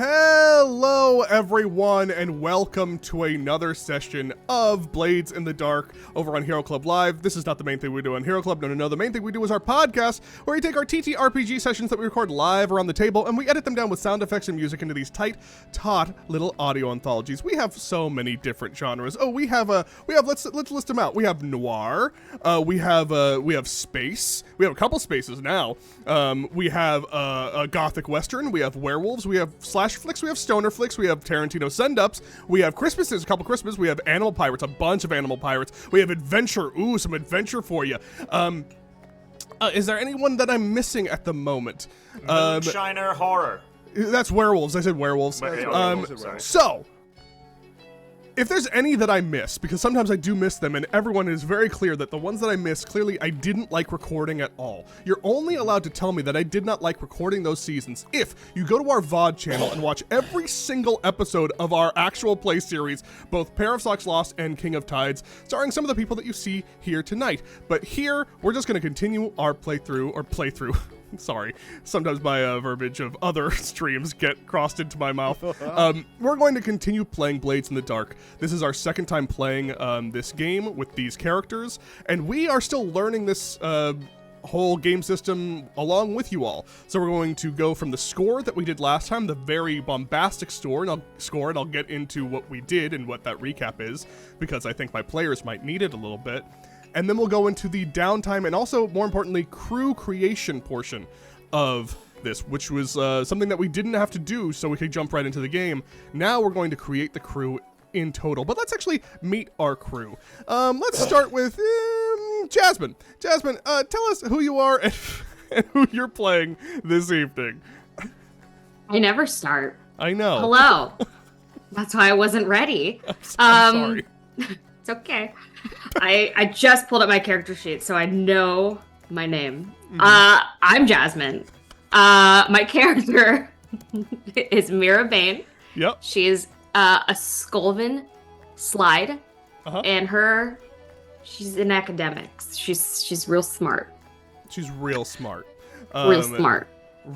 Hello everyone and welcome to another session of Blades in the Dark over on Hero Club Live. This is not the main thing we do on Hero Club, no, the main thing we do is our podcast where we take our TTRPG sessions that we record live around the table and we edit them down with sound effects and music into these tight, taut little audio anthologies. We have so many different genres. Oh, let's list them out. We have noir, we have space, we have a couple spaces now, we have a gothic western, we have werewolves, we have slash flicks, we have stoner flicks, we have Tarantino send-ups, we have Christmases, a couple Christmas, we have animal pirates, a bunch of animal pirates, we have adventure, some adventure for you. Is there anyone that I'm missing at the moment? Moonshiner horror. That's werewolves, I said werewolves. So, if there's any that I miss, because sometimes I do miss them, and everyone is very clear that the ones that I missed, clearly I didn't like recording at all. You're only allowed to tell me that I did not like recording those seasons if you go to our VOD channel and watch every single episode of our actual play series, both Pair of Socks Lost and King of Tides, starring some of the people that you see here tonight. But here, we're just going to continue our playthrough. Sorry, sometimes my verbiage of other streams get crossed into my mouth. We're going to continue playing Blades in the Dark. This is our second time playing this game with these characters, and we are still learning this whole game system along with you all. So we're going to go from the score that we did last time, the very bombastic score, and I'll get into what we did and what that recap is, because I think my players might need it a little bit. And then we'll go into the downtime and also, more importantly, crew creation portion of this, which was something that we didn't have to do so we could jump right into the game. Now we're going to create the crew in total. But let's actually meet our crew. Let's start with Jasmine. Jasmine, tell us who you are and who you're playing this evening. I never start. I know. Hello. That's why I wasn't ready. I'm sorry. It's okay. I just pulled up my character sheet, so I know my name. I'm Jasmine. My character is Mira Bain. Yep. She's a Skolven slide, and she's in academics. She's real smart. She's real smart. Real smart.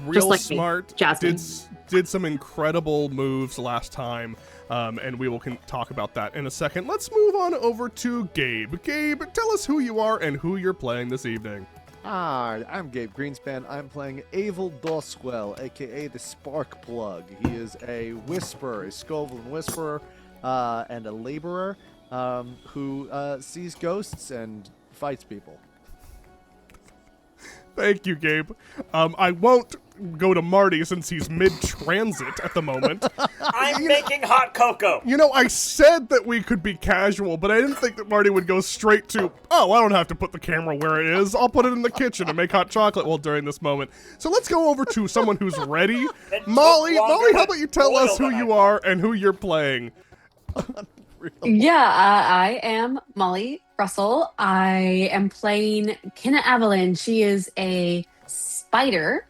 Real just like smart. Me, Jasmine. Did some incredible moves last time. And we will talk about that in a second. Let's move on over to Gabe. Gabe, tell us who you are and who you're playing this evening. I'm Gabe Greenspan. I'm playing Avel Doswell, aka the Spark Plug. He is a whisperer, a Skolven whisperer, and a laborer who sees ghosts and fights people. Thank you, Gabe. I won't go to Marty since he's mid-transit at the moment. I'm making hot cocoa. You know, I said that we could be casual, but I didn't think that Marty would go straight to, I don't have to put the camera where it is. I'll put it in the kitchen and make hot chocolate during this moment. So let's go over to someone who's ready. Molly, how about you tell us who you are and who you're playing? I am Molly Russell. I am playing Kenna Evelyn. She is a spider.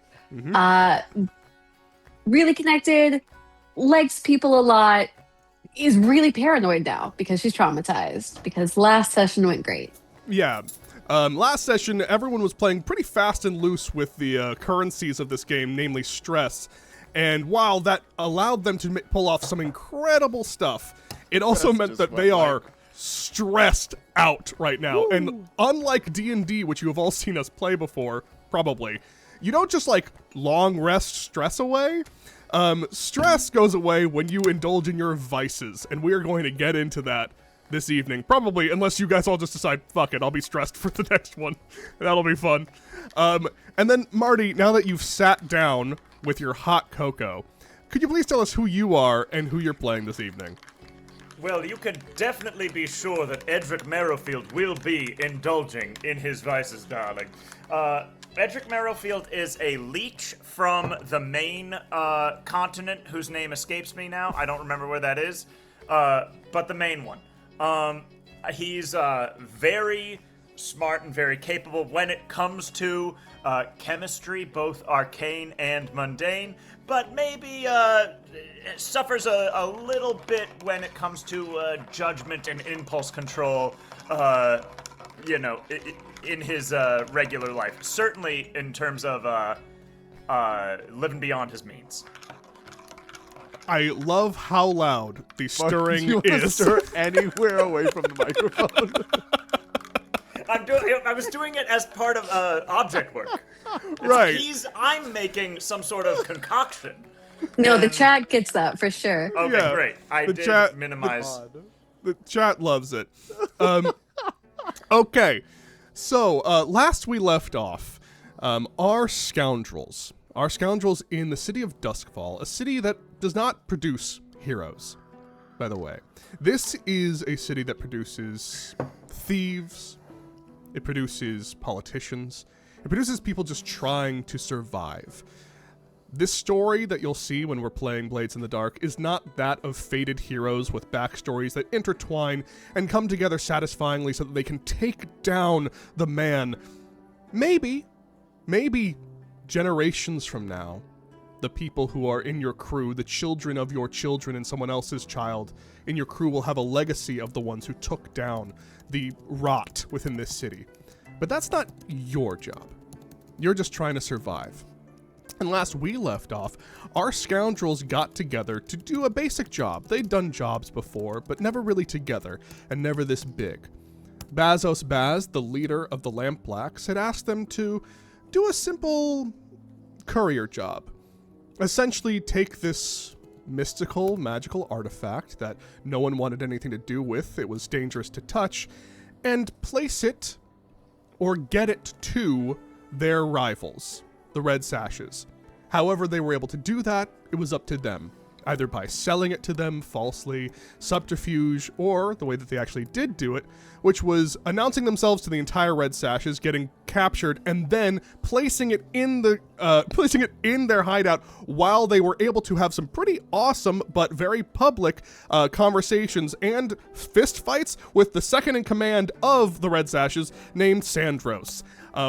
Really connected, likes people a lot, is really paranoid now because she's traumatized, because last session went great. Yeah. Last session, everyone was playing pretty fast and loose with the currencies of this game, namely stress. And while that allowed them to pull off some incredible stuff, it also meant that they are stressed out right now. Woo. And unlike D&D, which you have all seen us play before, probably, you don't just long rest stress away. Stress goes away when you indulge in your vices, and we are going to get into that this evening. Probably, unless you guys all just decide, fuck it, I'll be stressed for the next one. That'll be fun. And then, Marty, now that you've sat down with your hot cocoa, could you please tell us who you are and who you're playing this evening? Well, you can definitely be sure that Edric Merrowfield will be indulging in his vices, darling. Edric Merrowfield is a leech from the main continent, whose name escapes me now. I don't remember where that is, but the main one. He's very smart and very capable when it comes to chemistry, both arcane and mundane, but maybe suffers a little bit when it comes to judgment and impulse control, in his regular life. Certainly in terms of living beyond his means. I love how loud the stirring you wanna is. stir anywhere away from the microphone. I was doing it as part of object work. Right. I'm making some sort of concoction. No, the chat gets that for sure. Okay, Yeah, great. I the did chat- minimize. The chat loves it. Okay, so last we left off, our scoundrels in the city of Duskfall, a city that does not produce heroes, by the way. This is a city that produces thieves, it produces politicians, it produces people just trying to survive. This story that you'll see when we're playing Blades in the Dark is not that of fated heroes with backstories that intertwine and come together satisfyingly so that they can take down the man. Maybe generations from now, the people who are in your crew, the children of your children and someone else's child in your crew will have a legacy of the ones who took down the rot within this city. But that's not your job. You're just trying to survive. And last we left off, our scoundrels got together to do a basic job. They'd done jobs before, but never really together, and never this big. Bazos Baz, the leader of the Lampblacks, had asked them to do a simple courier job. Essentially take this mystical, magical artifact that no one wanted anything to do with, it was dangerous to touch, and place it, or get it to, their rivals, the Red Sashes. However they were able to do that, it was up to them, either by selling it to them falsely, subterfuge, or the way that they actually did do it, which was announcing themselves to the entire Red Sashes, getting captured, and then placing it in their hideout while they were able to have some pretty awesome but very public conversations and fist fights with the second in command of the Red Sashes, named Sandros.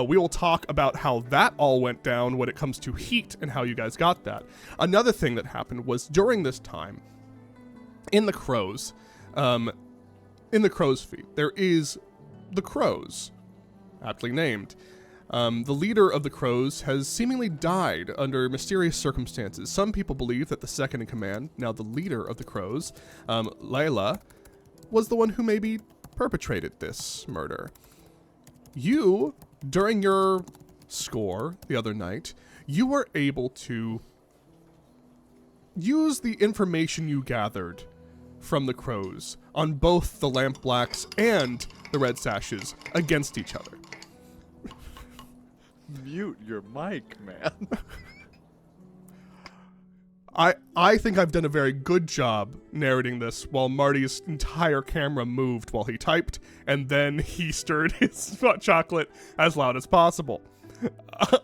We will talk about how that all went down when it comes to heat and how you guys got that. Another thing that happened was during this time, in the Crows Feet, there is the Crows, aptly named. The leader of the Crows has seemingly died under mysterious circumstances. Some people believe that the second in command, now the leader of the Crows, Layla, was the one who maybe perpetrated this murder. You, during your score the other night, you were able to use the information you gathered from the Crows on both the Lampblacks and the Red Sashes against each other. Mute your mic, man. I think I've done a very good job narrating this while Marty's entire camera moved while he typed, and then he stirred his hot chocolate as loud as possible.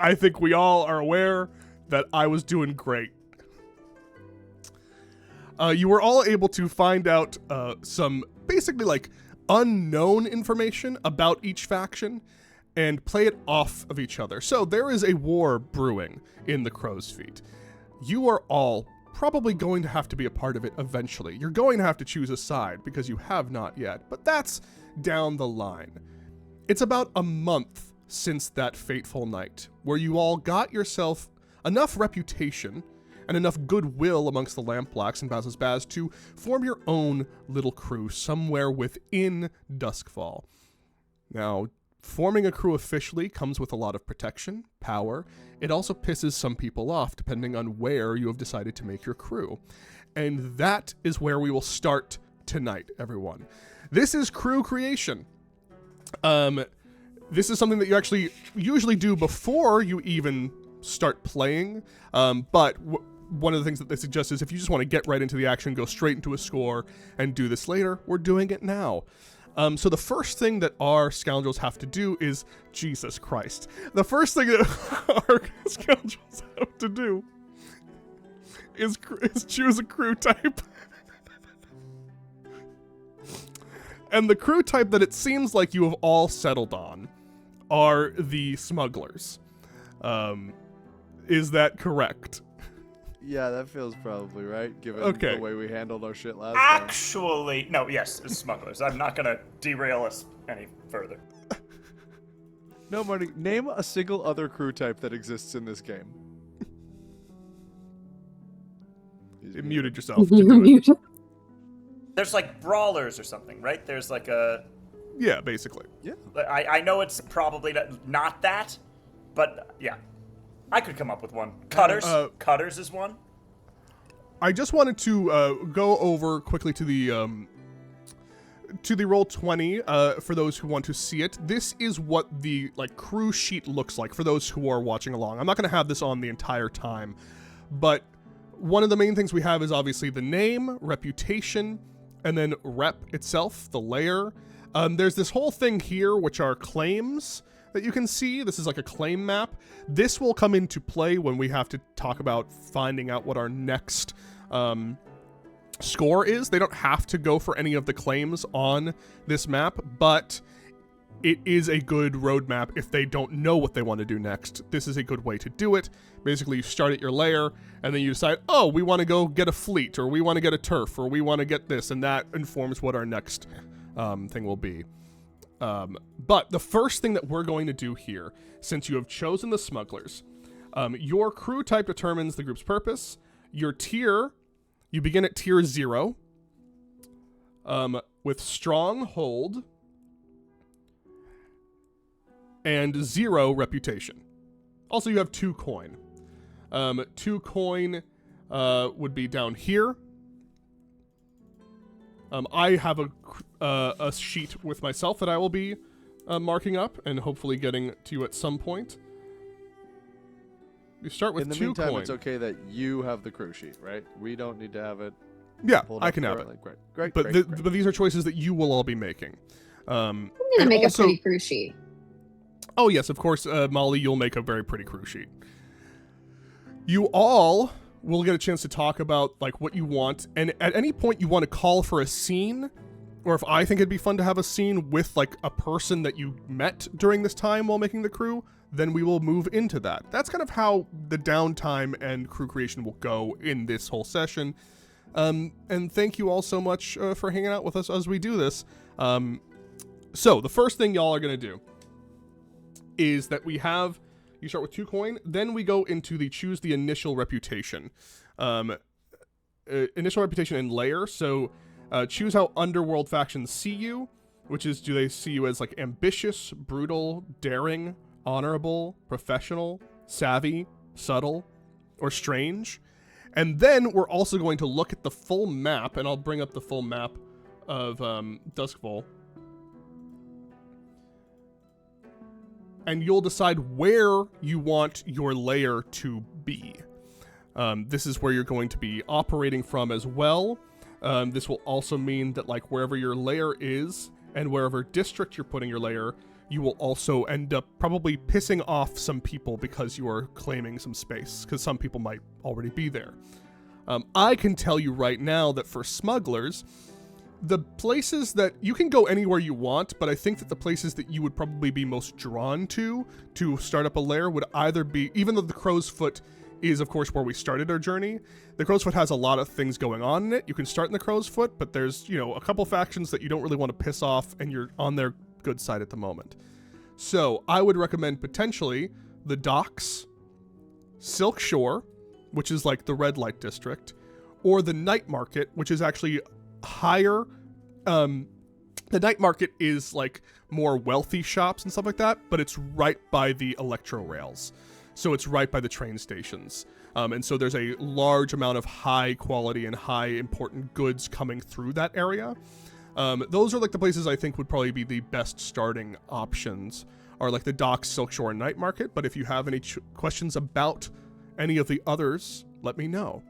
I think we all are aware that I was doing great. You were all able to find out some basically like unknown information about each faction and play it off of each other. So there is a war brewing in the Crow's Feet. You are all probably going to have to be a part of it eventually. You're going to have to choose a side because you have not yet, but that's down the line. It's about a month since that fateful night where you all got yourself enough reputation and enough goodwill amongst the Lampblacks and Bazos Baz to form your own little crew somewhere within Duskfall. Now, forming a crew officially comes with a lot of protection, power. It also pisses some people off depending on where you have decided to make your crew. And that is where we will start tonight, everyone. This is crew creation. This is something that you actually usually do before you even start playing, but one of the things that they suggest is if you just want to get right into the action, go straight into a score, and do this later, we're doing it now. So the first thing that our scoundrels have to do is, Jesus Christ, the first thing that our scoundrels have to do is choose a crew type. And the crew type that it seems like you have all settled on are the smugglers. Is that correct? Yeah, that feels probably right, given Okay. the way we handled our shit last time. Actually, no, yes, it's smugglers. I'm not gonna derail us any further. No, Marty, name a single other crew type that exists in this game. You muted yourself. You were muted. There's like brawlers or something, right? There's like a. Yeah, basically. Yeah. I know it's probably not that, but yeah, I could come up with one. Cutters. Cutters is one. I just wanted to go over quickly to the Roll20 for those who want to see it. This is what the crew sheet looks like for those who are watching along. I'm not going to have this on the entire time, but one of the main things we have is obviously the name, reputation, and then rep itself, the layer. There's this whole thing here, which are claims that you can see. This is like a claim map. This will come into play when we have to talk about finding out what our next score is. They don't have to go for any of the claims on this map, but it is a good roadmap if they don't know what they want to do next. This is a good way to do it. Basically, you start at your layer, and then you decide, oh, we want to go get a fleet, or we want to get a turf, or we want to get this, and that informs what our next thing will be. But the first thing that we're going to do here, since you have chosen the smugglers, your crew type determines the group's purpose. Your tier, you begin at tier 0 with stronghold and 0 reputation. Also, you have 2 coin. 2 coin would be down here. I have a sheet with myself that I will be marking up and hopefully getting to you at some point. You start with 2 coin. In the meantime, it's okay that you have the crew sheet, right? We don't need to have it. Yeah, I can have it. Great. But but these are choices that you will all be making. I'm gonna make a pretty crew sheet. Oh yes, of course, Molly, you'll make a very pretty crew sheet. You all will get a chance to talk about what you want, and at any point you want to call for a scene, or if I think it'd be fun to have a scene with a person that you met during this time while making the crew, then we will move into that. That's kind of how the downtime and crew creation will go in this whole session. And thank you all so much for hanging out with us as we do this. So the first thing y'all are going to do is that you start with 2 coin, then we go into choose the initial reputation. Initial reputation and layer. So choose how underworld factions see you, which is, do they see you as ambitious, brutal, daring, honorable, professional, savvy, subtle, or strange? And then we're also going to look at the full map, and I'll bring up the full map of Duskfall. And you'll decide where you want your layer to be. This is where you're going to be operating from as well. This will also mean that wherever your layer is and wherever district you're putting your layer, you will also end up probably pissing off some people because you are claiming some space, because some people might already be there. I can tell you right now that for smugglers, the places that you can go anywhere you want, but I think that the places that you would probably be most drawn to start up a lair would either be, even though the Crow's Foot is of course where we started our journey, the Crow's Foot has a lot of things going on in it. You can start in the Crow's Foot, but there's, a couple factions that you don't really want to piss off, and you're on their good side at the moment. So I would recommend potentially the Docks, Silk Shore, which is the red light district, or the Night Market, which is actually higher. The Night Market is more wealthy shops and stuff like that, but it's right by the electro rails, so it's right by the train stations, and so there's a large amount of high quality and high important goods coming through that area. Those are the places I think would probably be the best starting options, are the Docks, Silk Shore, and Night Market. But if you have any questions about any of the others, let me know.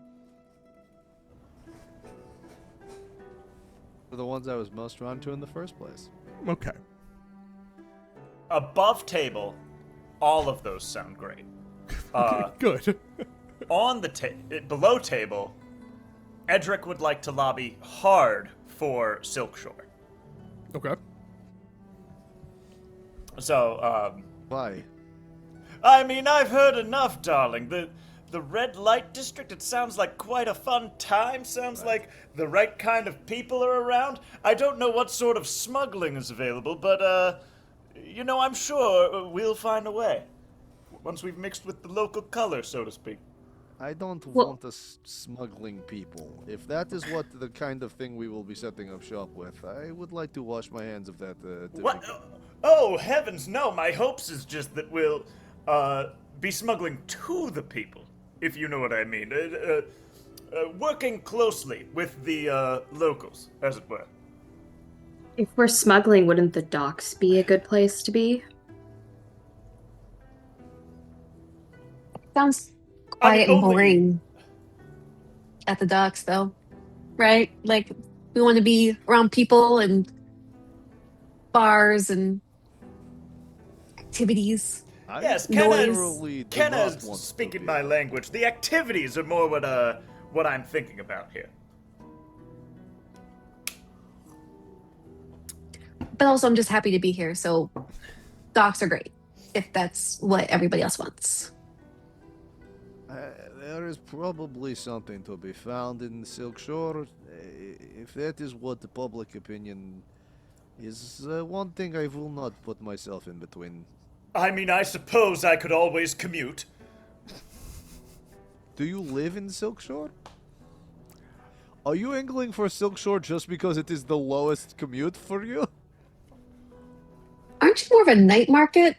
The ones I was most drawn to in the first place. Okay. Above table, all of those sound great. Good. On the below table, Edric would like to lobby hard for Silk Shore. Okay. So, Why? I mean, I've heard enough, darling. The red light district, it sounds like quite a fun time. Sounds like the right kind of people are around. I don't know what sort of smuggling is available, but, I'm sure we'll find a way. Once we've mixed with the local color, so to speak. I don't Well- want us smuggling people. If that is what the kind of thing we will be setting up shop with, I would like to wash my hands of that. To What? begin. Oh, heavens, no. My hopes is just that we'll be smuggling to the people, if you know what I mean. Working closely with the locals, as it were. If we're smuggling, wouldn't the docks be a good place to be? Sounds I mean, quiet and only- boring at the docks, though, right? Like we want to be around people and bars and activities. I Yes, literally do Kenna's not want to speaking be- my language. The activities are more what I'm thinking about here. But also, I'm just happy to be here. So docks are great if that's what everybody else wants. There is probably something to be found in Silk Shore. If that is what the public opinion is, one thing I will not put myself in between. I mean, I suppose I could always commute. Do you live in Silk Shore? Are you angling for Silk Shore just because it is the lowest commute for you? Aren't you more of a night market?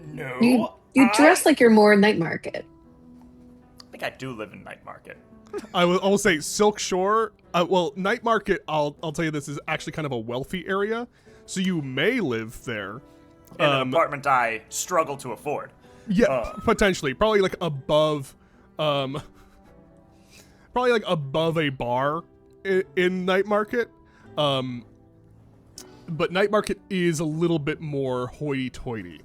No. You dress like you're more night market. I think I do live in Night Market. I will say Silk Shore. Well, Night Market. I'll tell you this is actually kind of a wealthy area, so you may live there. In an apartment I struggle to afford. Yeah, potentially. Probably like above, probably like above a bar in Night Market. But Night Market is a little bit more hoity-toity.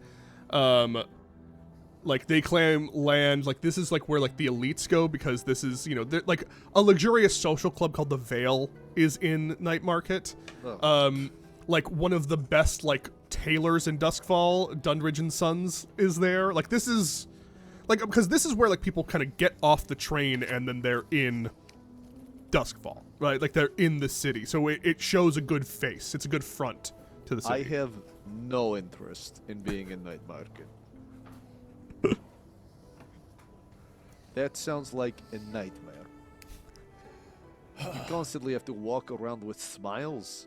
Like they claim land, like this is like where like the elites go because this is, you know, like a luxurious social club called the Vale is in Night Market. Oh. Like one of the best like tailors in Duskfall, Dundridge and Sons is there. Like this is like because this is where like people kind of get off the train and then they're in Duskfall, right? Like they're in the city. So it shows a good face. It's a good front to the city. I have no interest in being in Night Market. That sounds like a nightmare. You constantly have to walk around with smiles.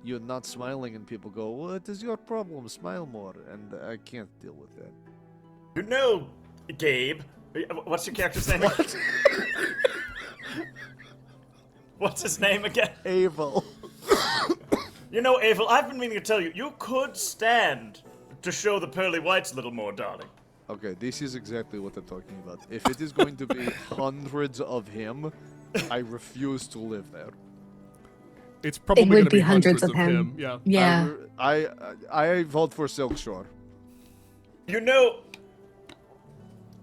You're not smiling and people go, "What is your problem? Smile more." And I can't deal with that. You know, Gabe. What's your character's name again? What's his name again? Evil. You know, Avel, I've been meaning to tell you, you could stand to show the pearly whites a little more, darling. Okay, this is exactly what I'm talking about. If it is going to be hundreds of him, I refuse to live there. It's probably It going would to be be hundreds of him. Yeah. Yeah. I vote for Silk Shore. You know...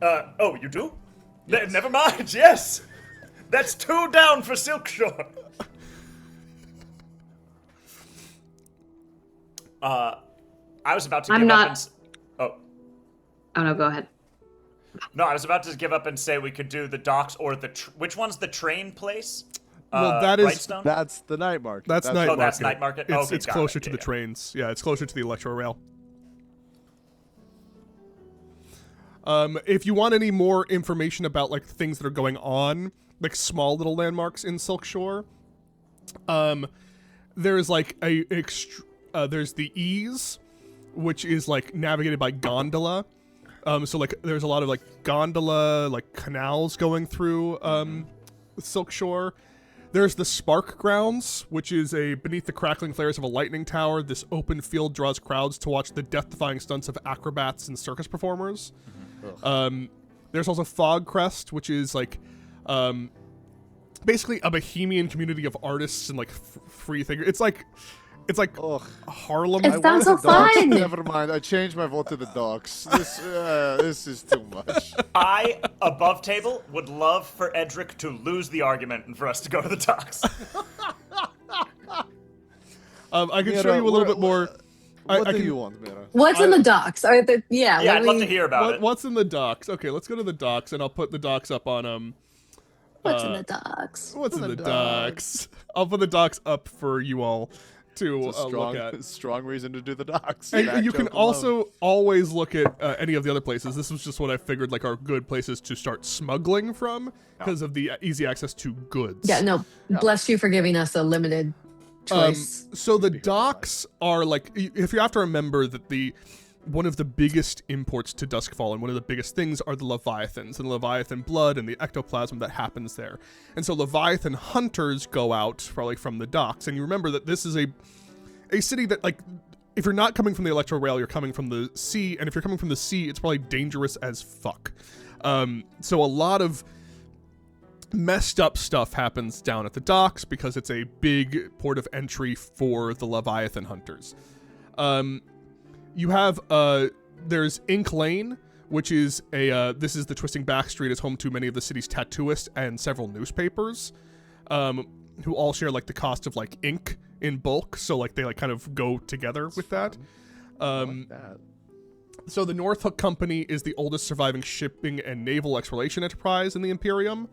oh, you do? Yes. Never mind, yes! That's 2 down for Silk Shore! I was about to I'm give not- up and... Oh. Oh no, go ahead. No, I was about to give up and say we could do the docks or the... which one's the train place? Well, that is- Brightstone? That's the night market. That's Night Oh, Market. that's Night Market? It's, Okay, it's got closer it. to Yeah, the yeah. trains. Yeah, it's closer to the Electro Rail. If you want any more information about like things that are going on, like small little landmarks in Silk Shore, there's like there's the Ease, which is like navigated by gondola. So like there's a lot of like gondola like canals going through Silk Shore. There's the Spark Grounds, which is a beneath the crackling flares of a lightning tower. This open field draws crowds to watch the death-defying stunts of acrobats and circus performers. There's also Fog Crest, which is like basically a bohemian community of artists and like free thinkers. It's like Ugh. Harlem. It sounds so Docks. fun. Never mind. I changed my vote to the docks. This is too much. I, above table, would love for Edric to lose the argument and for us to go to the docks. I can Mira, show you a little what- bit more. What I do can- you want, Mira? What's in the docks? Are the yeah? Yeah, let I'd love me- to hear about it. What's in the docks? Okay, let's go to the docks, and I'll put the docks up on What's in the docks? What's in the the docks? I'll put the docks up for you all to It's a look at. strong reason to do the docks. And That you can joke alone. also always look at any of the other places. This was just what I figured like are good places to start smuggling from because of the easy access to goods. Yeah, no. Bless you for giving us a limited choice. So the docks are like, if you have to remember that one of the biggest imports to Duskfall and one of the biggest things are the Leviathans and Leviathan blood and the ectoplasm that happens there. And so Leviathan hunters go out probably from the docks. And you remember that this is a city that, like, if you're not coming from the Electro Rail, you're coming from the sea. And if you're coming from the sea, it's probably dangerous as fuck. So a lot of messed up stuff happens down at the docks because it's a big port of entry for the Leviathan hunters. You have there's Ink Lane, which is this is the twisting back street, is home to many of the city's tattooists and several newspapers, who all share like the cost of like ink in bulk, so like they like kind of go together with that. I like that. So the North Hook Company is the oldest surviving shipping and naval exploration enterprise in the Imperium.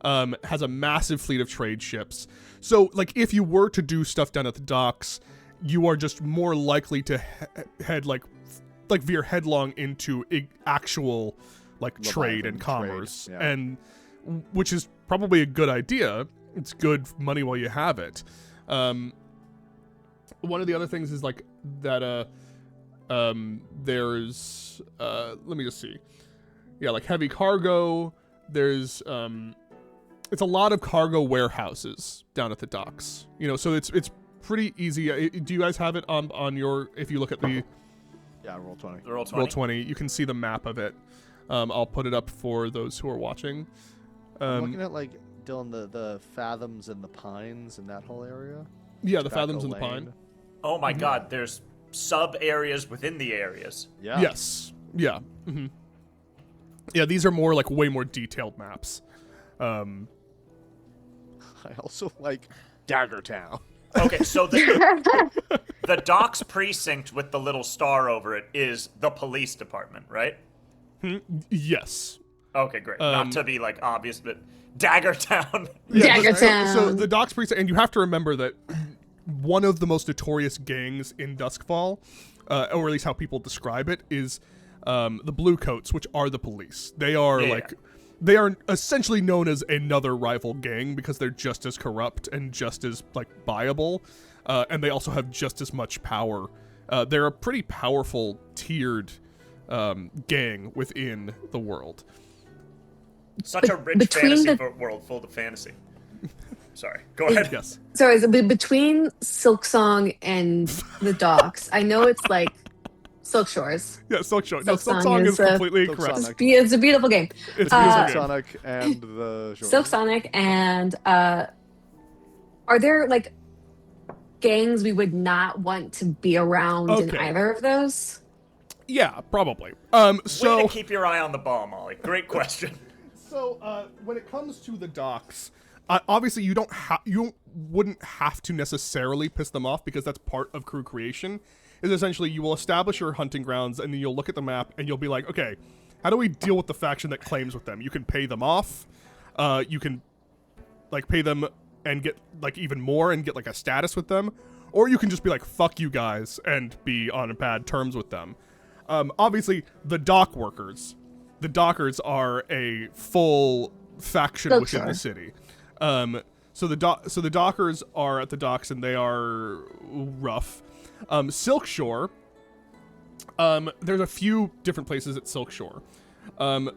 Has a massive fleet of trade ships. So like if you were to do stuff down at the docks, you are just more likely to head like veer headlong into actual like trade and commerce, yeah. and which is probably a good idea. It's good money while you have it. One of the other things is like that. There's let me just see. Yeah, like heavy cargo. There's it's a lot of cargo warehouses down at the docks. You know, so it's pretty easy. Do you guys have it on your, if you look at the Yeah, roll 20. Roll20, you can see the map of it. I'll put it up for those who are watching. I'm looking at like Dylan the Fathoms and the Pines and that whole area. Yeah, the Tobacco Fathoms and the Lane. Pine. Oh my god, there's sub-areas within the areas. Yeah. Yes. Yeah. Yeah, these are more like way more detailed maps. I also like Daggertown. Okay, so the docks precinct with the little star over it is the police department, right? Yes. Okay, great. Not to be like obvious, but Daggertown. Daggertown. So the docks precinct, and you have to remember that one of the most notorious gangs in Duskfall, or at least how people describe it, is the Bluecoats, which are the police. They are they are essentially known as another rival gang because they're just as corrupt and just as like viable, and they also have just as much power. They're a pretty powerful tiered gang within the world. Such a rich between fantasy world full of fantasy. Sorry, go ahead. Yes. So is it between Silksong and the docks? I know it's like Silk Shores. Yeah, Silksong. No, Silksong Silksong is is, completely Silksong. correct. It's a beautiful game. It's a beautiful game. Sonic and the Shores. Silk Sonic and are there like gangs we would not want to be around in Okay. either of those? Yeah, probably. Way So to keep your eye on the ball, Molly. Great question. So, when it comes to the docks, obviously you wouldn't have to necessarily piss them off because that's part of crew creation. Is essentially you will establish your hunting grounds and then you'll look at the map and you'll be like, okay, how do we deal with the faction that claims with them? You can pay them off. You can like pay them and get like even more and get like a status with them, or you can just be like, fuck you guys and be on bad terms with them. Obviously, the dock workers. The dockers are a full faction Look, within sure. the city. So the dockers are at the docks and they are rough. Silk Shore. There's a few different places at Silk Shore.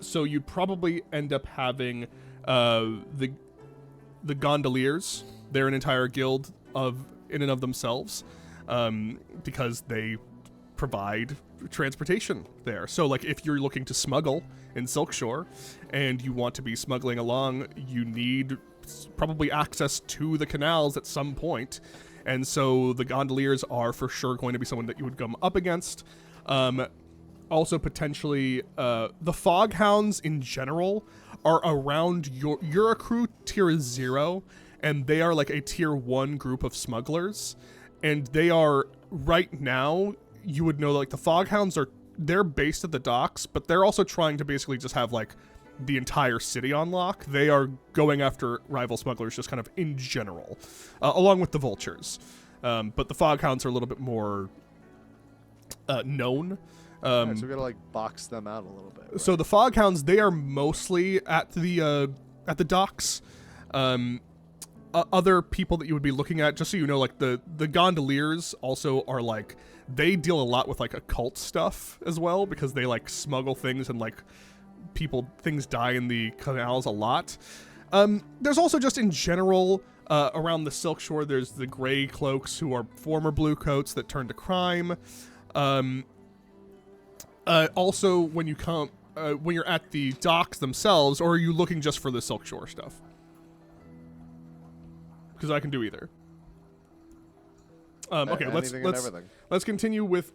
So you'd probably end up having the gondoliers. They're an entire guild in and of themselves, because they provide transportation there. So like if you're looking to smuggle in Silk Shore and you want to be smuggling along, you need probably access to the canals at some point. And so the gondoliers are for sure going to be someone that you would come up against. Also potentially the Foghounds in general are around you're a crew tier 0, and they are like a tier 1 group of smugglers, and they are right now, you would know like the Foghounds they're based at the docks, but they're also trying to basically just have like the entire city on lock. They are going after rival smugglers just kind of in general, along with the Vultures. But the Foghounds are a little bit more known. Alright, so we gotta like box them out a little bit. Right? So the Foghounds, they are mostly at the docks. Other people that you would be looking at, just so you know, like the Gondoliers also are like, they deal a lot with like occult stuff as well, because they like smuggle things and like things die in the canals a lot. There's also just in general around the Silk Shore, there's the Gray Cloaks, who are former Blue Coats that turn to crime. Also, when you're at the docks themselves, or are you looking just for the Silk Shore stuff? Because I can do either. Okay, let's continue with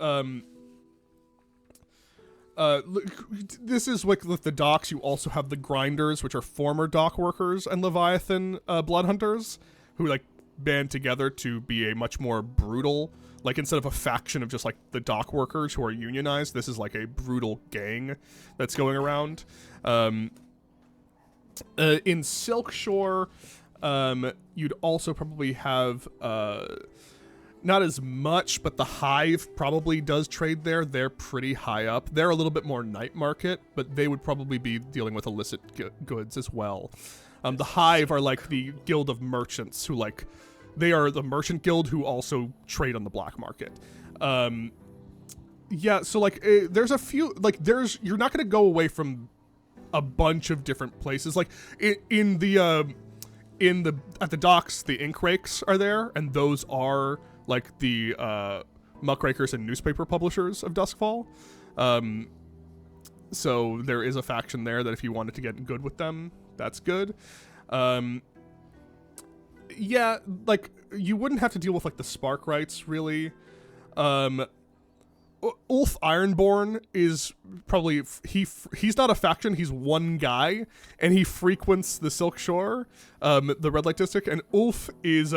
this is with the docks. You also have the Grinders, which are former dock workers and Leviathan blood hunters, who like band together to be a much more brutal, like instead of a faction of just like the dock workers who are unionized, this is like a brutal gang that's going around. In Silk Shore, you'd also probably have not as much, but the Hive probably does trade there. They're pretty high up. They're a little bit more night market, but they would probably be dealing with illicit goods as well. The Hive are like the guild of merchants who like, they are the merchant guild who also trade on the black market. Yeah, so like there's a few, like you're not going to go away from a bunch of different places. Like at the docks, the ink rakes are there, and those are like the muckrakers and newspaper publishers of Duskfall. So there is a faction there that if you wanted to get good with them, that's good. Yeah, like you wouldn't have to deal with like the Sparkrights really. Ulf Ironborn is probably he's not a faction, he's one guy, and he frequents the Silk Shore, the Red Light District, and Ulf is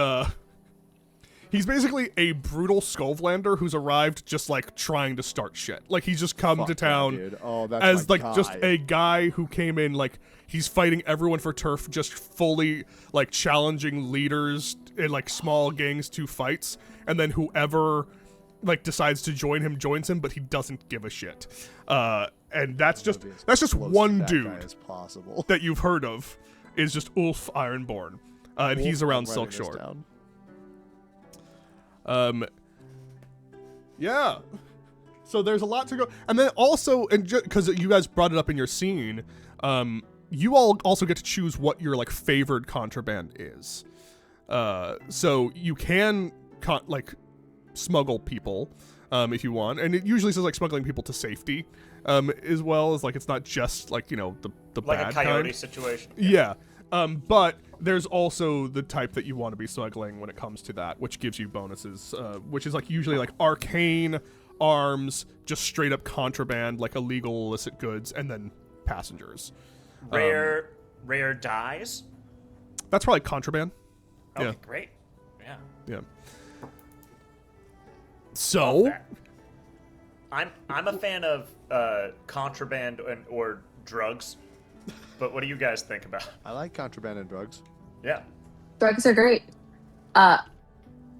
he's basically a brutal Skovlander who's arrived just like trying to start shit. Like he's just come to town as like just a guy who came in, like he's fighting everyone for turf, just fully like challenging leaders in like small gangs to fights, and then whoever like decides to join him joins him, but he doesn't give a shit. And that's just one dude that you've heard of is just Ulf Ironborn, and he's around Silk Shore. Yeah. So there's a lot to go, and then also, and because you guys brought it up in your scene, you all also get to choose what your like favored contraband is. So you can like smuggle people if you want, and it usually says like smuggling people to safety as well, as like it's not just like, you know, the like bad a coyote kind. situation. Yeah. But there's also the type that you want to be smuggling when it comes to that, which gives you bonuses, which is like usually like arcane, arms, just straight up contraband, like illegal illicit goods, and then passengers. Rare dyes. That's probably contraband. Okay, Yeah. great. Yeah. Yeah. So I'm a fan of contraband or drugs, but what do you guys think about? I like contraband and drugs. Yeah. Drugs are great.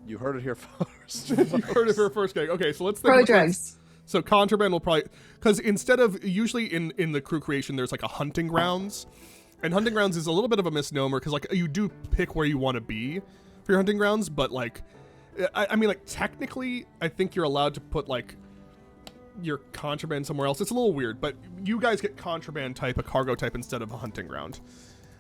You heard it here first. you heard it for a first gig. Okay, so let's think Pro about drugs. So contraband will probably, because instead of usually in the crew creation, there's like a hunting grounds, and hunting grounds is a little bit of a misnomer because like you do pick where you want to be for your hunting grounds, but like I mean like technically I think you're allowed to put like your contraband somewhere else. It's a little weird, but you guys get contraband type, a cargo type instead of a hunting ground.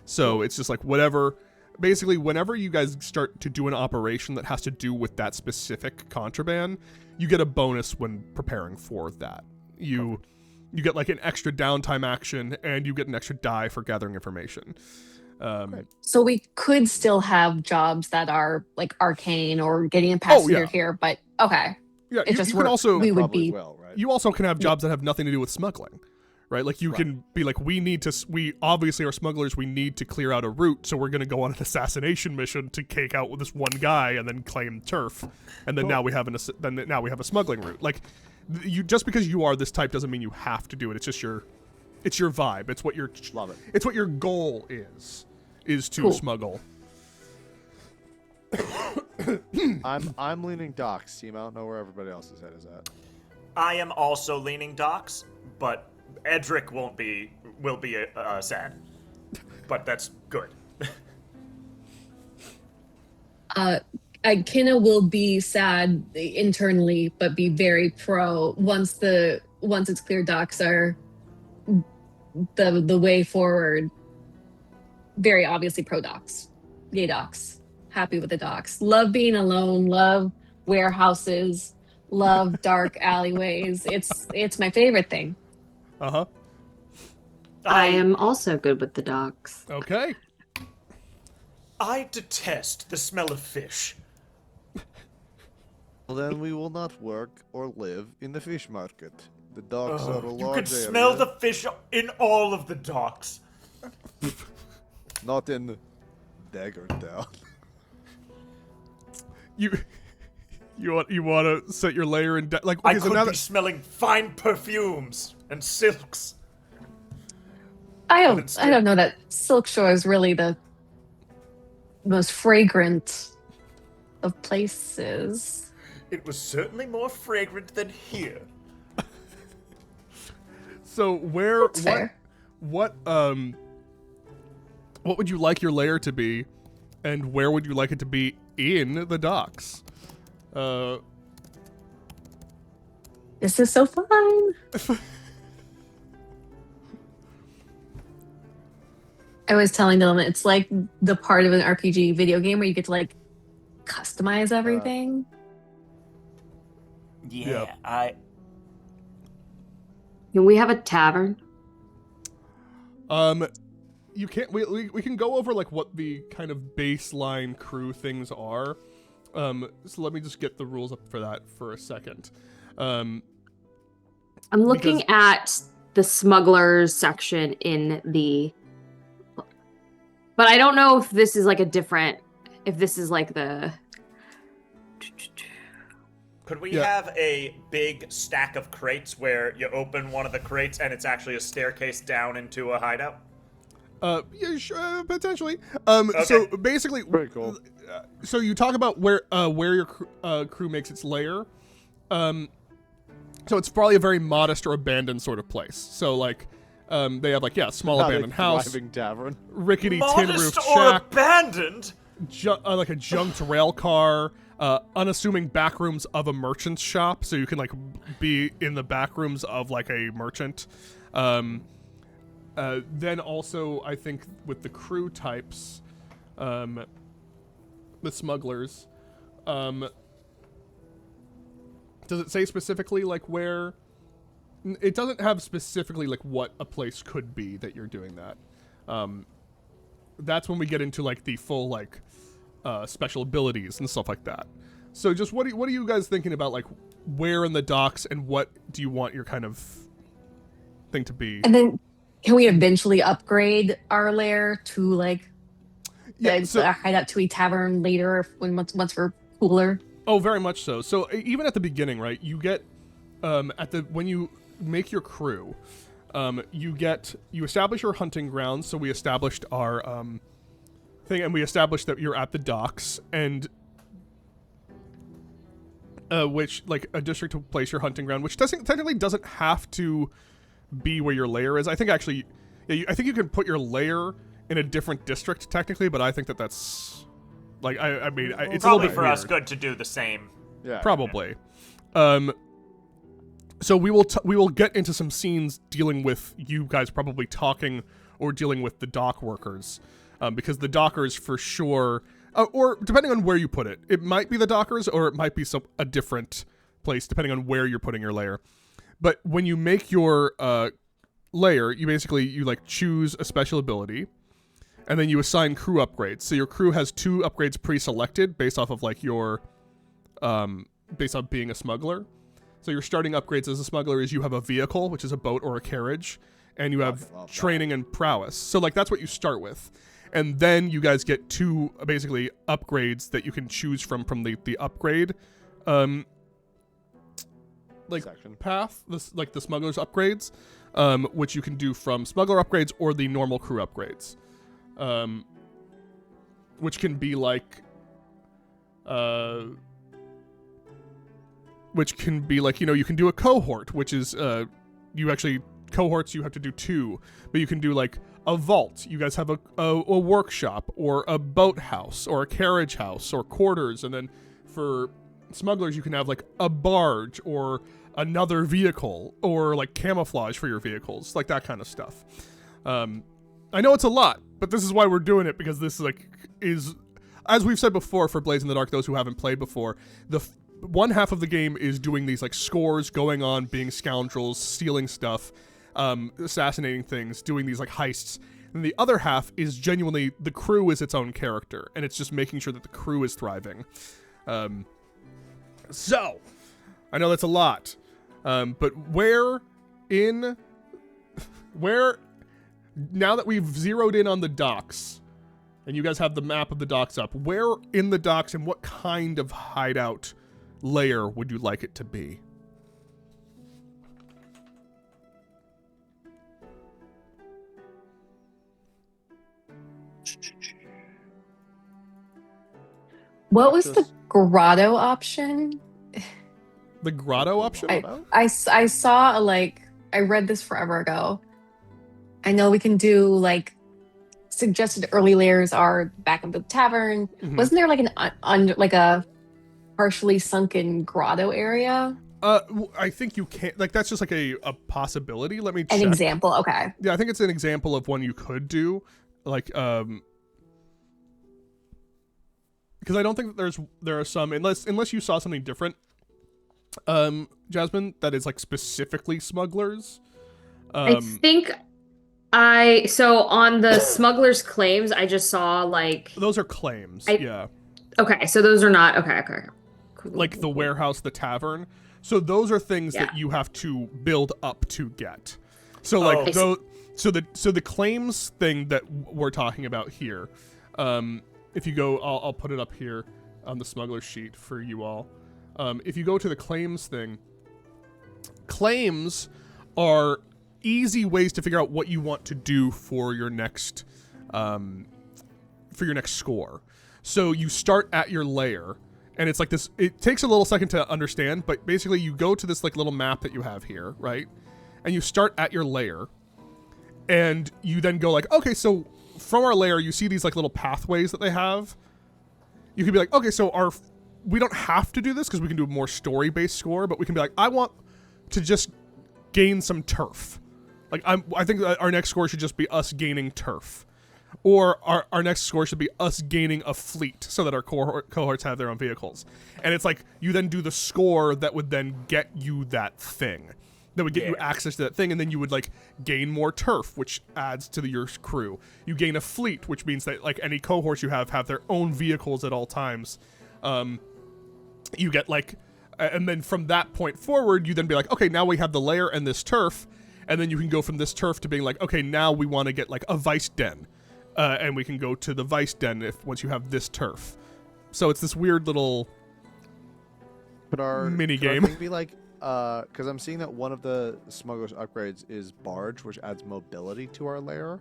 So it's just like whatever. Basically, whenever you guys start to do an operation that has to do with that specific contraband, you get a bonus when preparing for that. You get like an extra downtime action, and you get an extra die for gathering information. So we could still have jobs that are like arcane or getting a passenger here, but okay. Yeah, It just you can also we would be right? you also can have jobs that have nothing to do with smuggling, right? Like you can be like, we obviously are smugglers. We need to clear out a route, so we're going to go on an assassination mission to take out this one guy and then claim turf, and then now we have a smuggling route. Like you, just because you are this type doesn't mean you have to do it. It's just your vibe. It's what your Love it. It's what your goal is to smuggle. I'm leaning docks, team. I don't know where everybody else's head is at. I am also leaning docks, but Edric will be sad. But that's good. Kinna will be sad internally, but be very pro once it's clear docs are the way forward. Very obviously pro docs, gay docs, happy with the docs. Love being alone. Love warehouses. Love dark alleyways. It's my favorite thing. Uh-huh. I am also good with the dogs. Okay. I detest the smell of fish. Well, then we will not work or live in the fish market. The docks are a You large can smell area. the fish in all of the docks. Not in Daggertown. You want to set your layer in like I okay, so could now be that smelling fine perfumes and silks. I instead- don't know that Silk Shore is really the most fragrant of places. It was certainly more fragrant than here. so where That's fair. what would you like your layer to be, and where would you like it to be in the docks? This is so fun. I was telling them it's like the part of an RPG video game where you get to like customize everything. Yeah, Yep. Can we have a tavern? You can't. We can go over like what the kind of baseline crew things are. So let me just get the rules up for that for a second. I'm looking at the smugglers section in the. But I don't know if this is like a different. If this is like the. Could we Yeah. have a big stack of crates where you open one of the crates and it's actually a staircase down into a hideout? Yeah, sure, potentially. Okay. So basically, Very cool. So you talk about where your crew makes its lair. So it's probably a very modest or abandoned sort of place. So like, they have like small Not a abandoned house, thriving tavern. rickety tin roof Modest or shack, abandoned? like a junked rail car, unassuming back rooms of a merchant's shop, so you can like be in the back rooms of like a merchant. Then also, I think with the crew types, the smugglers, does it say specifically like where? It doesn't have specifically like what a place could be that you're doing that. That's when we get into like the full like special abilities and stuff like that. So just what are you guys thinking about, like where in the docks, and what do you want your kind of thing to be? And then can we eventually upgrade our lair to like a hideout to a tavern later once we're cooler? Oh, very much so. So even at the beginning, right, you get when you make your crew, you establish your hunting grounds. So we established our thing, and we established that you're at the docks, and which like a district to place your hunting ground, which technically doesn't have to be where your lair is. I think actually, I think you can put your lair in a different district technically, but I think that's like I mean it's a little Probably bit for us, weird. good to do the same. Yeah. Probably. So we will get into some scenes dealing with you guys probably talking or dealing with the dock workers, because the dockers for sure, or depending on where you put it, it might be the dockers or it might be a different place depending on where you're putting your lair. But when you make your lair, you like choose a special ability, and then you assign crew upgrades. So your crew has 2 upgrades pre-selected based off of like your based on being a smuggler. So your starting upgrades as a smuggler is you have a vehicle, which is a boat or a carriage, and you have love that. training and prowess. So like that's what you start with. And then you guys get 2 basically upgrades that you can choose from the upgrade like Section. path, like the smuggler's upgrades, which you can do from smuggler upgrades or the normal crew upgrades, which can be like which can be like, you can do a cohort, which is cohorts you have to do 2, but you can do like a vault. You guys have a workshop or a boathouse or a carriage house or quarters, and then for smugglers you can have like a barge or another vehicle or like camouflage for your vehicles, like that kind of stuff. I know it's a lot, but this is why we're doing it, because this is as we've said before for Blaze in the Dark, those who haven't played before, one half of the game is doing these like scores, going on, being scoundrels, stealing stuff, assassinating things, doing these like heists. And the other half is genuinely the crew is its own character, and it's just making sure that the crew is thriving. So, I know that's a lot, but where, now that we've zeroed in on the docks, and you guys have the map of the docks up, where in the docks and what kind of hideout layer would you like it to be? What was the grotto option? The grotto option? I saw I read this forever ago. I know we can do like suggested early layers are back of the tavern. Mm-hmm. Wasn't there like like a partially sunken grotto area? I think you can't, like, that's just like a possibility. Let me check. An example, okay. Yeah, I think it's an example of one you could do, like, because I don't think that there are some, unless you saw something different, Jasmine, that is like specifically smugglers. I think so on the smugglers' claims, I just saw like those are claims. Yeah. Okay, so those are not okay. Cool. Like the warehouse, the tavern. So those are things that you have to build up to get. So like so the claims thing that we're talking about here. If you go, I'll put it up here on the smuggler sheet for you all. If you go to the claims thing, claims are easy ways to figure out what you want to do for your next score. So you start at your layer, and it's like this. It takes a little second to understand, but basically you go to this like little map that you have here, right? And you start at your layer, and you then go like, okay, so from our layer, you see these like little pathways that they have. You could be like, okay, so we don't have to do this because we can do a more story-based score, but we can be like, I want to just gain some turf. Like I think that our next score should just be us gaining turf. Or our next score should be us gaining a fleet so that our cohorts have their own vehicles. And it's like you then do the score that would then get you that thing. That would get you access to that thing, and then you would like gain more turf, which adds to your crew. You gain a fleet, which means that like any cohorts you have their own vehicles at all times. You get like, and then from that point forward, you then be like, okay, now we have the layer and this turf, and then you can go from this turf to being like, okay, now we want to get like a vice den. And we can go to the vice den once you have this turf. So it's this weird little mini game. Could our thing be like, because I'm seeing that one of the smugglers' upgrades is barge, which adds mobility to our layer.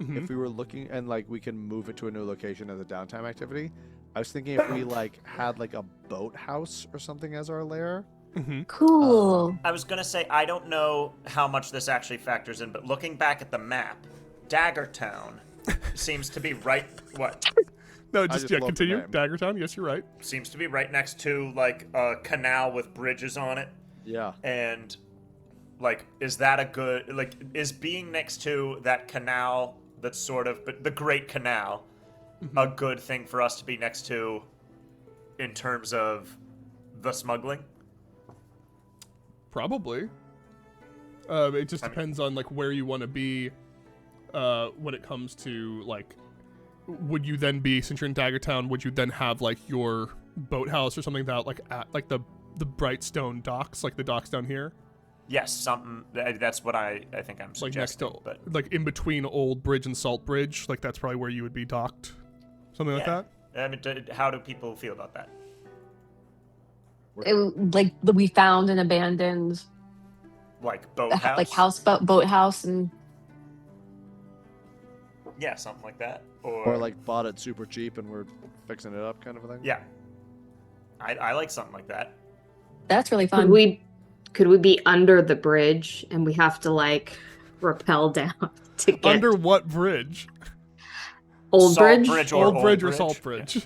Mm-hmm. If we were looking and like we can move it to a new location as a downtime activity, I was thinking if we like had like a boathouse or something as our lair. Mm-hmm. Cool. I was gonna say I don't know how much this actually factors in, but looking back at the map, Daggertown seems to be right. What? No, just love the continue. name. Daggertown. Yes, you're right. Seems to be right next to like a canal with bridges on it. Yeah. And like, is that a good, like, is being next to that canal that's sort of, but the Great Canal, a good thing for us to be next to in terms of the smuggling? Probably. It just depends on like where you want to be when it comes to like, would you then be, since you're in Daggertown, would you then have like your boathouse or something that like at like the Brightstone docks, like the docks down here? Yes, something. That's what I think I'm suggesting. Like next to, but like in between Old Bridge and Salt Bridge, like that's probably where you would be docked, something like that. I mean, how do people feel about that? Like we found an abandoned Like boathouse, like boathouse, and yeah, something like that, Or like bought it super cheap and we're fixing it up, kind of a thing. yeah. I like something like that. That's really Could fun. we be under the bridge and we have to like rappel down to get Under what bridge? Old Salt Bridge? Bridge or Old Bridge or Bridge? Salt Bridge? Yeah.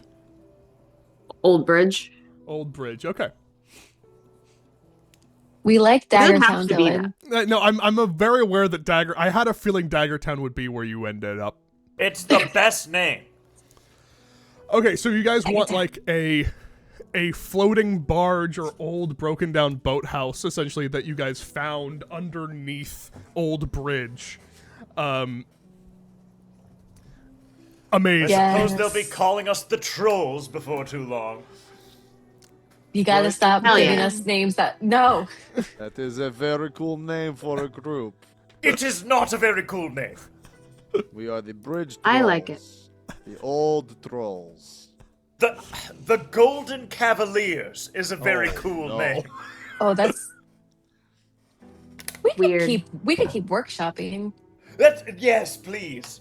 Old Bridge. Old Bridge. Okay. We like doesn't have Daggertown, to be Dylan. No, I'm very aware that I had a feeling Daggertown would be where you ended up. It's the best name. Okay, so you guys want like a floating barge or old broken down boathouse, essentially, that you guys found underneath Old Bridge. Amazing. I Yes. suppose they'll be calling us the Trolls before too long. You gotta Right. stop Hell giving yeah. us names that no. That is a very cool name for a group. It is not a very cool name. We are the Bridge Trolls. I like it. The old trolls. The Golden Cavaliers is a very Oh, cool no. name. Oh, that's Weird. we could keep workshopping. Yes, please.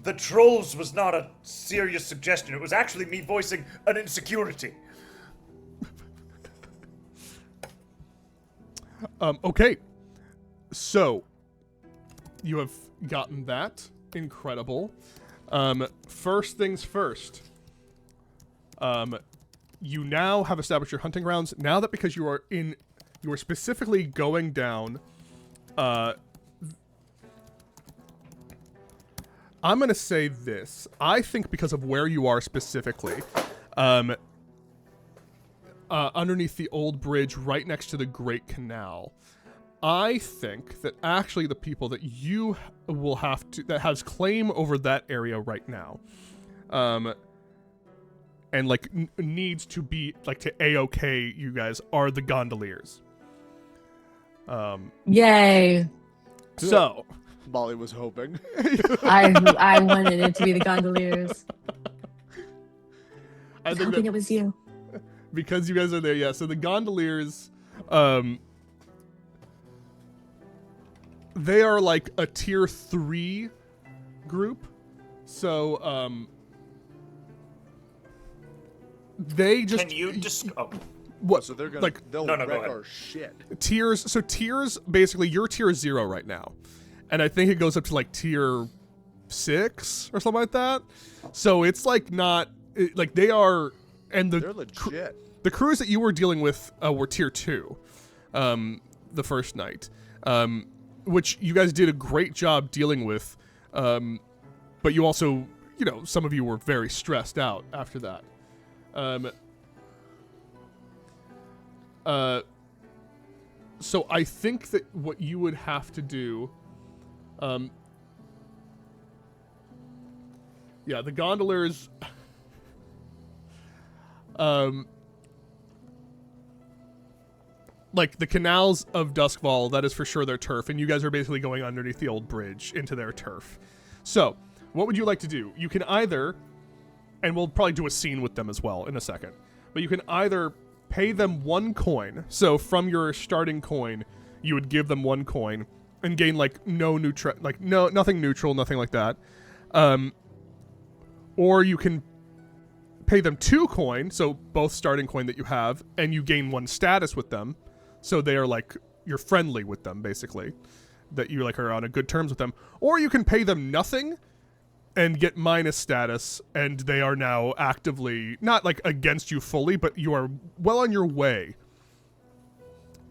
The Trolls was not a serious suggestion. It was actually me voicing an insecurity. Okay. So, you have gotten that. Incredible. First things first. You now have established your hunting grounds. Now that because you are specifically going down, I'm gonna say this. I think because of where you are specifically, underneath the old bridge right next to the Great Canal, I think that actually the people that you will have to, that has claim over that area right now, and like needs to be like to A-OK you guys are the gondoliers. Yay! So Molly was hoping. I wanted it to be the gondoliers. I think Hoping that it was you. because you guys are there, yeah. So the gondoliers, they are like a tier 3 group. So, they just Can you just? Oh, what? So they're gonna like they'll No, go wreck ahead. our shit. tiers. So tiers, basically, you're tier 0 right now, and I think it goes up to like tier 6 or something like that. So it's like not like they are, and They're legit. the crews that you were dealing with were tier 2, the first night, which you guys did a great job dealing with, but you also, you know, some of you were very stressed out after that. So I think that what you would have to do, yeah, the gondoliers, like the canals of Duskfall, that is for sure their turf, and you guys are basically going underneath the old bridge into their turf. So, what would you like to do? You can either, and we'll probably do a scene with them as well in a second, but you can either pay them 1 coin. So from your starting coin, you would give them 1 coin and gain like nothing neutral, nothing like that. Or you can pay them 2 coin, so both starting coin that you have, and you gain 1 status with them. So they are like, you're friendly with them, basically. That you like are on a good terms with them. Or you can pay them nothing and get minus status, and they are now actively, not like against you fully, but you are well on your way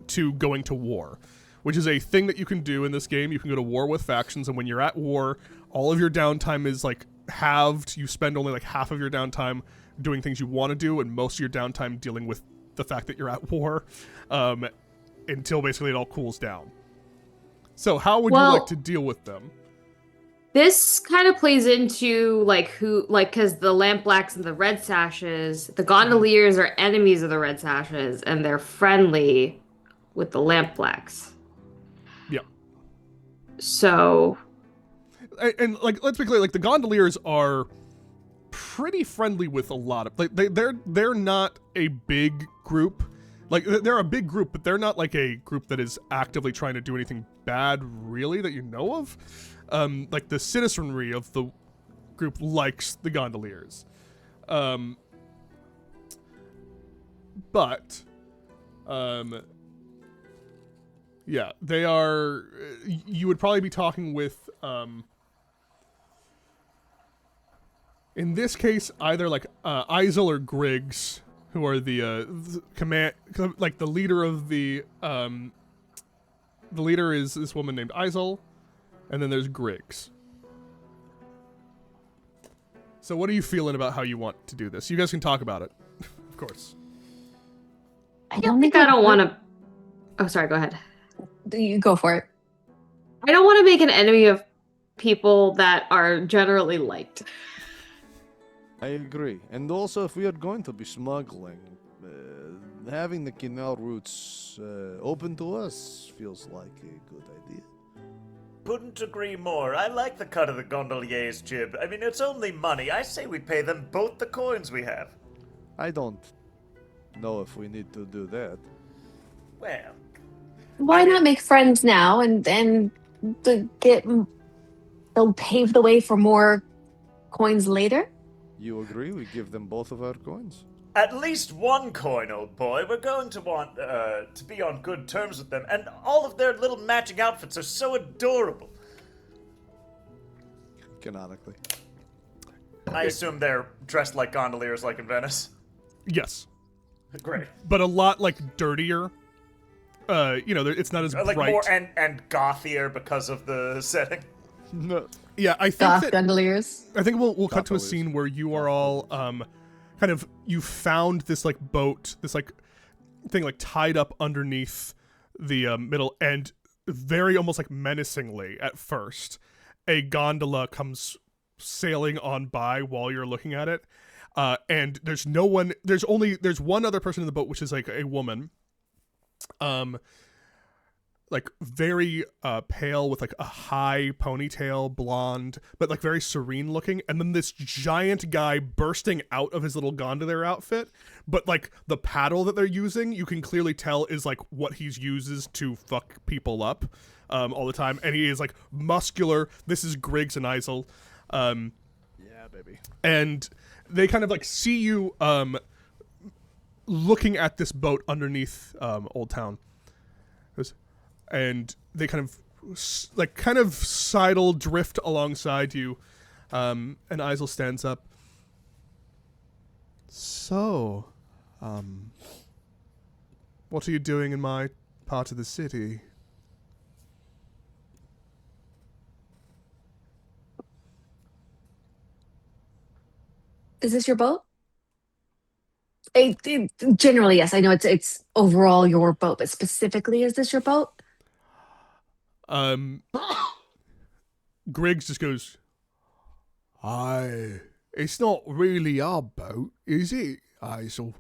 to going to war, which is a thing that you can do in this game. You can go to war with factions, and when you're at war, all of your downtime is like halved. You spend only like half of your downtime doing things you want to do, and most of your downtime dealing with the fact that you're at war, until basically it all cools down. So how would you like to deal with them? This kind of plays into like because the Lampblacks and the Red Sashes, the Gondoliers are enemies of the Red Sashes, and they're friendly with the Lampblacks. Yeah. So. And like, let's be clear, like the Gondoliers are pretty friendly with a lot of, like they're not a big group. Like they're a big group, but they're not like a group that is actively trying to do anything bad, really, that you know of. Like the citizenry of the group likes the Gondoliers. but, yeah, they are. You would probably be talking with, in this case, either like Isel or Griggs, who are the command, like the leader of the. The leader is this woman named Isel, and then there's Griggs. So what are you feeling about how you want to do this? You guys can talk about it, of course. I don't think I don't want to. Oh, sorry. Go ahead. You go for it. I don't want to make an enemy of people that are generally liked. I agree. And also, if we are going to be smuggling, having the canal routes open to us feels like a good idea. Couldn't agree more. I like the cut of the gondolier's jib. I mean, it's only money. I say we pay them both the coins we have. I don't know if we need to do that. Well, Why not make friends now and then they'll pave the way for more coins later? You agree? We give them both of our coins. at least one coin, old boy. We're going to want to be on good terms with them, and all of their little matching outfits are so adorable. Canonically. I assume they're dressed like gondoliers, like in Venice. Yes. Great. But a lot, like, dirtier. It's not as Like bright. more and gothier because of the setting. No. Yeah, I think Goth that, gondoliers. I think we'll cut to a Gondoliers. scene where you are all you found this like boat, this like thing like tied up underneath the middle, and very almost like menacingly at first, a gondola comes sailing on by while you're looking at it, and there's no one. There's one other person in the boat, which is like a woman, like very pale with like a high ponytail, blonde, but like very serene looking, and then this giant guy bursting out of his little gondolier outfit, but like the paddle that they're using, you can clearly tell is like what he uses to fuck people up all the time, and he is like muscular. This is Griggs and Isel. Yeah, baby. And they kind of like see you looking at this boat underneath Old Town. And they kind of sidle, drift alongside you. And Isel stands up. So, what are you doing in my part of the city? Is this your boat? Generally, yes. I know it's overall your boat, but specifically, is this your boat? Griggs just goes, it's not really our boat, is it, Isel?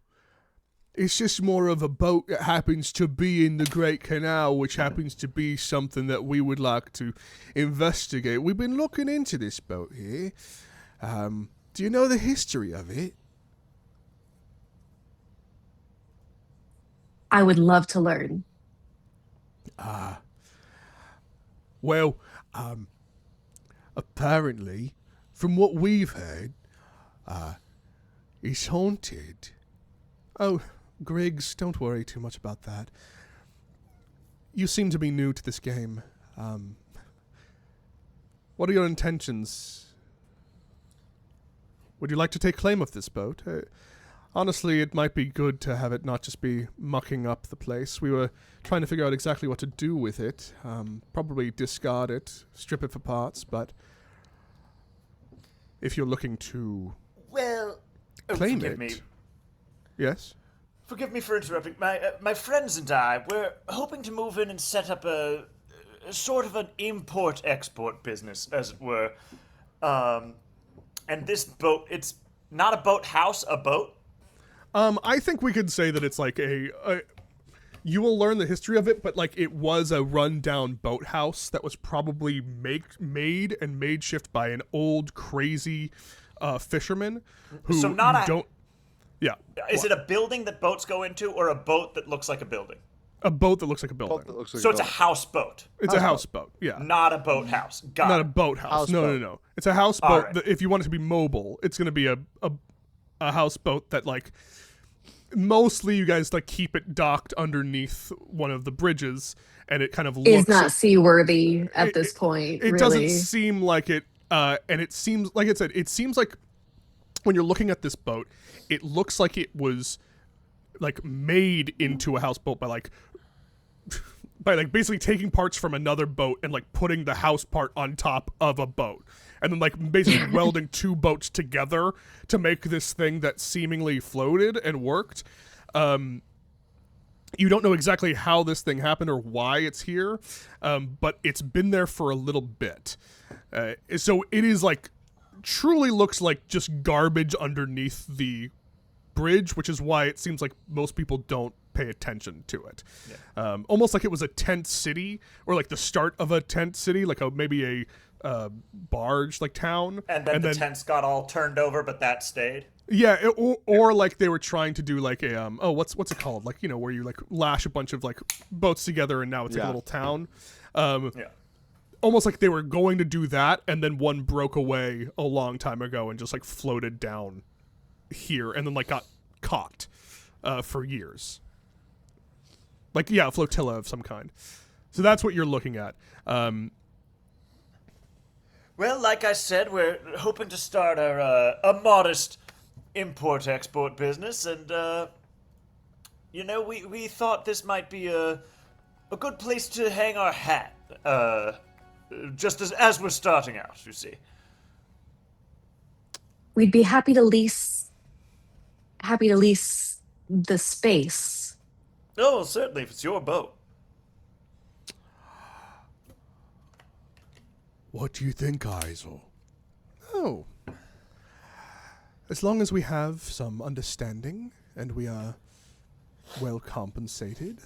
It's just more of a boat that happens to be in the Great Canal, which happens to be something that we would like to investigate. We've been looking into this boat here. Do you know the history of it? I would love to learn. Well, apparently, from what we've heard, it's haunted. Oh, Griggs, don't worry too much about that. You seem to be new to this game. What are your intentions? Would you like to take claim of this boat? Honestly, it might be good to have it not just be mucking up the place. We were trying to figure out exactly what to do with it. Probably discard it, strip it for parts, but if you're looking to Well, claim forgive it... me. Yes? Forgive me for interrupting. My friends and I, we're hoping to move in and set up a sort of an import-export business, as it were. And this boat, it's not a boat house, a boat. I think we could say that it's like you will learn the history of it, but like it was a rundown boathouse that was probably made shift by an old crazy fisherman who So not you a- don't. Yeah, Is it a building that boats go into, or a boat that looks like a building? a boat that looks like a building. Boat that looks like So it's a boat. houseboat, It's a houseboat. Yeah, not a boathouse. Got not it. a boathouse. Houseboat. No. It's a houseboat. Alright. That if you want it to be mobile, it's going to be a houseboat that like mostly you guys like keep it docked underneath one of the bridges, and it kind of Is looks. not seaworthy at this point. It really. doesn't seem like it, and it seems like I said. It seems like when you're looking at this boat, it looks like it was like made into a houseboat by like basically taking parts from another boat and like putting the house part on top of a boat, and then like basically welding two boats together to make this thing that seemingly floated and worked. You don't know exactly how this thing happened or why it's here, but it's been there for a little bit. So it is like truly looks like just garbage underneath the bridge, which is why it seems like most people don't pay attention to it. Yeah. Almost like it was a tent city, or like the start of a tent city, like maybe a barge like town. And then the tents got all turned over, but that stayed. Yeah, or like they were trying to do like a what's it called? Like, you know, where you like lash a bunch of like boats together and now it's like a little town. Almost like they were going to do that, and then one broke away a long time ago and just like floated down here, and then like got caught for years. Like, yeah, a flotilla of some kind. So that's what you're looking at. Well, like I said, we're hoping to start a modest import-export business, and you know, we thought this might be a good place to hang our hat. Just as we're starting out, you see. We'd be happy to lease the space. Oh, certainly, if it's your boat. What do you think, Isel? Oh. As long as we have some understanding and we are well compensated,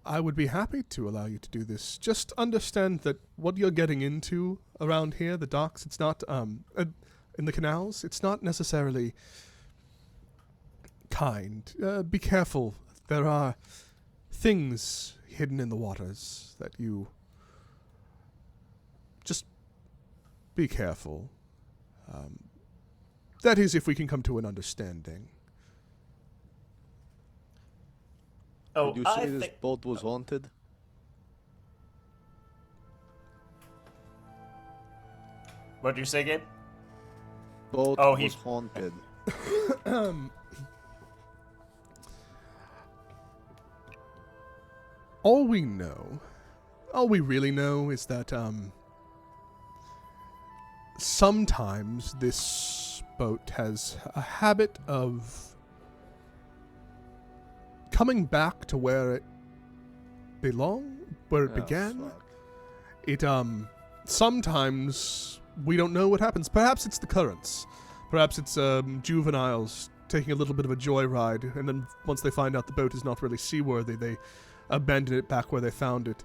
I would be happy to allow you to do this. Just understand that what you're getting into around here, the docks, it's not, in the canals, it's not necessarily kind. Be careful. There are things hidden in the waters that you... Just be careful. That is, if we can come to an understanding. Oh, Did you say this boat was haunted? What did you say, Gabe? Boat Oh, was haunted. All we really know is that, sometimes this boat has a habit of coming back to where it began. Fuck. It, sometimes we don't know what happens. Perhaps it's the currents. Perhaps it's, juveniles taking a little bit of a joyride, and then once they find out the boat is not really seaworthy, they abandon it back where they found it.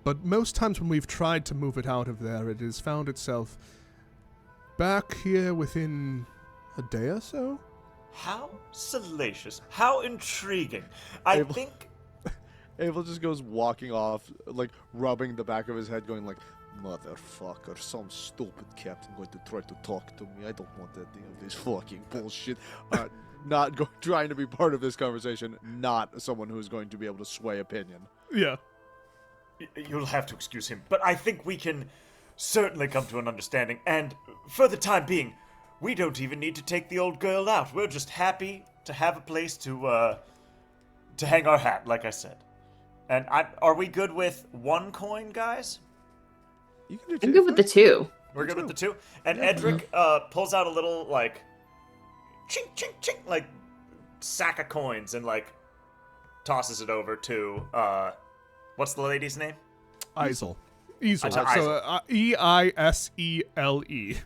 But most times when we've tried to move it out of there, it has found itself back here within a day or so. How salacious. How intriguing. I Abel- think... Abel just goes walking off, like rubbing the back of his head, going like, "Motherfucker, some stupid captain going to try to talk to me. I don't want any of this fucking bullshit." Trying to be part of this conversation, not someone who's going to be able to sway opinion. Yeah. You'll have to excuse him, but I think we can certainly come to an understanding, and for the time being, we don't even need to take the old girl out. We're just happy to have a place to hang our hat, like I said. And are we good with 1 coin, guys? You can do I'm good with the 2. We're good with the 2? And Edric pulls out a little, like, chink, chink, chink, like, sack of coins and, like, tosses it over to, what's the lady's name? Isel. Easel. Isel. So, E-I-S-E-L-E.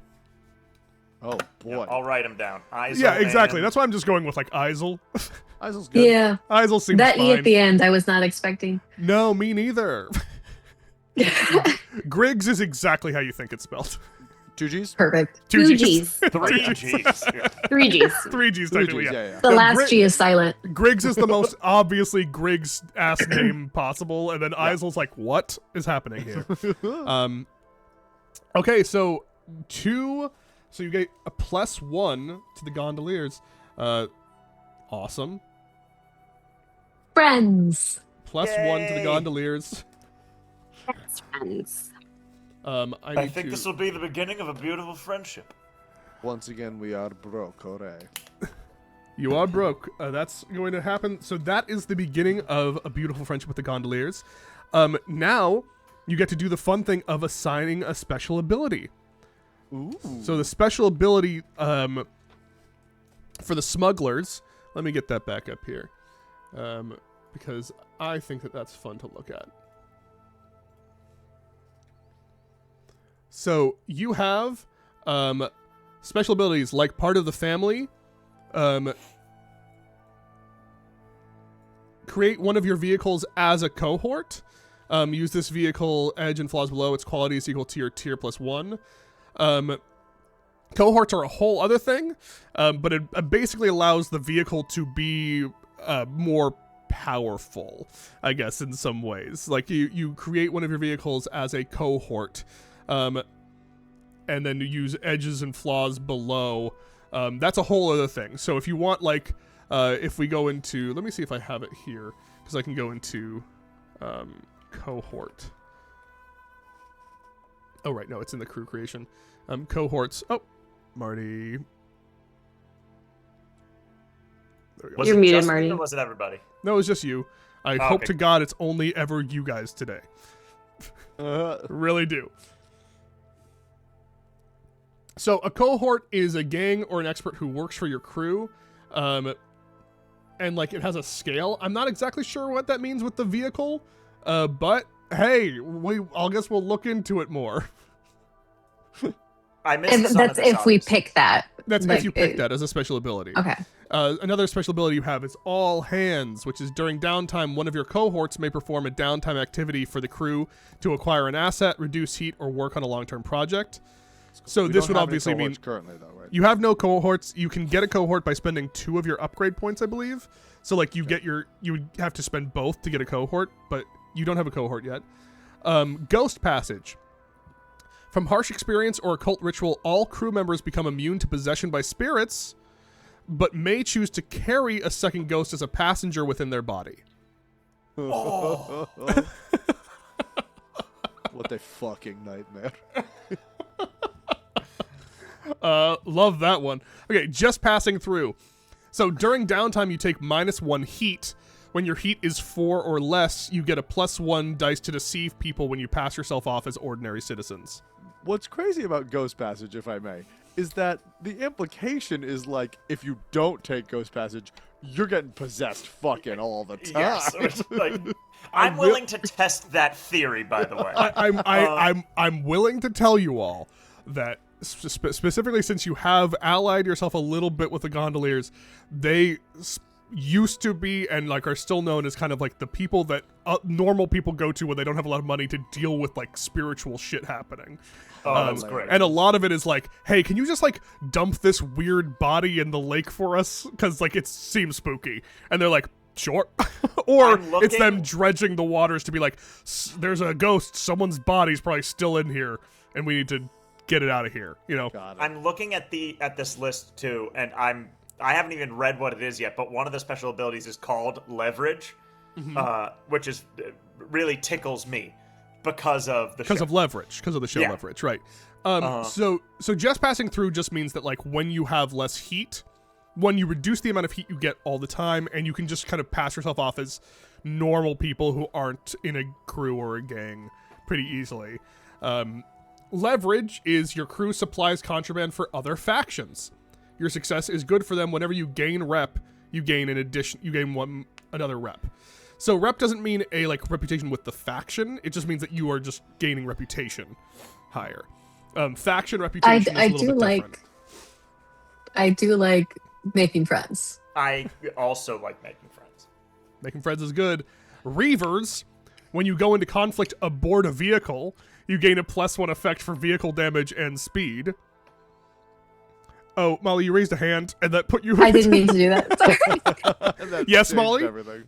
Oh boy, I'll write him down. Isel Yeah, exactly. and- That's why I'm just going with, like, Isel. Isel's good. Yeah, Isel seems that fine. E at the end I was not expecting. No, me neither. Griggs is exactly how you think it's spelled. 2 G's? Perfect. 2 2 G's. 3 Jeez. 3 G's. 3 G's, 3 technically, G's, yeah. yeah. The No, last G is silent. Griggs is the most obviously Griggs-ass name possible, and then Isel's like, what is happening here? Okay, so you get a +1 to the gondoliers. Awesome. Friends. +1 to the Yay. gondoliers. Best friends. I think this will be the beginning of a beautiful friendship. Once again, we are broke, hooray. You are broke. That's going to happen. So that is the beginning of a beautiful friendship with the gondoliers. Now, you get to do the fun thing of assigning a special ability. Ooh. So the special ability for the smugglers, let me get that back up here, because I think that that's fun to look at. So you have special abilities like part of the family. Create one of your vehicles as a cohort. Use this vehicle, edge and flaws below. Its quality is equal to your tier +1. Cohorts are a whole other thing, but it basically allows the vehicle to be more powerful, I guess, in some ways. Like you create one of your vehicles as a cohort, and then you use edges and flaws below. That's a whole other thing. So if you want, like, if we go into, let me see if I have it here, because I can go into cohort. Oh, right, no, it's in the crew creation. Cohorts. Oh, Marty. There we go. Was You're it muted, just me Marty. or was it everybody? No, it's just you. I hope okay. to God it's only ever you guys today. Really do. So a cohort is a gang or an expert who works for your crew. And like it has a scale. I'm not exactly sure what that means with the vehicle. But hey, I guess we'll look into it more. I missed some of That's this, if we obviously. pick that. That's Like, if you pick that as a special ability. Okay. Another special ability you have is all hands, which is during downtime, one of your cohorts may perform a downtime activity for the crew to acquire an asset, reduce heat, or work on a long-term project. So We this don't would have any obviously mean cohorts currently, though, right? you have no cohorts. You can get a cohort by spending 2 of your upgrade points, I believe. So like you would have to spend both to get a cohort, but you don't have a cohort yet. Ghost Passage. From harsh experience or occult ritual, all crew members become immune to possession by spirits, but may choose to carry a second ghost as a passenger within their body. Oh. What a fucking nightmare. Love that one. Okay, just passing through. So during downtime, you take -1 heat. When your heat is 4 or less, you get a +1 dice to deceive people when you pass yourself off as ordinary citizens. What's crazy about Ghost Passage, if I may, is that the implication is like, if you don't take Ghost Passage, you're getting possessed fucking all the time. Yes. Like, I'm willing to test that theory, by the way. I'm willing to tell you all that specifically since you have allied yourself a little bit with the gondoliers, they used to be and like are still known as kind of like the people that normal people go to when they don't have a lot of money to deal with like spiritual shit happening. Oh, that's great. And a lot of it is like, hey, can you just like dump this weird body in the lake for us? Because like it seems spooky. And they're like, sure. Or it's them dredging the waters to be like, there's a ghost, someone's body's probably still in here, and we need to get it out of here. You know. Got it. I'm looking at this list too, and I haven't even read what it is yet, but one of the special abilities is called Leverage, which is really tickles me because of the show. Leverage, because of the show Yeah. Leverage, right? So just passing through just means that like when you have less heat, when you reduce the amount of heat you get all the time, and you can just kind of pass yourself off as normal people who aren't in a crew or a gang pretty easily. Leverage is your crew supplies contraband for other factions. Your success is good for them. Whenever you gain rep, you gain another rep. So rep doesn't mean a like reputation with the faction. It just means that you are just gaining reputation higher. Faction reputation is a little bit different. I do like making friends. I also like making friends. Making friends is good. Reavers, when you go into conflict aboard a vehicle, you gain a +1 effect for vehicle damage and speed. Oh, Molly, you raised a hand, and that put you... I didn't mean to do that. Sorry. That Yes, changed Molly? everything.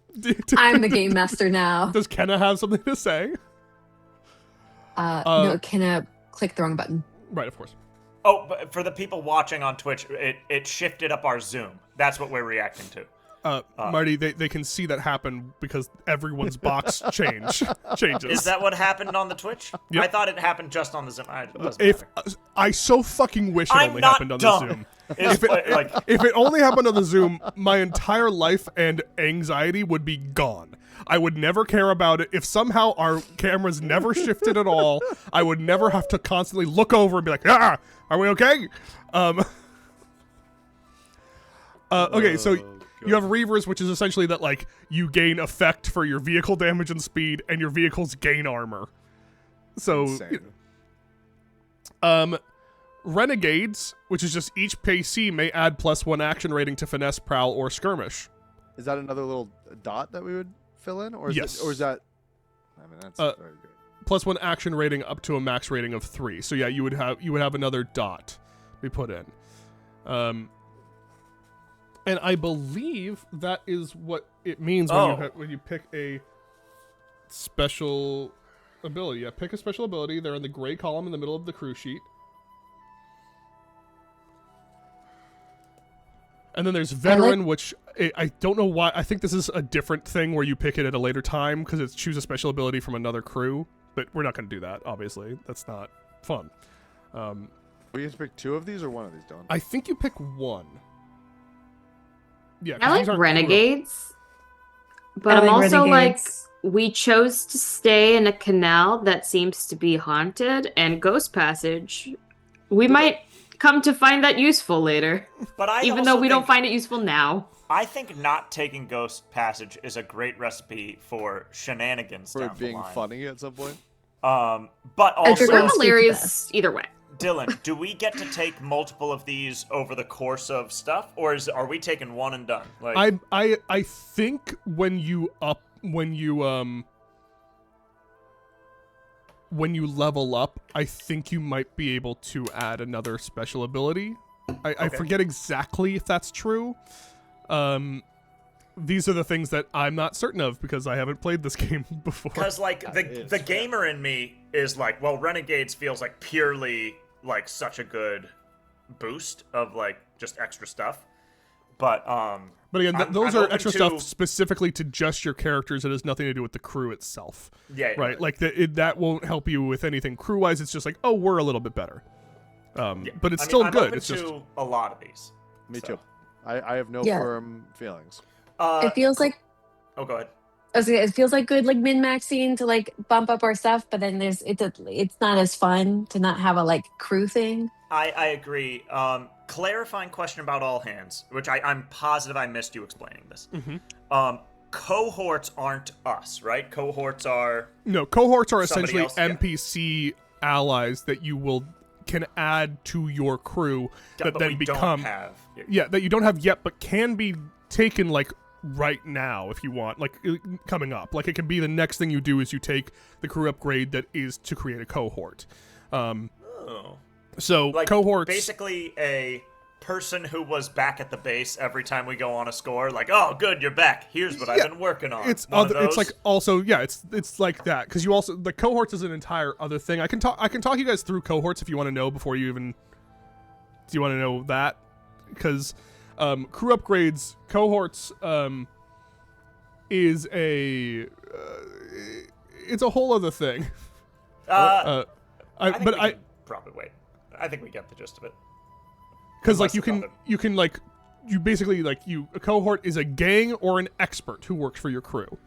I'm the game master now. Does Kenna have something to say? No, can I click the wrong button? Right, of course. Oh, but for the people watching on Twitch, it shifted up our Zoom. That's what we're reacting to. Marty, they can see that happen because everyone's box changes. Is that what happened on the Twitch? Yep. I thought it happened just on the Zoom. If I so fucking wish it I'm only not happened on dumb. the Zoom. If If it only happened on the Zoom, my entire life and anxiety would be gone. I would never care about it. If somehow our cameras never shifted at all, I would never have to constantly look over and be like, are we okay? Okay, so you have Reavers, which is essentially that, like, you gain effect for your vehicle damage and speed, and your vehicles gain armor. So, Renegades, which is just each PC may add +1 action rating to Finesse, Prowl, or Skirmish. Is that another little dot that we would fill in, or is Yes. is that? I mean, that's very good. +1 action rating up to a max rating of 3. So yeah, you would have another dot be put in. And I believe that is what it means when you pick a special ability. Yeah, pick a special ability. They're in the gray column in the middle of the crew sheet. And then there's Veteran, which I don't know why. I think this is a different thing where you pick it at a later time because it's choose a special ability from another crew. But we're not going to do that, obviously. That's not fun. We have to pick 2 of these or 1 of these, Dylan? I think you pick 1. Yeah, 'cause I these like aren't Renegades, but I I'm like also Renegades. like, we chose to stay in a canal that seems to be haunted, and Ghost Passage, we might come to find that useful later. But even though we don't find it useful now. I think not taking Ghost Passage is a great recipe for shenanigans For down it being the line. funny at some point? But It's also, Ghost hilarious either way. Dylan, do we get to take multiple of these over the course of stuff, or are we taking one and done? Like, I think when you level up, I think you might be able to add another special ability. I forget exactly if that's true. These are the things that I'm not certain of because I haven't played this game before. because like the gamer in me is like, well, Renegades feels like purely like such a good boost of like just extra stuff. But again, those I'm are open extra to- stuff specifically to just your characters. It has nothing to do with the crew itself. yeah, Right? Like that won't help you with anything crew-wise. It's just like, oh, we're a little bit better. yeah. But it's I mean, still I'm good. open It's just to a lot of these. Me So. too. I have no Yeah. firm feelings. It feels like Oh, go ahead. it feels like good, like min-maxing to like bump up our stuff, but then it's not as fun to not have a like crew thing. I agree. Clarifying question about all hands, which I'm positive I missed you explaining this. Cohorts aren't us, right? Cohorts are no cohorts are Somebody essentially else, yeah. NPC allies that you can add to your crew that but then we become don't have. that you don't have yet, but can be taken like right now if you want, like coming up. Like it can be the next thing you do is you take the crew upgrade that is to create a cohort. Oh. So Like cohorts basically a person who was back at the base every time we go on a score, like, oh, good, you're back. Here's what Yeah, I've been working on. It's One of other. It's those? like also it's like that because you also the cohorts is an entire other thing. I can talk you guys through cohorts if you want to know before you even. Do you want to know that? Because crew upgrades cohorts is it's a whole other thing. I think we I can probably wait. I think we get the gist of it. because like Unless you can like you basically like a cohort is a gang or an expert who works for your crew.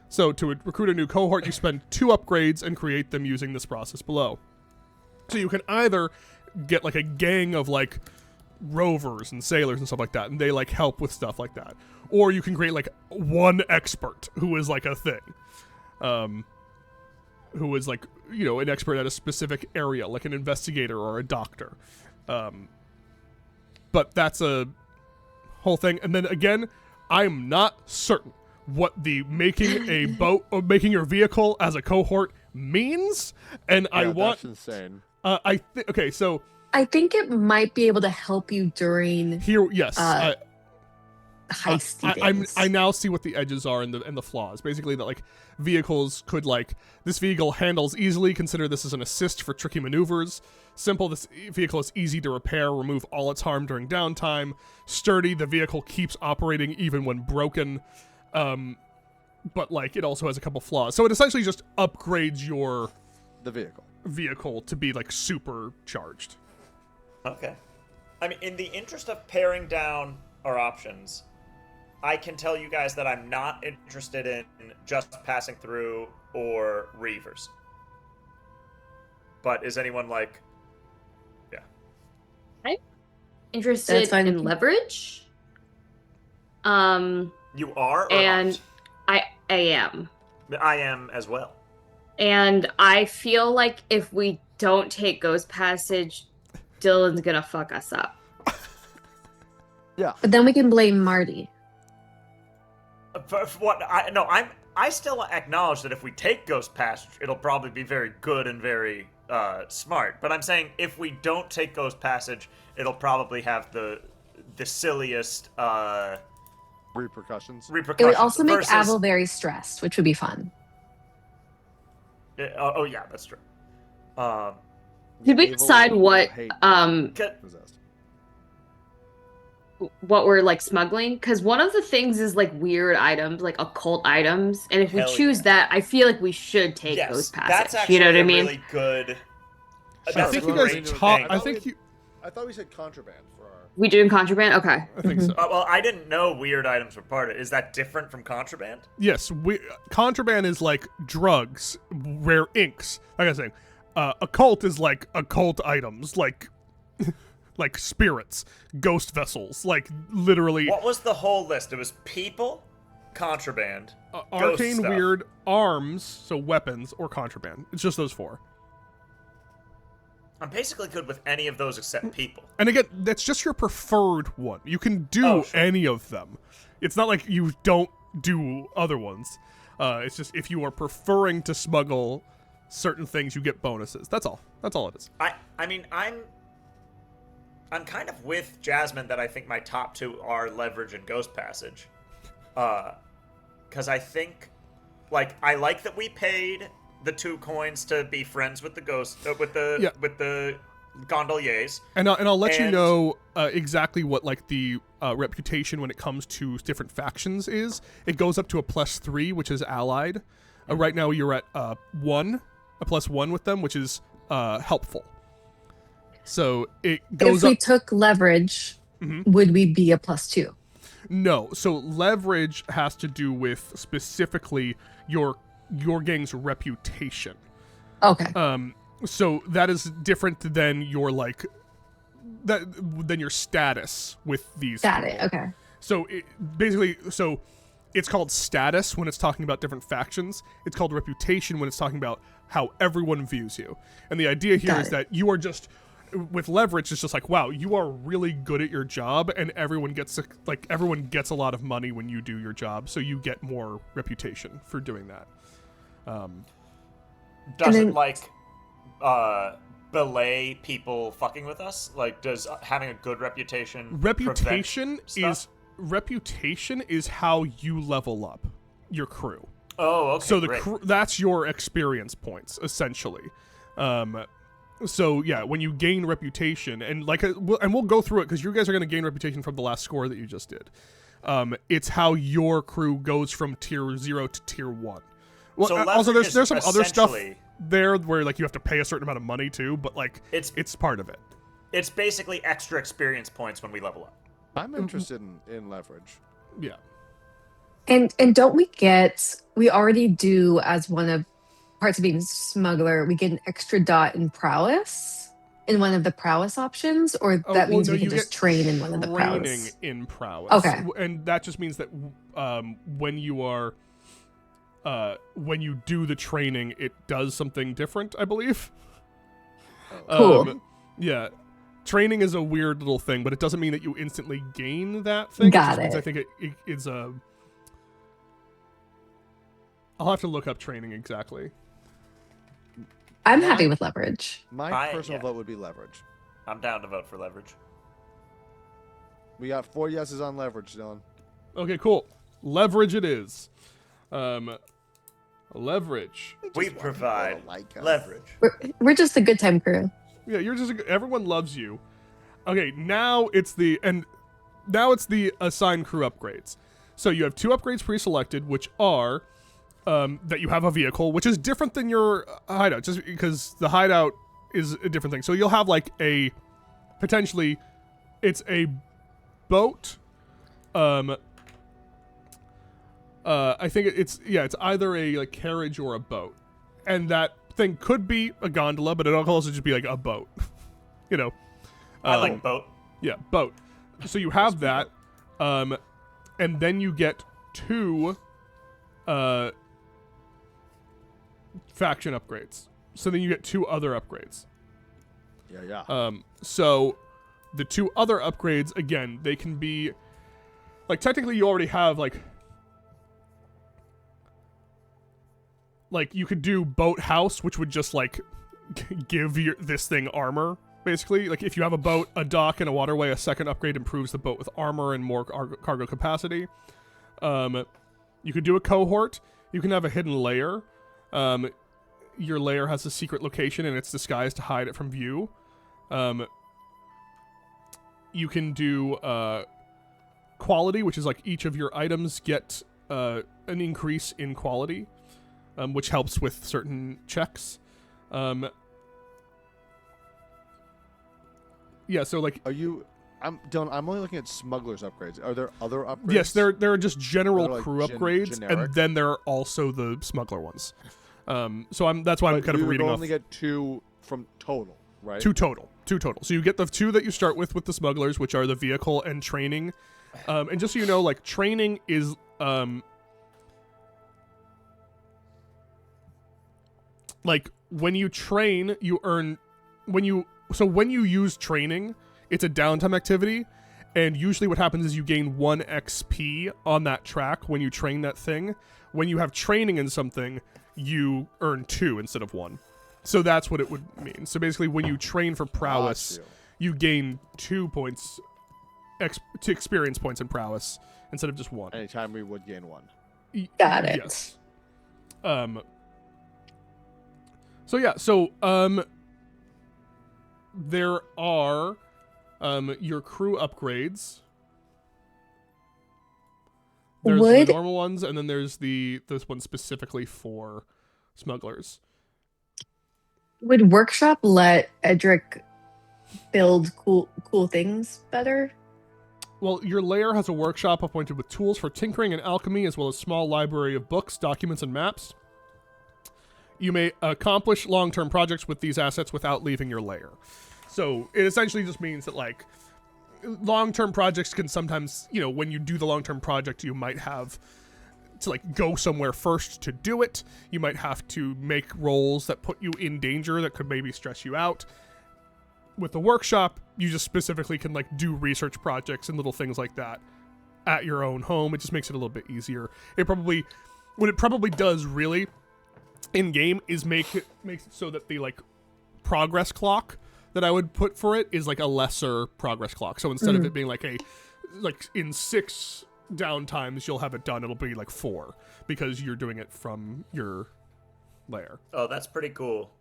So to recruit a new cohort, you spend 2 upgrades and create them using this process below. So you can either get like a gang of like rovers and sailors and stuff like that, and they like help with stuff like that, or you can create like one expert who is like a thing, who is like an expert at a specific area, like an investigator or a doctor. But that's a whole thing. And then again, I'm not certain what the making a boat or making your vehicle as a cohort means, and I want. That's insane. Okay, so I think it might be able to help you during here, yes. heisty things. I now see what the edges are and the flaws. Basically, that like vehicles could like this vehicle handles easily. Consider this as an assist for tricky maneuvers. Simple, this vehicle is easy to repair. Remove all its harm during downtime. Sturdy, the vehicle keeps operating even when broken. But like it also has a couple flaws. So it essentially just upgrades the vehicle to be like supercharged. Okay. I mean, in the interest of paring down our options, I can tell you guys that I'm not interested in just passing through or Reavers. But is anyone like, Interested That's fine. in leverage? you are or And not? I am. I am as well. And I feel like if we don't take Ghost Passage, Dylan's gonna fuck us up. Yeah. But then we can blame Marty. For what I still acknowledge that if we take Ghost Passage, it'll probably be very good and very smart. But I'm saying if we don't take Ghost Passage, it'll probably have the silliest Repercussions. It would also make versus- Abel very stressed, which would be fun. Oh yeah, that's true. Did we Abel decide will what hate Get- possessed. what we're like smuggling? Because one of the things is like weird items, like occult items, and if we Hell choose yeah. that, I feel like we should take yes, Ghost Passage. that's actually You know what I a mean? really good. I That's think a you guys great talk. thing. I think you. I thought we said contraband for our. We doing contraband? Okay. I think so. Well, I didn't know weird items were part of it. Is that different from contraband? Yes, contraband is like drugs, rare inks. Like I was saying, occult is like occult items, like like spirits, ghost vessels, like literally What was the whole list? It was people, contraband, ghost arcane, stuff. weird, arms, so weapons, or contraband. It's just those four. I'm basically good with any of those except people. And again, that's just your preferred one. You can do Oh, sure. any of them. It's not like you don't do other ones. It's just if you are preferring to smuggle certain things, you get bonuses. That's all. That's all it is. I mean, I'm kind of with Jasmine that I think my top two are Leverage and Ghost Passage. Because I think, like, I like that we paid the 2 coins to be friends with the ghost, with the gondoliers. And I'll let you And- know exactly what like the reputation when it comes to different factions is. It goes up to a +3, which is allied. Right now you're at a +1 with them, which is helpful. So it goes If we up. took leverage, would we be a +2? No, so leverage has to do with specifically your gang's reputation. Okay. So that is different than your like than your status with these. Got people. it. Okay. So basically, it's called status when it's talking about different factions. It's called reputation when it's talking about how everyone views you. And the idea here Got is it. that you are just with leverage. It's just like, wow, you are really good at your job, and everyone gets a lot of money when you do your job. So you get more reputation for doing that. Does then- it, like, belay people fucking with us? Like, does having a good reputation Reputation prevent is stuff? reputation is how you level up your crew. Oh, okay, So the great. that's your experience points essentially. So yeah, when you gain reputation and we'll go through it because you guys are going to gain reputation from the last score that you just did. It's how your crew goes from tier 0 to tier 1. Well, So also leverage there's some is other stuff essentially- there where like you have to pay a certain amount of money too, but like It's- it's part of it. It's basically extra experience points when we level up. I'm interested in leverage. Yeah. And don't we already do as one of parts of being smuggler, we get an extra dot in prowess in one of the prowess options, or Oh, that well, means no, we can you just get train in one of the training prowess. in prowess. Okay. And that just means that when you are when you do the training, it does something different, I believe. Cool. Yeah. Training is a weird little thing, but it doesn't mean that you instantly gain that thing. Got just means it. I think it is a... I'll have to look up training exactly. I'm happy with leverage. My personal yeah. vote would be leverage. I'm down to vote for leverage. We got 4 yeses on leverage, Dylan. Okay, cool. Leverage it is. Leverage. We provide like us. leverage. We're just a good time crew. Yeah, you're just everyone loves you. Okay, now it's the assigned crew upgrades. So you have 2 upgrades pre-selected, which are that you have a vehicle, which is different than your hideout, just because the hideout is a different thing. So you'll have like a potentially, it's a boat. I think it's either a like carriage or a boat, and that thing could be a gondola, but it could also just be like a boat. You know. I like boat. Yeah, boat. So you have that, and then you get 2 faction upgrades. So then you get 2 other upgrades. Yeah. So the 2 other upgrades, again, they can be like technically you already have like you could do boat house, which would just like give this thing armor. Basically, like if you have a boat, a dock, and a waterway, a second upgrade improves the boat with armor and more cargo capacity. You could do a cohort. You can have a hidden layer. Your layer has a secret location and it's disguised to hide it from view. You can do quality, which is like each of your items get an increase in quality, which helps with certain checks. Yeah, so like I'm only looking at smugglers upgrades. Are there other upgrades? yes, there are just general Like crew upgrades, generic? and then there are also the smuggler ones. So that's why I'm kind of reading You off. only get 2 from total, right? 2 total. So you get the 2 that you start with the smugglers, which are the vehicle and training. And just so you know, like training is like when you train, you earn when you use training, it's a downtime activity, and usually what happens is you gain 1 XP on that track when you train that thing. When you have training in something, you earn 2 instead of 1. So that's what it would mean. So basically, when you train for prowess, you gain 2 points, to experience points in prowess instead of just 1. Anytime we would gain 1. Got it. Yes. So yeah, so there are your crew upgrades. There's the normal ones, and then there's this one specifically for smugglers. Would Workshop let Edric build cool things better? Well, your lair has a workshop appointed with tools for tinkering and alchemy, as well as a small library of books, documents, and maps. You may accomplish long-term projects with these assets without leaving your lair. So it essentially just means that, like, long-term projects can sometimes, you know, when you do the long-term project, you might have to, like, go somewhere first to do it. You might have to make rolls that put you in danger that could maybe stress you out. With the workshop, you just specifically can, like, do research projects and little things like that at your own home. It just makes it a little bit easier. What it probably does, really, in-game, is makes it so that the, like, progress clock that I would put for it is, like, a lesser progress clock. So instead of it being, like, in 6 downtimes you'll have it done, it'll be, like, 4, because you're doing it from your lair. Oh, that's pretty cool.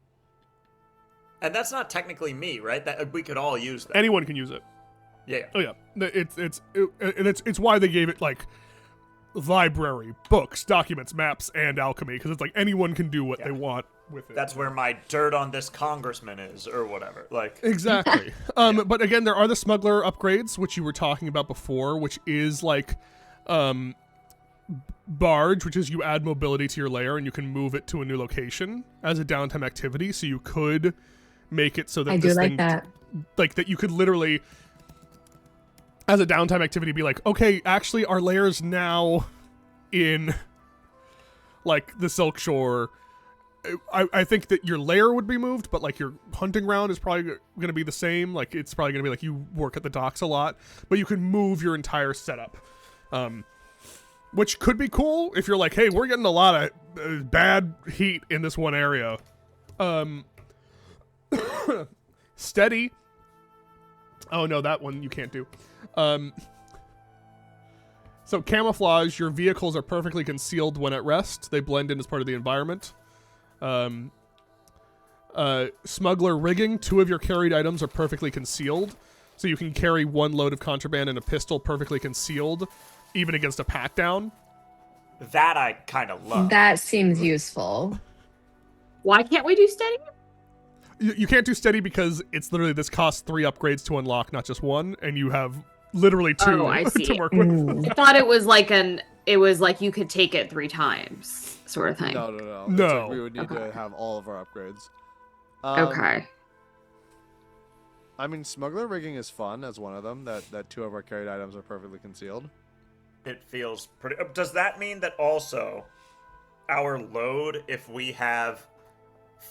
And that's not technically me, right? That we could all use that. Anyone can use it. Yeah. Oh yeah, it's why they gave it like library, books, documents, maps, and alchemy, because it's like anyone can do what they want with it. That's where my dirt on this congressman is, or whatever. Like exactly. But again, there are the smuggler upgrades, which you were talking about before, which is like barge, which is you add mobility to your lair and you can move it to a new location as a downtime activity. So you could make it so that I do like that. Like that you could literally, as a downtime activity, be like, okay, actually our lair is now in like the Silk Shore. I think that your lair would be moved, but like your hunting ground is probably going to be the same. Like it's probably going to be like you work at the docks a lot, but you can move your entire setup, which could be cool if you're like, hey, we're getting a lot of bad heat in this one area. Steady. Oh no, that one you can't do. So camouflage, your vehicles are perfectly concealed when at rest. They blend in as part of the environment. Smuggler rigging, 2 of your carried items are perfectly concealed. So you can carry 1 load of contraband and a pistol perfectly concealed, even against a pat down. That I kind of love. That seems useful. Why can't we do steady? You can't do steady because it's literally this costs 3 upgrades to unlock, not just 1, and you have literally 2 I see. to work with. I thought it was like you could take it 3 times sort of thing. No. It's No. like we would need to Okay. have all of our upgrades. Okay. I mean, smuggler rigging is fun as one of them. That 2 of our carried items are perfectly concealed. It feels pretty. Does that mean that also our load, if we have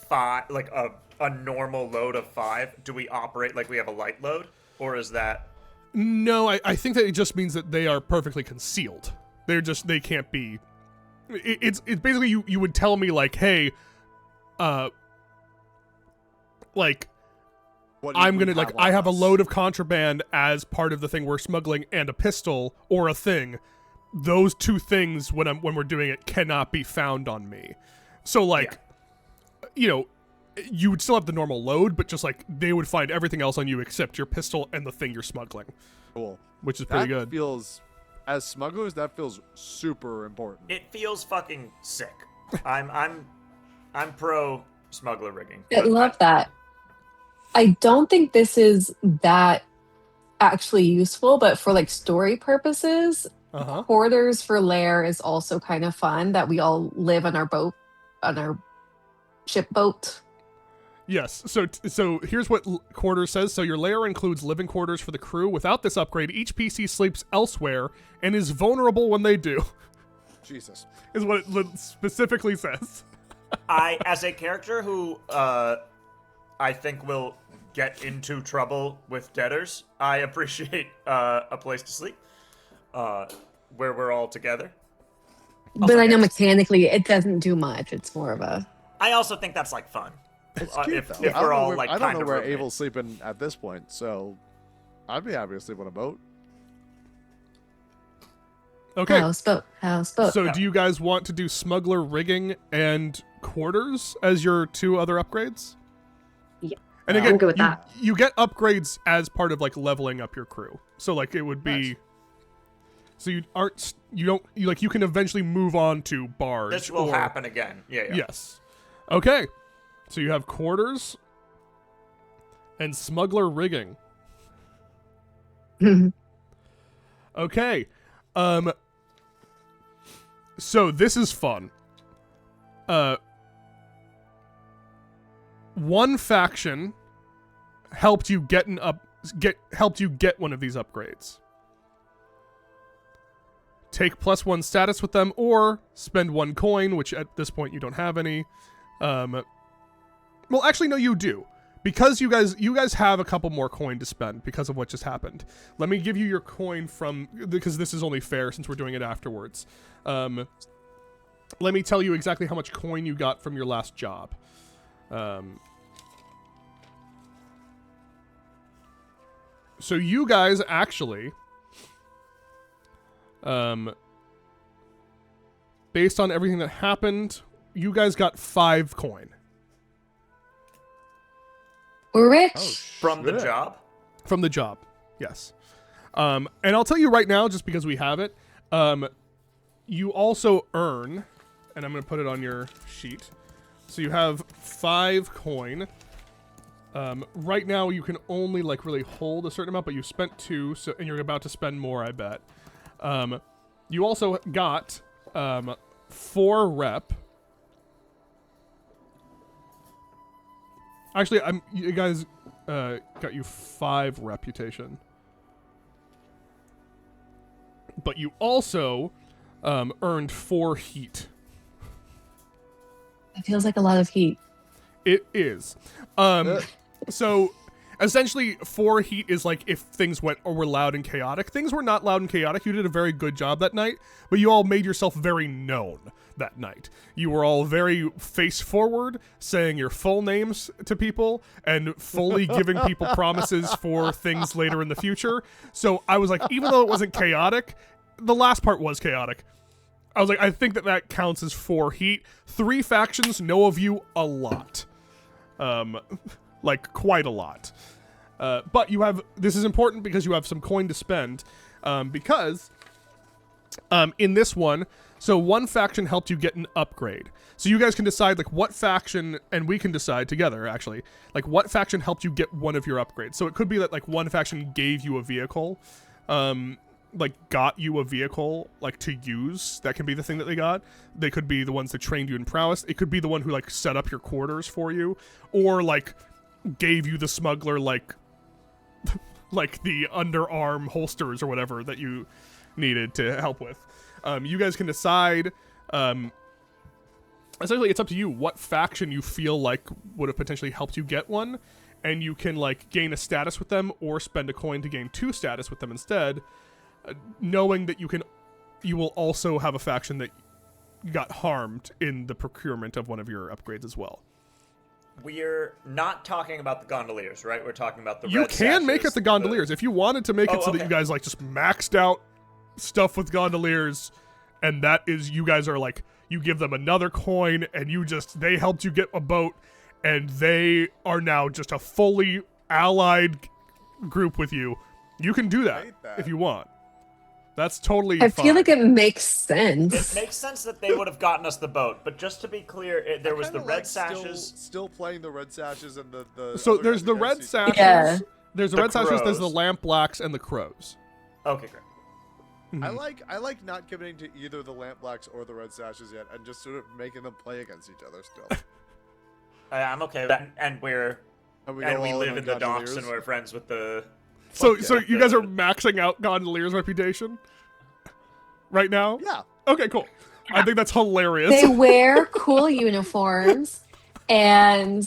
5, like a normal load of 5, do we operate like we have a light load, or is that? No, I think that it just means that they are perfectly concealed. They can't be. It's basically you would tell me like, hey, like. I'm gonna like I have a load of contraband as part of the thing we're smuggling and a pistol or a thing. Those 2 things when we're doing it cannot be found on me. So like, you know, you would still have the normal load, but just like they would find everything else on you except your pistol and the thing you're smuggling. Cool. Which is pretty That good. feels, as smugglers, that feels super important. It feels fucking sick. I'm pro smuggler rigging. I love that. I don't think this is that actually useful, but for like story purposes, Uh-huh. quarters for lair is also kind of fun, that we all live on our boat, on our ship boat. Yes. So here's what quarters says. So your lair includes living quarters for the crew. Without this upgrade, each PC sleeps elsewhere and is vulnerable when they do. Jesus. Is what it specifically says. I, as a character who I think will get into trouble with debtors, I appreciate a place to sleep where we're all together. But I know mechanically it doesn't do much. It's more of a. I also think that's like fun. It's cute, if though. we're all like I don't kind know of where roommates. Abel's sleeping at this point, so I'd be happy to sleep on a boat. Okay. Houseboat. So do you guys want to do smuggler rigging and quarters as your 2 other upgrades? Yeah. And I'm again, good with that. you get upgrades as part of like leveling up your crew. So like it would be. Nice. So you can eventually move on to barge. This will or- happen again. Yeah. Yes. Okay. So you have quarters and smuggler rigging. Okay. So this is fun. One faction helped you get one of these upgrades. Take +1 status with them, or spend 1 coin, which at this point you don't have any. Well, actually, no, you do, because you guys have a couple more coin to spend because of what just happened. Let me give you your coin because this is only fair since we're doing it afterwards. Let me tell you exactly how much coin you got from your last job. So you guys actually, based on everything that happened, you guys got 5 coin. We're rich. From the job. From the job, yes. And I'll tell you right now, just because we have it, you also earn, and I'm going to put it on your sheet. So you have 5 coin. Right now, you can only like really hold a certain amount, but you spent 2, and you're about to spend more, I bet. You also got 4 rep. Actually, you guys got you 5 reputation. But you also earned 4 heat. It feels like a lot of heat. It is. So essentially 4 heat is like if things were loud and chaotic. Things were not loud and chaotic. You did a very good job that night, but you all made yourself very known that night. You were all very face forward, saying your full names to people and fully giving people promises for things later in the future. So I was like, even though it wasn't chaotic, the last part was chaotic. I was like, I think that counts as 4 heat. 3 factions know of you a lot. Like, quite a lot. But you have, this is important because you have some coin to spend. Because in this one, so one faction helped you get an upgrade. So you guys can decide, like, what faction, and we can decide together, actually, like, what faction helped you get one of your upgrades. So it could be that, like, one faction gave you a vehicle, like, got you a vehicle, like, to use. That can be the thing that they got. They could be the ones that trained you in prowess. It could be the one who, like, set up your quarters for you. Or, like, gave you the smuggler, like, like, the underarm holsters or whatever that you needed to help with. You guys can decide, essentially it's up to you what faction you feel like would have potentially helped you get one, and you can, like, gain a status with them or spend a coin to gain 2 status with them instead, knowing that you will also have a faction that got harmed in the procurement of one of your upgrades as well. We're not talking about the gondoliers, right? We're talking about the You red can make it the gondoliers if you wanted to make it so okay. that you guys, like, just maxed out stuff with gondoliers, and that is, you guys are like, you give them another coin, and they helped you get a boat, and they are now just a fully allied group with you. You can do that if you want. That's totally I fine. feel like it makes sense. It makes sense that they would have gotten us the boat, but just to be clear, there was the red sashes. Still playing the red sashes and the So other there's guys the we red can't see. sashes. Yeah. There's the The red sashes. There's the crows. lamp blacks and the crows. Okay, great. I like not committing to either the lamp blacks or the red sashes yet, and just sort of making them play against each other still. I'm okay with that, and we go we all live on in the docks, gondoliers. and we're friends with the. So yeah. you guys are maxing out Gondolier's reputation right now? Yeah. Okay, cool. I think that's hilarious. They wear cool uniforms and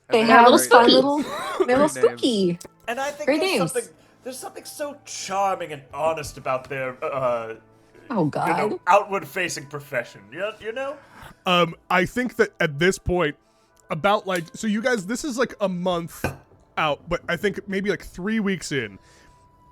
they And have little fun spooky. little, they're a little Great names. spooky. And I think Great there's something so charming and honest about their Oh God. outward-facing profession. You know. I think that at this point, about, like, so you guys, this is like a month out, but I think maybe like 3 weeks in,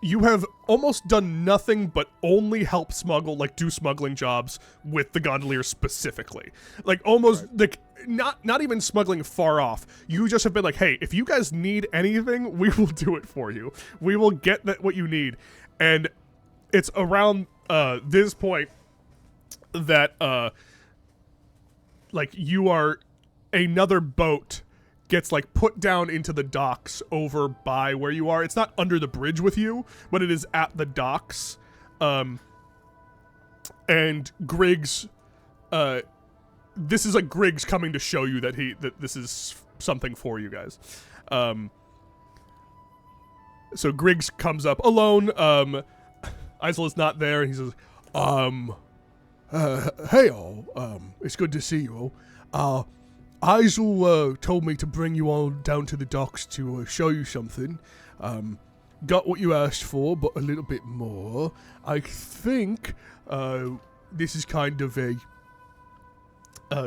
you have almost done nothing but only help smuggle, like, do smuggling jobs with the gondoliers specifically. Like, almost, like, not even smuggling far off. You just have been like, hey, if you guys need anything, we will do it for you. We will get what you need. And it's around this point that, like, another boat gets, like, put down into the docks over by where you are. It's not under the bridge with you, but it is at the docks. And Griggs, this is like Griggs coming to show you that this is something for you guys. So Griggs comes up alone. Isola's not there, and he says, hey all, it's good to see you all. Isel told me to bring you all down to the docks to show you something. Got what you asked for, but a little bit more. I think this is kind of a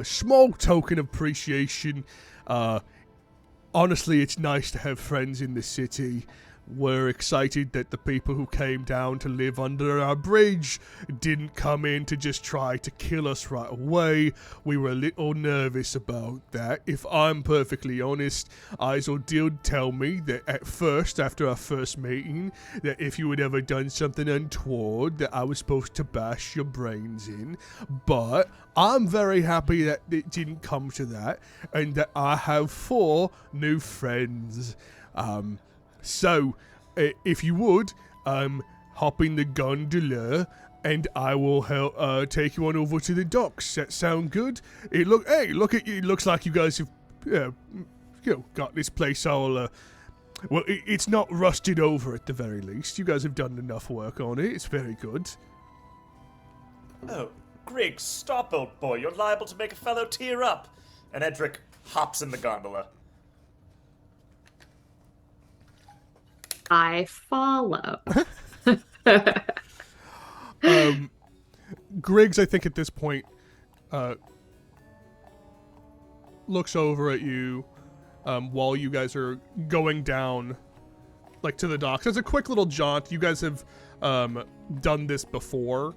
small token of appreciation. Honestly, it's nice to have friends in the city. We're excited that the people who came down to live under our bridge didn't come in to just try to kill us right away. We were a little nervous about that. If I'm perfectly honest, Isel did tell me that at first, after our first meeting, that if you had ever done something untoward, that I was supposed to bash your brains in. But I'm very happy that it didn't come to that, and that I have 4 new friends. So, if you would, hop in the gondola, and I will help take you on over to the docks. That sound good? Look at you. It looks like you guys have, got this place all. Well, it's not rusted over at the very least. You guys have done enough work on it. It's very good. Oh, Griggs, stop, old boy. You're liable to make a fellow tear up. And Edric hops in the gondola. I follow. Griggs, I think at this point, looks over at you while you guys are going down, like, to the docks. It's a quick little jaunt. You guys have done this before,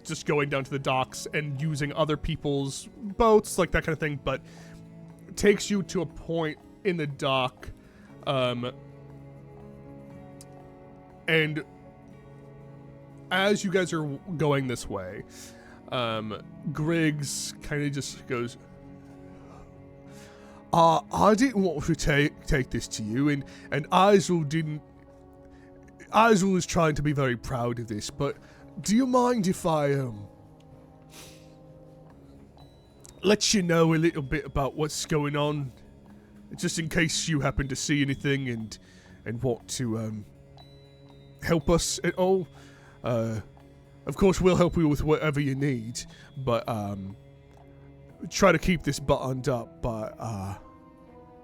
just going down to the docks and using other people's boats, like that kind of thing, but takes you to a point in the dock, and as you guys are going this way, Griggs kind of just goes, I didn't want to take this to you, and Isel didn't. Isel was trying to be very proud of this, but do you mind if I let you know a little bit about what's going on, just in case you happen to see anything and want to help us at all? Of course, we'll help you with whatever you need, but try to keep this buttoned up. But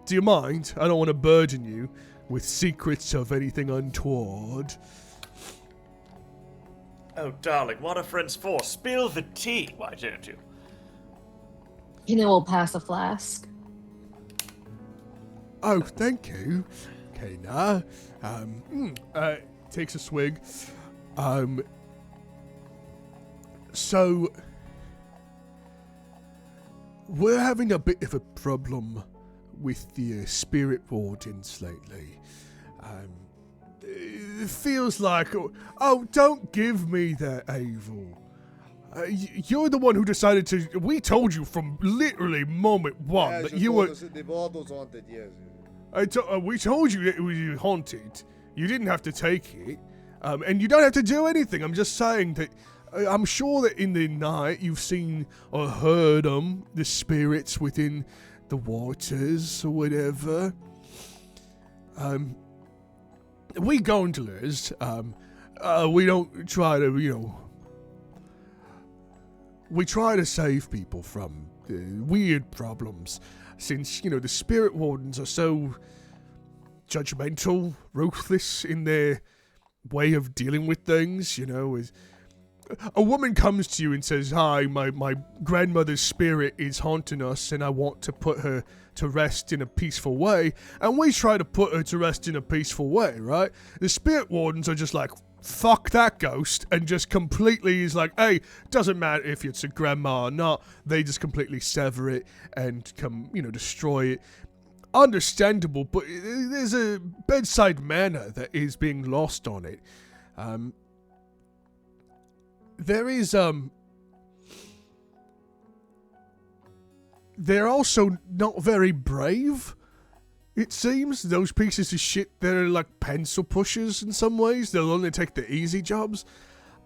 do you mind? I don't want to burden you with secrets of anything untoward. Oh, darling, what are friends for? Spill the tea, why don't you? You know, we'll pass a flask. Oh, thank you. Okay, now, takes a swig. So, we're having a bit of a problem with the spirit wardens lately. It feels like, oh, don't give me that, Avel. You're the one who decided to. We told you from literally moment one that you were. The bottle's haunted, yes. We told you it was haunted. You didn't have to take it, and you don't have to do anything. I'm just saying that. I'm sure that in the night you've seen or heard the spirits within the waters or whatever. We gondolas, we don't try to, we try to save people from weird problems, since, the spirit wardens are so judgmental, ruthless in their way of dealing with things, a woman comes to you and says, hi, my grandmother's spirit is haunting us and I want to put her to rest in a peaceful way. And we try to put her to rest in a peaceful way, right? The spirit wardens are just like, fuck that ghost, and just completely is like, hey, doesn't matter if it's a grandma or not. They just completely sever it and destroy it. Understandable, but there's a bedside manner that is being lost on it. There is, they're also not very brave, it seems. Those pieces of shit, they're like pencil pushers in some ways. They'll only take the easy jobs.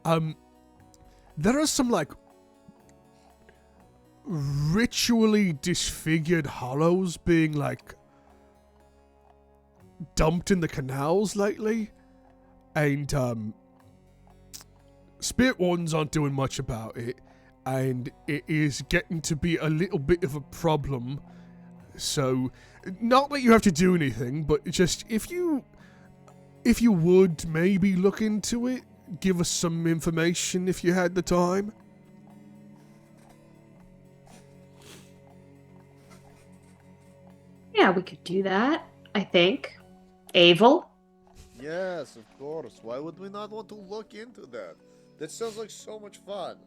There are some, like, ritually disfigured hollows being, like, dumped in the canals lately. And, spirit wardens aren't doing much about it, and it is getting to be a little bit of a problem. So, not that you have to do anything, but just if you would maybe look into it, give us some information if you had the time. Yeah, we could do that, I think. Avel? Yes, of course. Why would we not want to look into that? That sounds like so much fun.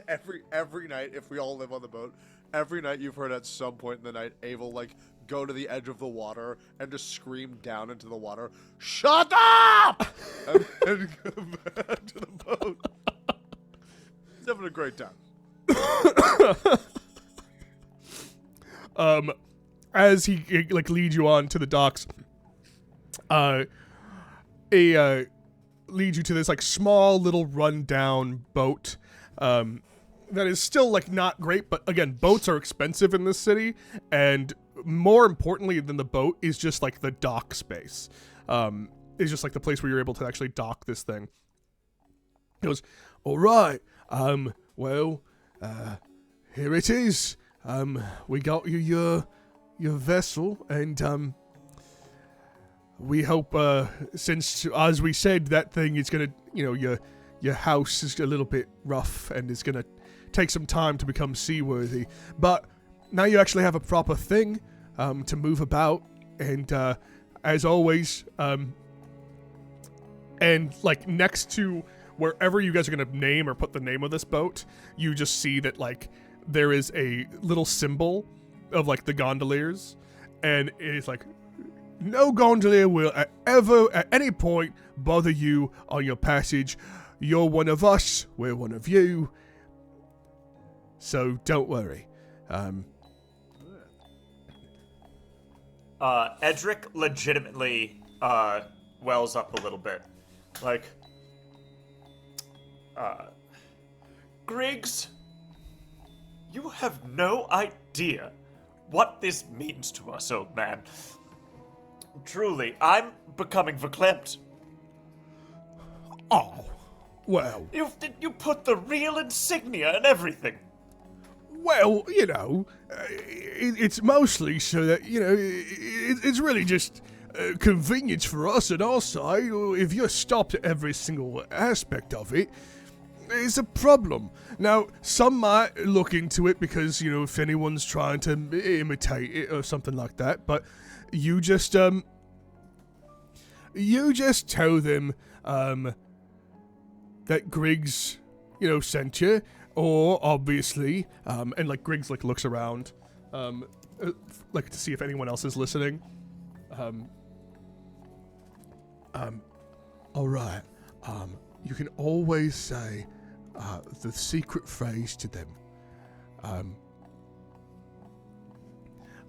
Every night, if we all live on the boat, every night you've heard at some point in the night, Avel, like, go to the edge of the water and just scream down into the water, "Shut up!" and then come back to the boat. He's having a great time. As he leads you on to the docks, leads you to this small little rundown boat that is still not great, but again, boats are expensive in this city, and more importantly than the boat is just the dock space. It's just the place where you're able to actually dock this thing. He goes, all right, well, here it is. We got you your vessel, and we hope, since, as we said, that thing is gonna, your house is a little bit rough and is gonna take some time to become seaworthy. But now you actually have a proper thing to move about, and as always, and like next to wherever you guys are gonna name or put the name of this boat, you just see that like there is a little symbol of like the gondoliers, and it's like, no gondolier will ever at any point bother you on your passage. You're one of us, we're one of you, so don't worry. Edric legitimately wells up a little bit. Like, Griggs, you have no idea what this means to us, old man. Truly, I'm becoming verklempt. Oh, well. You put the real insignia and everything. Well, you know, it's mostly so that, you know, it's really just convenience for us on our side. If you're stopped at every single aspect of it, it's a problem. Now, some might look into it because, you know, if anyone's trying to imitate it or something like that, but you just tell them, that Griggs, you know, sent you, or obviously, and like Griggs like looks around, like to see if anyone else is listening. All right. You can always say the secret phrase to them,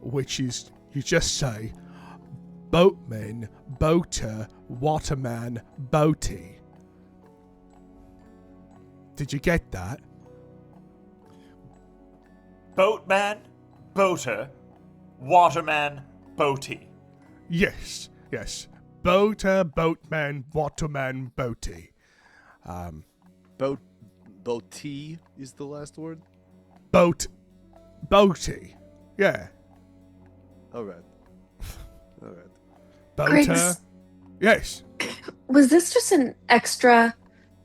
which is you just say, boatman, boater, waterman, boaty. Did you get that? Boatman, boater, waterman, boaty. Yes. Boater, boatman, waterman, boaty. Boaty is the last word? Boaty. Yeah. All right. Boater. Griggs. Yes. Was this just an extra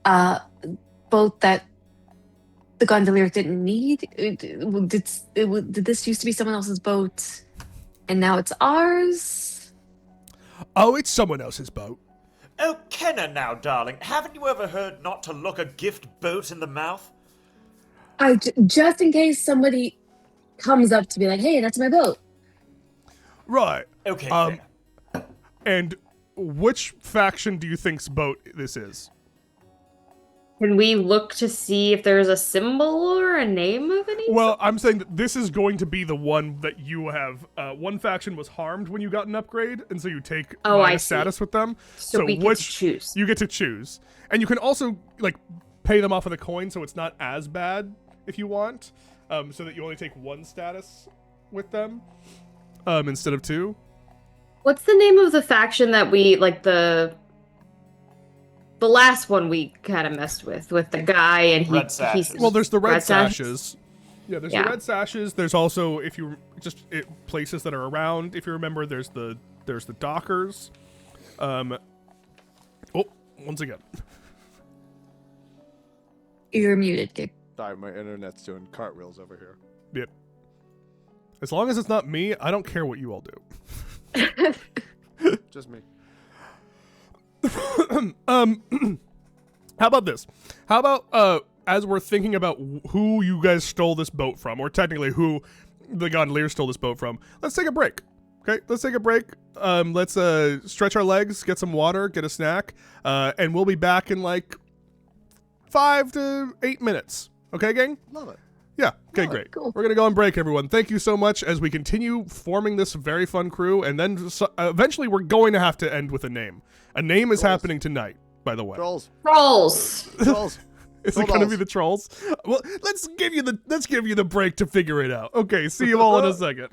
boat that the gondolier didn't need? Did this used to be someone else's boat and now it's ours? Oh, it's someone else's boat. Oh, Kenna now, darling. Haven't you ever heard not to look a gift boat in the mouth? Just in case somebody comes up to be like, hey, that's my boat. Right. Okay, fair. And which faction do you think's boat this is? Can we look to see if there's a symbol or a name of any? Well, I'm saying that this is going to be the one that you have. One faction was harmed when you got an upgrade, and so you take minus status with them. So we get to choose. You get to choose, and you can also like pay them off with a coin, so it's not as bad if you want. So that you only take one status with them, instead of two. What's the name of the faction that we like the last one we kind of messed with the guy and Red Sashes. Well, there's the red Sashes. sashes. Yeah, there's the red sashes. There's also, if you just places that are around. If you remember, there's the dockers. Oh, once again. You're muted, Gabe. Sorry, my internet's doing cartwheels over here. Yep. As long as it's not me, I don't care what you all do. Just me. How about this? How about as we're thinking about who you guys stole this boat from, or technically who the gondolier stole this boat from, let's take a break. Okay, let's take a break. Let's stretch our legs, get some water, get a snack, and we'll be back in like 5 to 8 minutes. Okay, gang? Love it. Yeah, okay, great. Cool. We're going to go on break, everyone. Thank you so much as we continue forming this very fun crew, and then eventually we're going to have to end with a name. A name is happening tonight, by the way. Trolls. Trolls. Trolls. Is it going to be the trolls? Well, let's give you the break to figure it out. Okay, see you all in a second.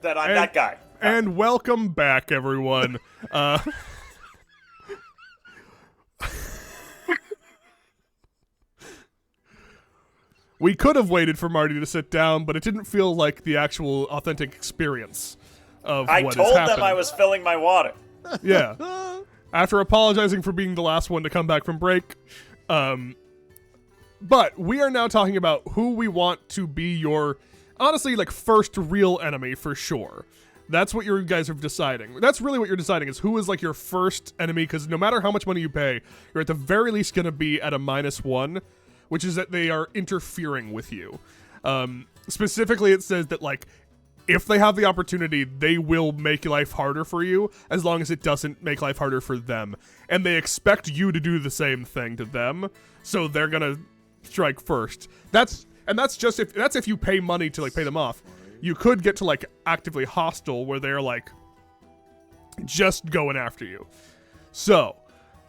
that I'm that guy. And welcome back, everyone. We could have waited for Marty to sit down, but it didn't feel like the actual authentic experience of I what told is them happening. I was filling my water. Yeah. After apologizing for being the last one to come back from break. But we are now talking about who we want to be your, honestly, like, first real enemy for sure. That's what you guys are deciding. That's really what you're deciding, is who is, like, your first enemy, because no matter how much money you pay, you're at the very least going to be at a -1, which is that they are interfering with you. Specifically, it says that, like, if they have the opportunity, they will make life harder for you, as long as it doesn't make life harder for them. And they expect you to do the same thing to them, so they're gonna strike first. That's just if you pay money to, like, pay them off. You could get to, like, actively hostile, where they're, like, just going after you. So,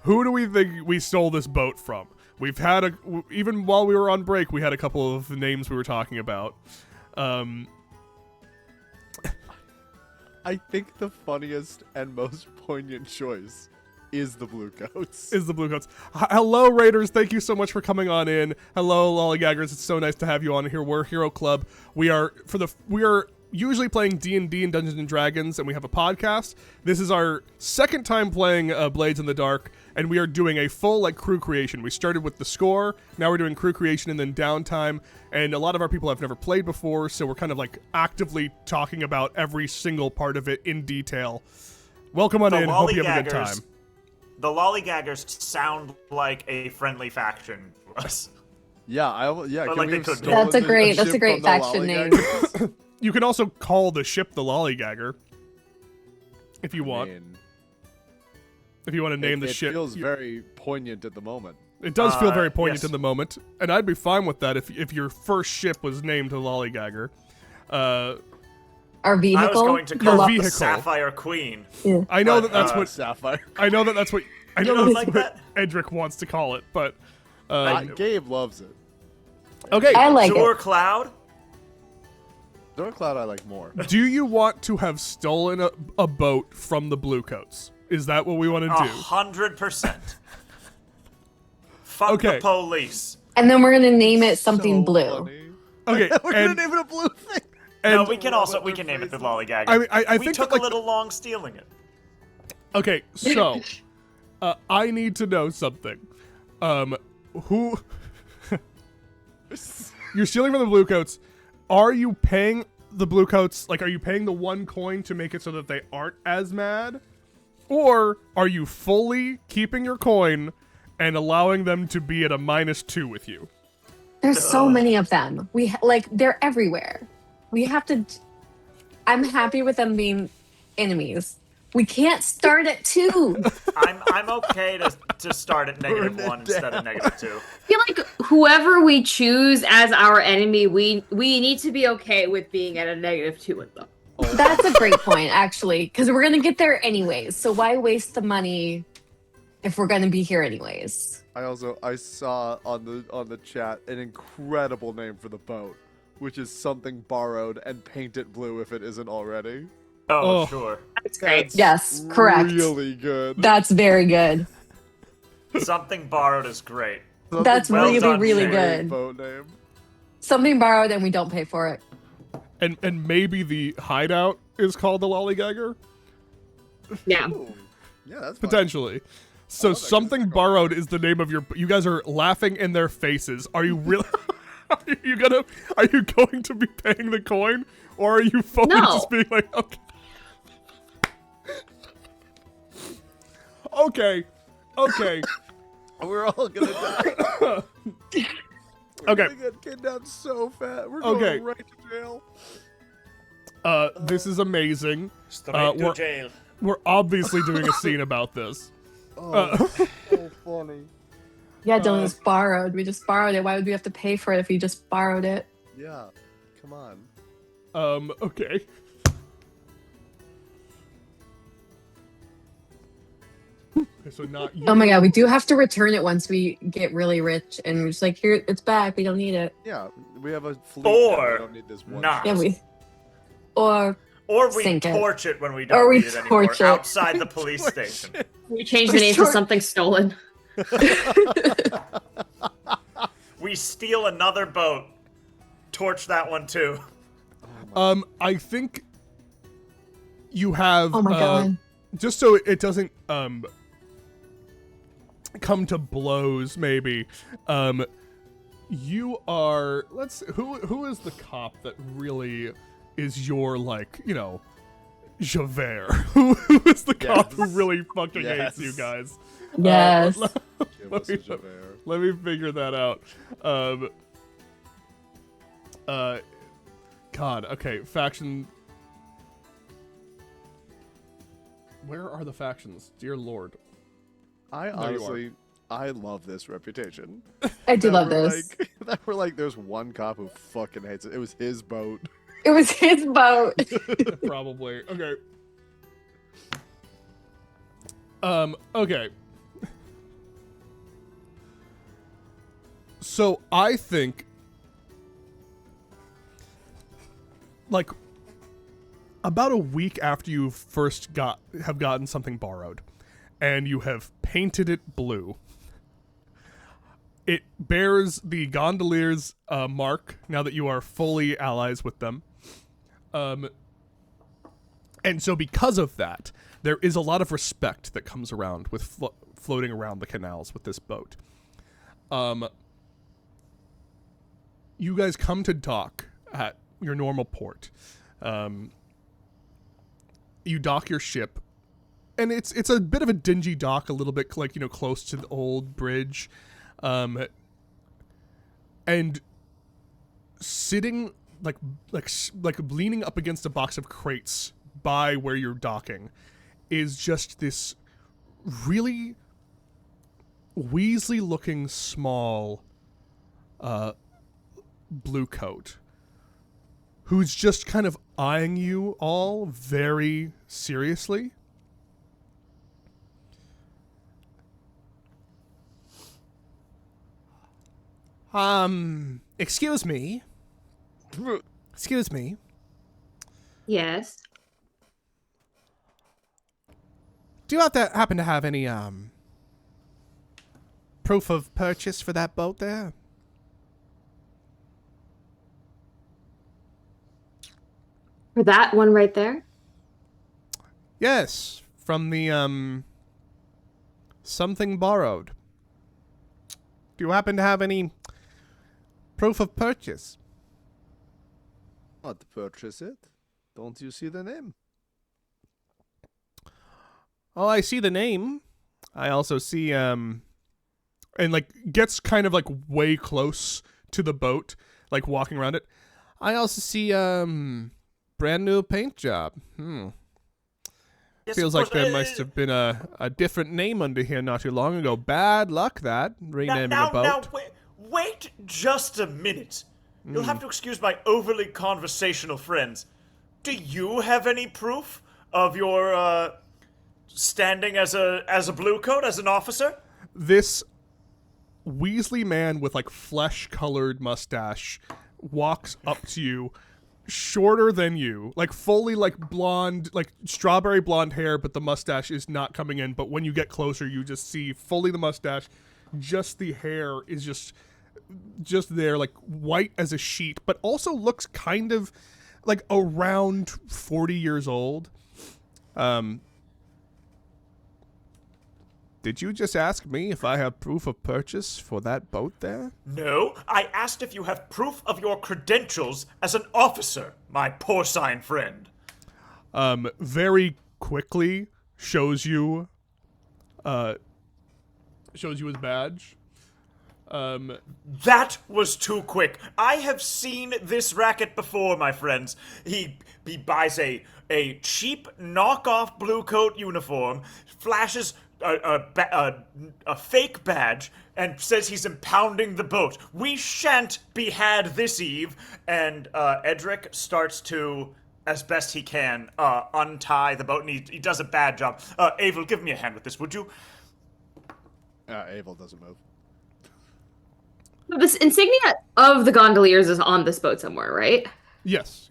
who do we think we stole this boat from? We've had even while we were on break, we had a couple of names we were talking about. I think the funniest and most poignant choice is the Bluecoats. Hello, Raiders. Thank you so much for coming on in. Hello, Lollygaggers. It's so nice to have you on here. We're Hero Club. We are usually playing D&D and Dungeons and Dragons, and we have a podcast. This is our second time playing Blades in the Dark, and we are doing a full, like, crew creation. We started with the score, now we're doing crew creation and then downtime, and a lot of our people have never played before, so we're kind of, like, actively talking about every single part of it in detail. Welcome on in. Hope you have a good time. The Lollygaggers sound like a friendly faction to us. Yeah, But, can like, we they have could be. stolen That's a great ship from the faction name. Lollygaggers? You can also call the ship the Lollygagger, if you want. If you want to name the ship. It feels very poignant at the moment. It does feel very poignant yes. in the moment, and I'd be fine with that if your first ship was named the Lollygagger. Our vehicle. I was going to The call lo- it the vehicle. Sapphire Queen. I know But, that that's what Sapphire. I know that that's what I know don't that's like what Edric wants to call it, but Gabe loves it. okay. I like Azure it. Cloud? Dark Cloud I like more. Do you want to have stolen a boat from the Bluecoats? Is that what we want to do? 100%. Fuck Okay. the police. And then we're gonna name it something So blue. funny. Okay, We're gonna and, name it a blue thing. No, and we can name it the Lollygagger. I mean, I we think took that, like, a little long stealing it. okay, so I need to know something. Who you're stealing from the Bluecoats? Are you paying the Bluecoats? Like, are you paying the 1 coin to make it so that they aren't as mad, or are you fully keeping your coin and allowing them to be at a -2 with you? There's so many of them. They're everywhere. We have to. I'm happy with them being enemies. We can't start at 2. I'm okay to start at -1 instead of -2. I feel like whoever we choose as our enemy, we need to be okay with being at a -2 with them. That's a great point, actually, because we're gonna get there anyways. So why waste the money if we're gonna be here anyways? I saw on the chat an incredible name for the boat, which is something borrowed and paint it blue if it isn't already. Oh. Sure. That's great. Yes, correct. Really good. That's very good. Something borrowed is great. That's well really, done, really Shane. good. Boat name. Something borrowed and we don't pay for it. And maybe the hideout is called the Lollygagger? Yeah. Ooh. Yeah, that's fine. Potentially. So love that 'cause something they're borrowed is the name of your. You guys are laughing in their faces. Are you really? Are you going to be paying the coin, or are you fully No. just being like, okay, okay, We're all gonna die. We're okay? gonna get kidnapped so fast. We're Okay. going right to jail. This is amazing. Straight to we're- jail. We're obviously doing a scene about this. Oh, so funny. Yeah, Dylan, it's borrowed. We just borrowed it. Why would we have to pay for it if we just borrowed it? Yeah, come on. Okay. Okay, so not you. Oh my god, we do have to return it once we get really rich, and we're just like, here, it's back. We don't need it. Yeah, we have a fleet. Or now, we don't need this one. not. Yeah, we. Or Or we Sink it. torch it when we Or don't we need it anymore torch it. outside the police station. We change the name to something stolen. We steal another boat. Torch that one too. I think you have. Oh my god. Just so it doesn't come to blows, maybe. You are. Who is the cop that really is your, like, you know, Javert? Who is the cop who really fucking hates you guys? Yes. Let me figure that out. God, okay, faction. Where are the factions? Dear Lord. I honestly, I love this reputation. I do love we're this. That we're like, there's one cop who fucking hates it. It was his boat. It was his boat. Probably. Okay. Okay. So I think, like, about a week after you first have gotten something borrowed, and you have painted it blue, it bears the gondoliers' mark now that you are fully allies with them. And so because of that, there is a lot of respect that comes around with floating around the canals with this boat. You guys come to dock at your normal port. You dock your ship, and it's a bit of a dingy dock, a little bit like, you know, close to the old bridge. And sitting like leaning up against a box of crates by where you're docking is just this really Weasley looking small blue coat who's just kind of eyeing you all very seriously. Excuse me. Excuse me. Yes. Do you happen to have any, proof of purchase for that boat there? For that one right there? Yes, from the, something borrowed. Do you happen to have any proof of purchase? Not to purchase it. Don't you see the name? Oh, I see the name. I also see, and, like, gets kind of, like, way close to the boat, like, walking around it. I also see, brand new paint job. Yes, Feels like there must have been a different name under here not too long ago. Bad luck, that, renaming a boat. Now, wait just a minute. You'll have to excuse my overly conversational friends. Do you have any proof of your, standing as a blue coat, as an officer? This Weasley man with, like, flesh-colored mustache walks up to you, shorter than you, like, fully, like, blonde, like, strawberry blonde hair, but the mustache is not coming in. But when you get closer, you just see fully the mustache, just the hair is just there, like, white as a sheet, but also looks kind of like around 40 years old. Did you just ask me if I have proof of purchase for that boat there? No, I asked if you have proof of your credentials as an officer, my porcine friend. Very quickly shows you his badge. That was too quick. I have seen this racket before, my friends. He buys a cheap knockoff blue coat uniform, flashes a fake badge, and says he's impounding the boat. We shan't be had this eve. And Edric starts to, as best he can, untie the boat, and he does a bad job. Avel, give me a hand with this, would you? Avel doesn't move. This insignia of the gondoliers is on this boat somewhere, right? Yes.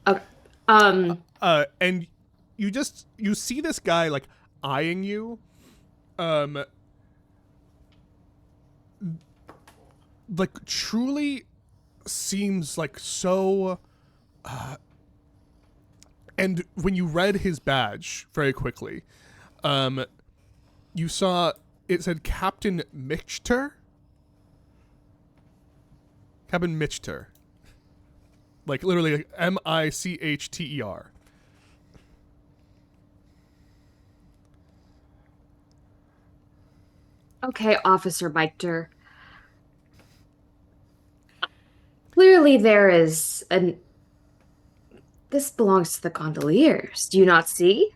Okay. And you see this guy like eyeing you, like truly seems like so. And when you read his badge very quickly, you saw it said Captain Michter. Captain Michter. Like literally like Michter. Okay, Officer Michter. Clearly there is an... This belongs to the gondoliers. Do you not see?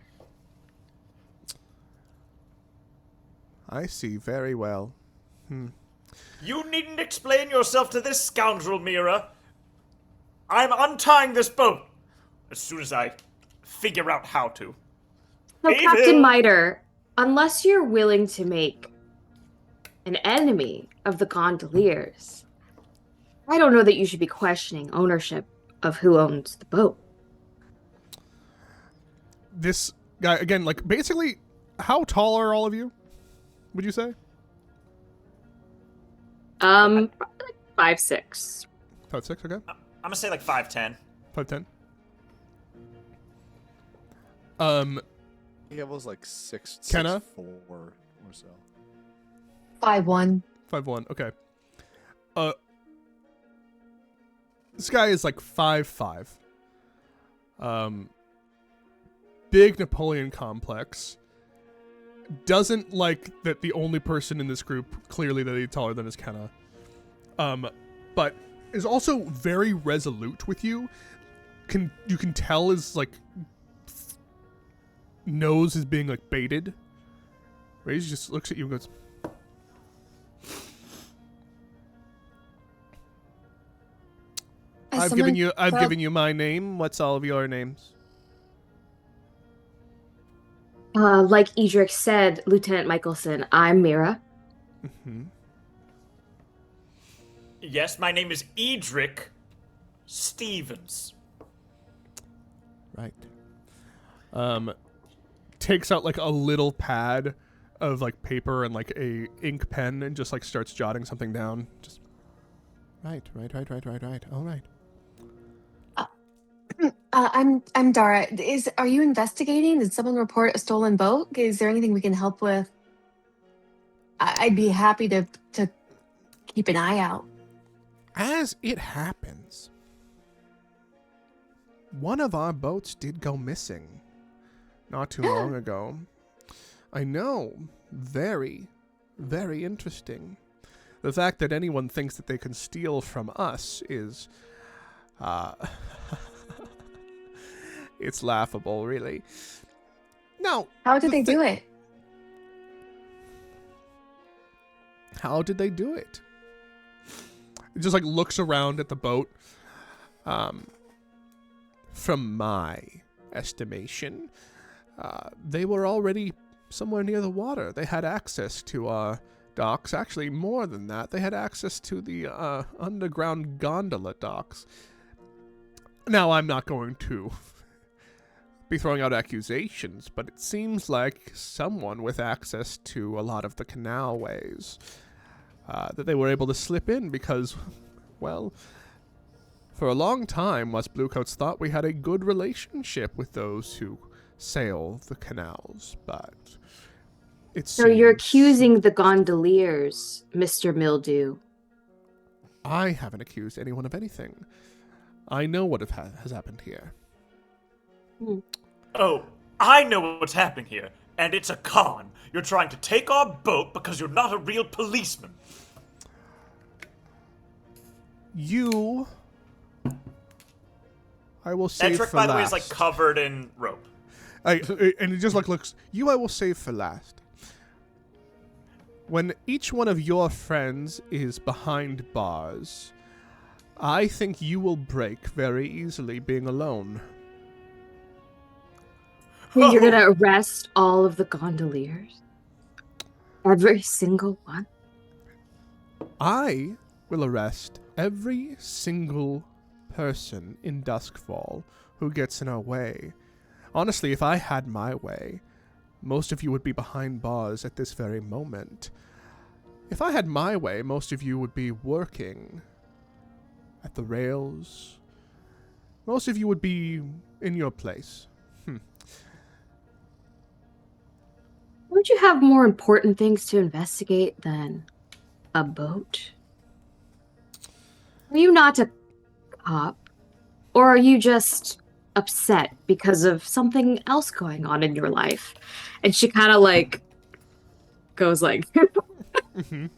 I see very well. You needn't explain yourself to this scoundrel, Mira. I'm untying this boat as soon as I figure out how to. So, Evil! Captain Mitre, unless you're willing to make an enemy of the gondoliers, I don't know that you should be questioning ownership of who owns the boat. This guy, again, like, basically, how tall are all of you, would you say? Probably like 5'6". 5'6", okay. I'm gonna say like 5'10". 5'10". He was like 6'4" Kenna? or so. 5'1". 5'1", okay. This guy is like 5'5". Big Napoleon complex. Doesn't like that the only person in this group clearly that he's taller than is Kenna. But is also very resolute with you. You can tell his like nose is being like baited. Right? He just looks at you and goes, I've given you my name. What's all of your names? Like Edric said, Lieutenant Michelson, I'm Mira. Mm-hmm. Yes, my name is Edric Stevens. Right. Takes out like a little pad of like paper and like a ink pen and just like starts jotting something down. Just right. All right. I'm Dara. Are you investigating? Did someone report a stolen boat? Is there anything we can help with? I'd be happy to keep an eye out. As it happens, one of our boats did go missing not too long ago. I know. Very, very interesting. The fact that anyone thinks that they can steal from us is, it's laughable, really. Now, How did they do it? how did they do it? It just like looks around at the boat. From my estimation, they were already somewhere near the water. They had access to our docks. Actually, more than that, they had access to the underground gondola docks. Now, I'm not going to be throwing out accusations, but it seems like someone with access to a lot of the canalways that they were able to slip in because, well, for a long time, us Bluecoats thought we had a good relationship with those who sail the canals, but it So you're seems accusing the gondoliers, Mr. Mildew. I haven't accused anyone of anything. I know what has happened here. Oh, I know what's happening here, and it's a con. You're trying to take our boat because you're not a real policeman. I will save Edric, for by last. the way, is like covered in rope. And it just like looks. I will save for last. When each one of your friends is behind bars, I think you will break very easily being alone. You're gonna arrest all of the gondoliers? Every single one? I will arrest every single person in Duskfall who gets in our way. Honestly, if I had my way, most of you would be behind bars at this very moment. If I had my way, most of you would be working at the rails. Most of you would be in your place. Don't you have more important things to investigate than a boat? Are you not a cop? Or are you just upset because of something else going on in your life? And she kind of like goes like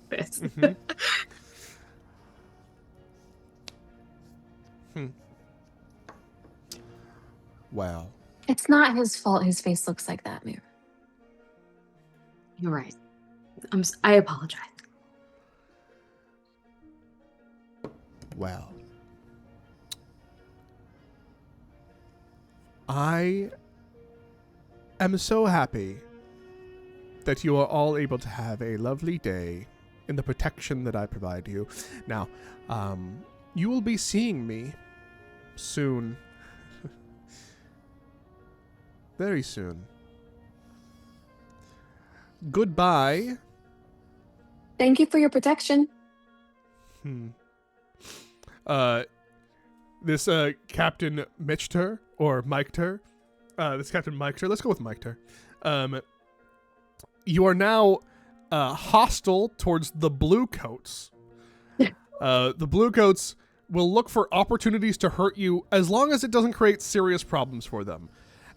this. Well, It's not his fault his face looks like that, Mira. You're right. I apologize. well. I am so happy that you are all able to have a lovely day in the protection that I provide you. Now, you will be seeing me soon. Very soon. Goodbye. Thank you for your protection. This Captain Michter, or Miketer. This Captain Miketer. Let's go with Miketer. You are now hostile towards the Blue Coats. The Blue Coats will look for opportunities to hurt you as long as it doesn't create serious problems for them.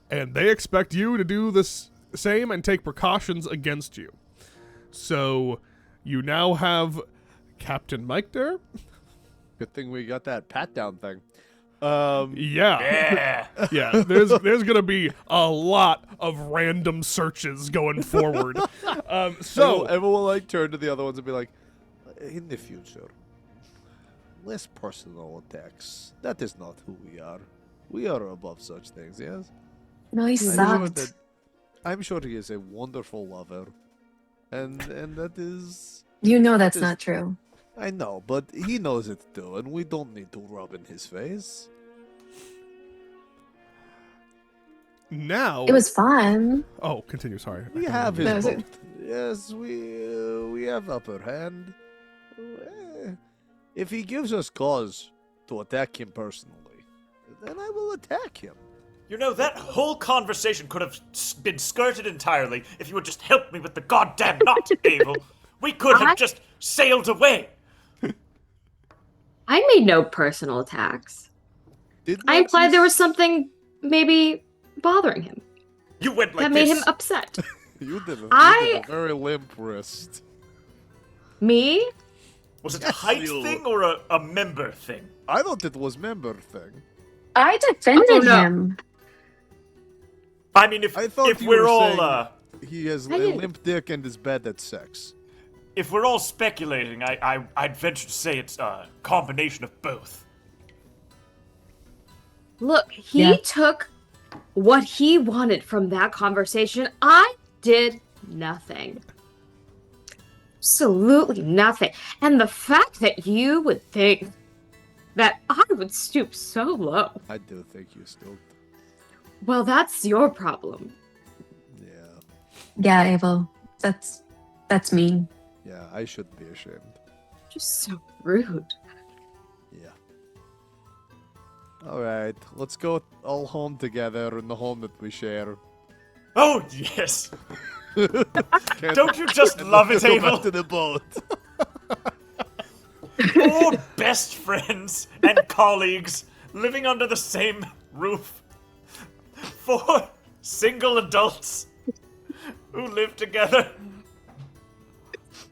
And they expect you to do this same and take precautions against you. So, you now have Captain Miketer. Good thing we got that pat down thing. Yeah. Yeah, there's gonna be a lot of random searches going forward. So everyone will like turn to the other ones and be like, in the future, less personal attacks. That is not who we are. We are above such things, yes? No, he I'm sure sucked. that- I'm sure he is a wonderful lover. And that is... You know that's is- not true. I know, but he knows it too, and we don't need to rub in his face. now, It was fun. oh, continue. Sorry, We have No, his is it- boat. Yes, we have upper hand. If he gives us cause to attack him personally, then I will attack him. You know, that whole conversation could have been skirted entirely if you had just helped me with the goddamn knot, Abel. We could have just sailed away. I made no personal attacks. Did I implied there was Lexus- something maybe bothering him You went like that made this. him upset. You did a very limp wrist. Me? Was it a height you. thing or a member thing? I thought it was member thing. I defended Oh, no. him. I mean, if I thought if you we're were all saying he has I a didn't- limp dick and is bad at sex. if we're all speculating, I'd venture to say it's a combination of both. Look, he Yeah. took what he wanted from that conversation. I did nothing. Absolutely nothing. And the fact that you would think that I would stoop so low, I do think you still. well, that's your problem. Yeah, Yeah, Abel. That's mean. yeah, I should be ashamed. Just so rude. Yeah. All right, let's go all home together in the home that we share. Oh yes! Can't- Don't you just love it, Go back Abel? to the boat. 4 best friends and colleagues living under the same roof. 4 single adults who live together.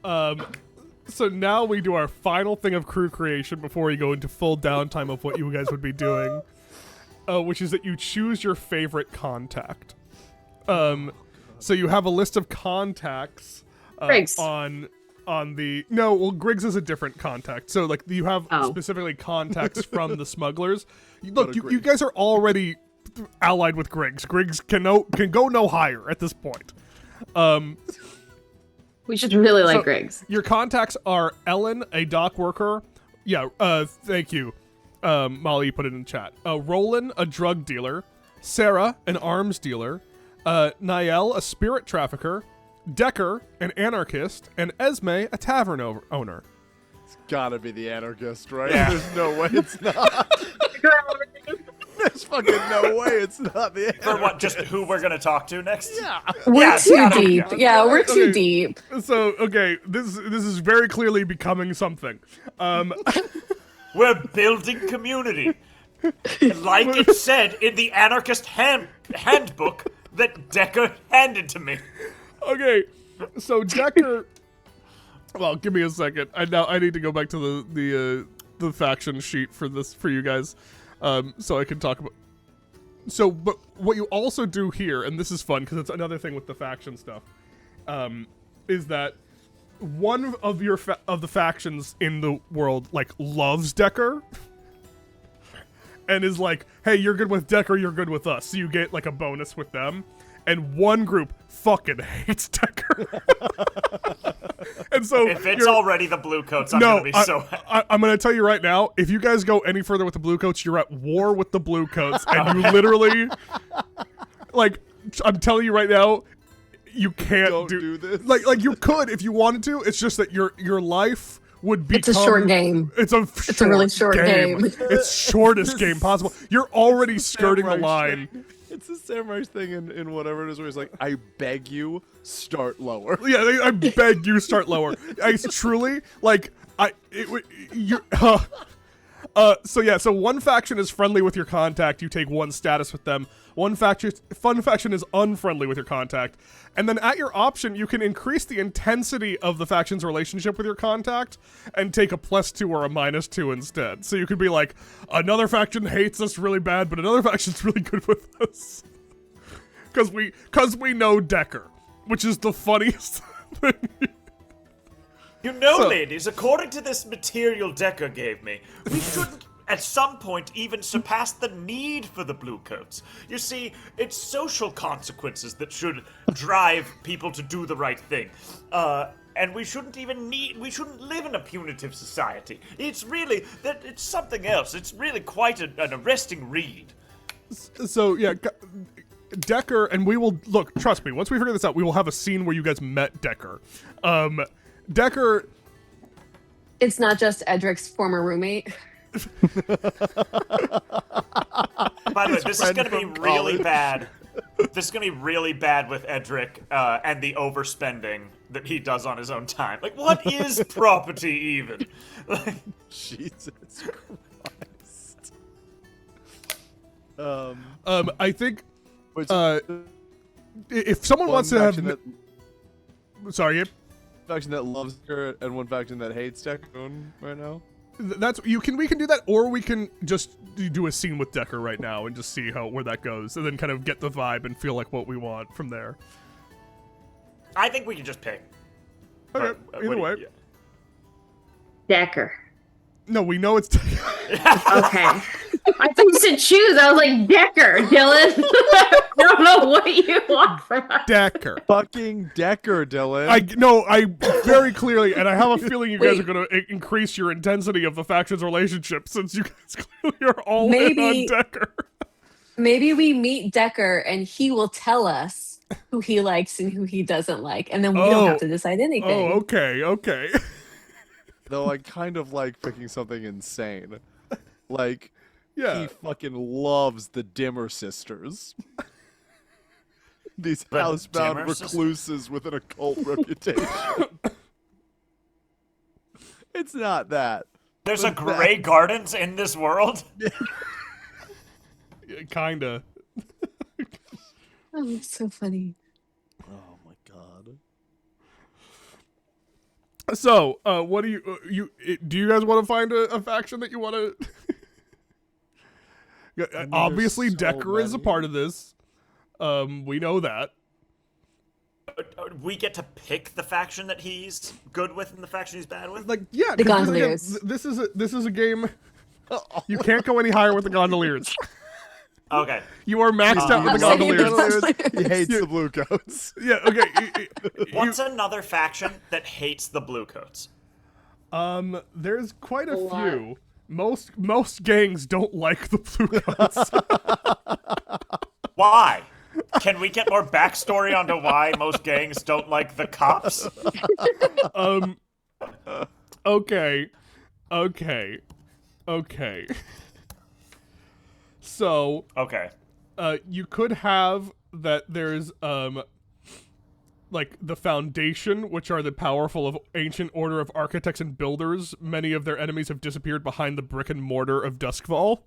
so now we do our final thing of crew creation before we go into full downtime of what you guys would be doing, which is that you choose your favorite contact. So you have a list of contacts Griggs. on the Griggs is a different contact. So like you have specifically contacts from the smugglers. Look, you guys are already allied with Griggs. Griggs can go no higher at this point. We just really like So- Griggs. Your contacts are Ellen, a dock worker. Yeah, thank you. Molly, you put it in chat. Roland, a drug dealer. Sarah, an arms dealer. Niall, a spirit trafficker. Decker, an anarchist. And Esme, a tavern owner. It's gotta be the anarchist, right? Yeah. There's no way it's not. There's fucking no way it's not the anarchist. For what? Just who we're gonna talk to next? Yeah. We're Yeah, it's too gotta be. deep. Yeah, we're too Okay. deep. So, okay, this is very clearly becoming something. We're building community. Like it said in the anarchist handbook that Decker handed to me. Okay, so Decker. Well, give me a second. I need to go back to the faction sheet for you guys, so I can talk about. So, but what you also do here, and this is fun because it's another thing with the faction stuff, is that one of the factions in the world like loves Decker. And is like, hey, you're good with Decker, you're good with us. So you get like a bonus with them. And one group fucking hates Decker. And so If it's already the blue coats, I'm gonna be so happy. I'm gonna tell you right now, if you guys go any further with the blue coats, you're at war with the blue coats. And you literally, like, I'm telling you right now, you can't Don't do this. Like you could if you wanted to. It's just that your life would become. It's a short game. It's a really short game. It's shortest game possible. You're already skirting the Samurai line. thing. It's the samurai thing in whatever it is where he's like, I beg you, start lower. Yeah, I beg you start lower. I truly like so one faction is friendly with your contact, you take one status with them. One faction is unfriendly with your contact. And then at your option, you can increase the intensity of the faction's relationship with your contact and take a +2 or a -2 instead. So you could be like, another faction hates us really bad, but another faction's really good with us. Cause we know Decker, which is the funniest thing. You know, So- ladies, according to this material Decker gave me, we shouldn't at some point even surpass the need for the blue coats. You see, it's social consequences that should drive people to do the right thing. And we shouldn't live in a punitive society. It's something else. It's really quite an arresting read. So yeah, Decker, and we will look. Trust me. Once we figure this out, we will have a scene where you guys met Decker. Decker. It's not just Edric's former roommate. By the way, this is friend going to be from really college. bad. This is going to be really bad with Edric and the overspending that he does on his own time. Like, what is property even? Like, Jesus Christ. I think Which, if someone one wants to have, faction sorry, Abe? faction that loves Decker and one faction that hates Decker right now. We can do that, or we can just do a scene with Decker right now and just see where that goes, and then kind of get the vibe and feel like what we want from there. I think we can just pick. Okay, What either do you- way. yeah. Decker. No, we know it's Decker. Okay. I thought you said choose. I was like, Decker, Dylan. I don't know what you want from us. Decker. Fucking Decker, Dylan. I very clearly, and I have a feeling you guys Wait. are going to increase your intensity of the faction's relationship since you guys clearly are all in Maybe- on Decker. Maybe we meet Decker and he will tell us who he likes and who he doesn't like, and then we Oh. don't have to decide anything. Oh, okay. Though I kind of like picking something insane. Like, Yeah. he fucking loves the Dimmer sisters. These The housebound Dimmer sisters? recluses with an occult reputation. It's not that. There's a Grey Gardens in this world? Kinda. Oh, it's so funny. Oh my god. So, what do do you guys want to find a faction that you want to? there's Obviously, so Decker is a many. part of this. We know that. We get to pick the faction that he's good with and the faction he's bad with? Like, yeah, The 'cause again, Gondoliers. this is a game. You can't go any higher with the Gondoliers. Okay. You are maxed out with the I'm saying Gondoliers. the He hates the blue coats. Yeah. Okay. What's another faction that hates the Bluecoats? There's quite a lot. few. Most gangs don't like the Bluecoats. Why? Can we get more backstory onto why most gangs don't like the cops? Okay. So, Okay. you could have that there's, like, the Foundation, which are the powerful of ancient order of architects and builders. Many of their enemies have disappeared behind the brick and mortar of Duskfall.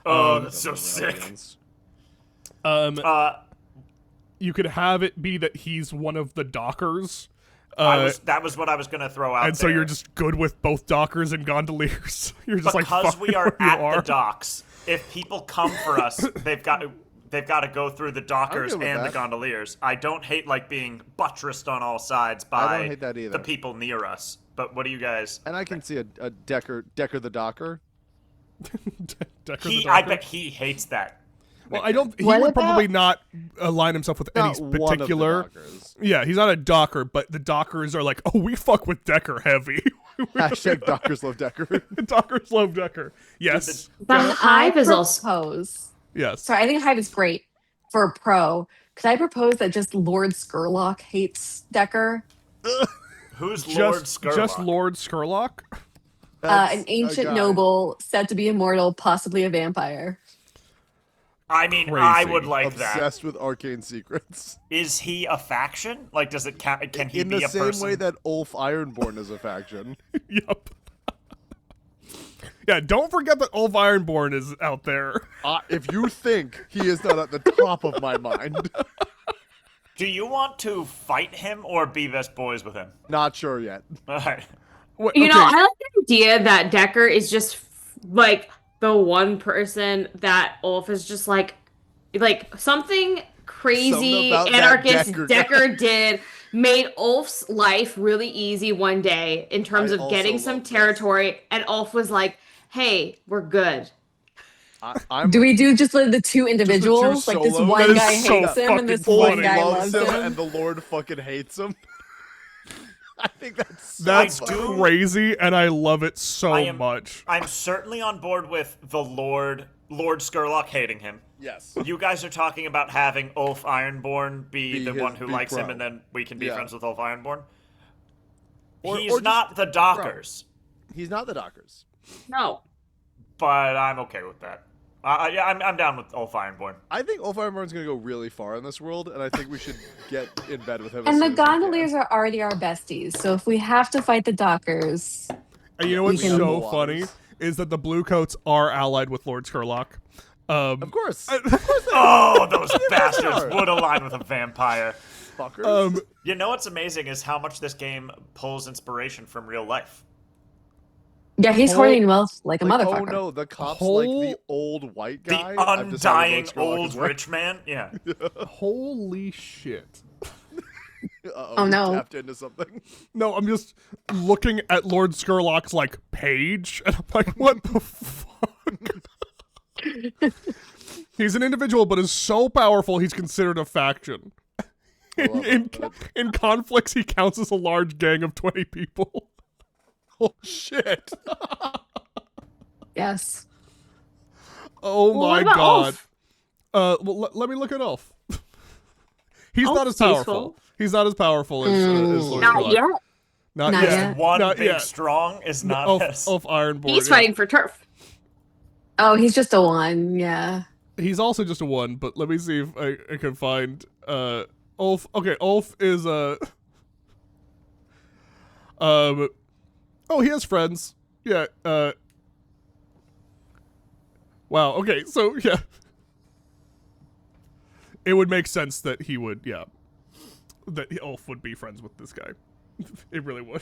Oh, that's so sick. You could have it be that he's one of the Dockers. That was what I was gonna throw out. And so there. you're just good with both Dockers and Gondoliers. You're just because like, we are fuck whoever you at are. the docks. If people come for us, they've got to go through the Dockers I'm good with and the that. Gondoliers. I don't hate like being buttressed on all sides by I don't hate that either. the people near us. But what do you guys? And I can see a Decker the Docker. Decker the I Docker. bet he hates that. Well, I don't. He What would about- probably not align himself with any Not one of the particular. Dockers. Yeah, he's not a Docker, but the Dockers are like, oh, we fuck with Decker heavy. Hashtag Dockers love Decker. Dockers love Decker. Yes, The Hive is also. propose. yes. Sorry, I think Hive is great for a pro. Could I propose that just Lord Skurlock hates Decker? Who's Lord Skurlock? Just Lord Skurlock. That's An a ancient guy. noble, said to be immortal, possibly a vampire. I mean, Crazy. I would like that. Obsessed with arcane secrets. Is he a faction? Like, does it count? Can he In be the a same person? way that Ulf Ironborn is a faction. Yup. Yeah, don't forget that Ulf Ironborn is out there. If you think he is not at the top of my mind, Do you want to fight him or be best boys with him? not sure yet. All right. What, You know, okay, I like the idea that Decker is just like the one person that Ulf is just like something crazy Something about that anarchist Decker Decker, guy. did made Ulf's life really easy one day in terms I of also getting love some this. territory, and Ulf was like, "Hey, we're good." I'm Do we do just the two individuals? Like this solos? one That is guy so hates him and this fucking one funny. guy loves loves him, him. and the Lord fucking hates him. I think that's so that's funny. crazy, and I love it so I am- much. I'm certainly on board with the Lord Skurlock hating him. Yes. You guys are talking about having Ulf Ironborn be Be the his- one who be likes him, pro. and then we can be Yeah. friends with Ulf Ironborn. Or He's just not the Dockers, He's not the Dockers. No, but I'm okay with that. Yeah, I'm down with Ulf Ironborn. I think Ulf Ironborn's gonna go really far in this world, and I think we should get in bed with him. And as the soon as we can. gondoliers are already our besties, so if we have to fight the Dockers, And you know what's We can- so Moanas. funny is that the Bluecoats are allied with Lord Skurlock. Of course, Oh, those are. bastards would align with a vampire. fuckers. You know what's amazing is how much this game pulls inspiration from real life. yeah, he's Whole- hoarding wealth like a Like, motherfucker. oh no, the cops Whole- like the old white The guy. I've decided undying Lord Skurlock old is right. rich man. Yeah. Holy shit. Uh-oh, Oh, we no. tapped into something. No, I'm just looking at Lord Skurlock's like page, and I'm like, what the fuck? He's an individual, but is so powerful he's considered a faction. love In conflicts, he counts as a large gang of 20 people. Oh shit! Yes. Oh Well, what my about god! Ulf? Well, let me look at Ulf. He's Ulf's not as powerful. useful. He's not as powerful as Lord Not Skurlock. yet. Not Not yet. yet. One Not big yet. strong is not Ulf, as. Ulf Ironborn. He's yeah. fighting for turf. Oh, he's just a one. Yeah. He's also just a one, but let me see if I can find Ulf. Okay, Ulf is oh, he has friends. Yeah, wow, okay, so yeah. It would make sense that he would, yeah. That Ulf would be friends with this guy. It really would.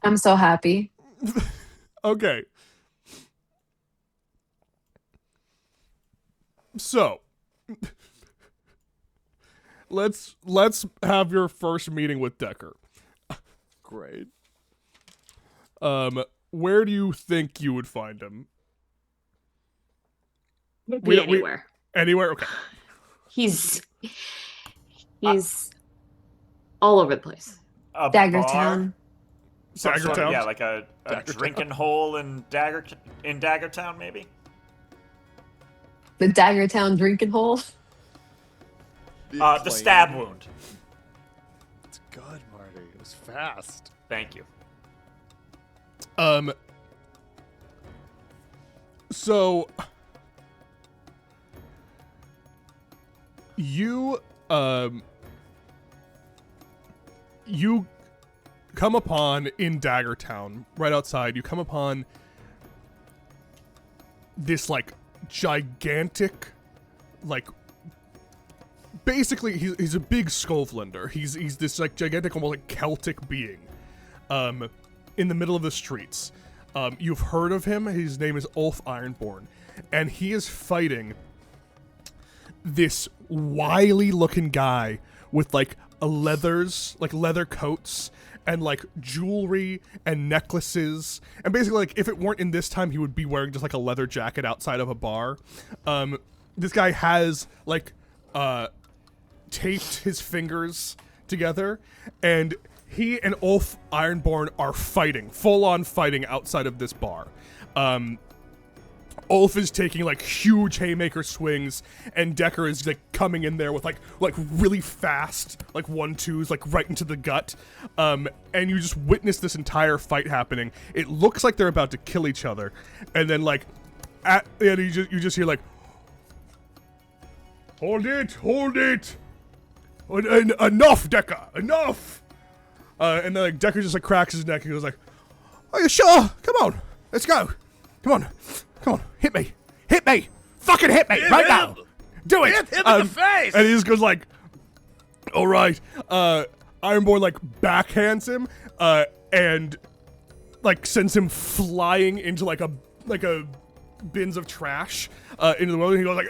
I'm so happy. Okay. So, let's have your first meeting with Decker. Great. Where do you think you would find him? Could We- be we- anywhere. Anywhere? Okay. He's all over the place. A bar? Daggertown. Some sort of, Daggertown? yeah, like a drinking hole in Daggertown, maybe. The Daggertown drinking hole. The stab wound. It's good, Marty. It was fast. Thank you. So you come upon in Daggertown, right outside, you come upon this like gigantic, like basically he's a big Skovlander. He's this like gigantic, almost like Celtic being, in the middle of the streets. You've heard of him. His name is Ulf Ironborn, and he is fighting this wily looking guy with like leather coats and like jewelry and necklaces, and basically like if it weren't in this time he would be wearing just like a leather jacket outside of a bar. This guy has like taped his fingers together, and he and Ulf Ironborn are fighting, full-on fighting outside of this bar. Ulf is taking like huge haymaker swings, and Decker is like coming in there with like really fast like 1-2s like right into the gut. And you just witness this entire fight happening. It looks like they're about to kill each other, and then like and you just hear like, hold it, enough, Decker, enough. And then like Decker just like cracks his neck and goes like, "Are you sure? Come on, let's go. Come on, hit me, fucking hit me right now. Do it." Hit him in the face. And he just goes like, "All right." Ironborn like backhands him, and like sends him flying into like a bins of trash into the world. And he goes like,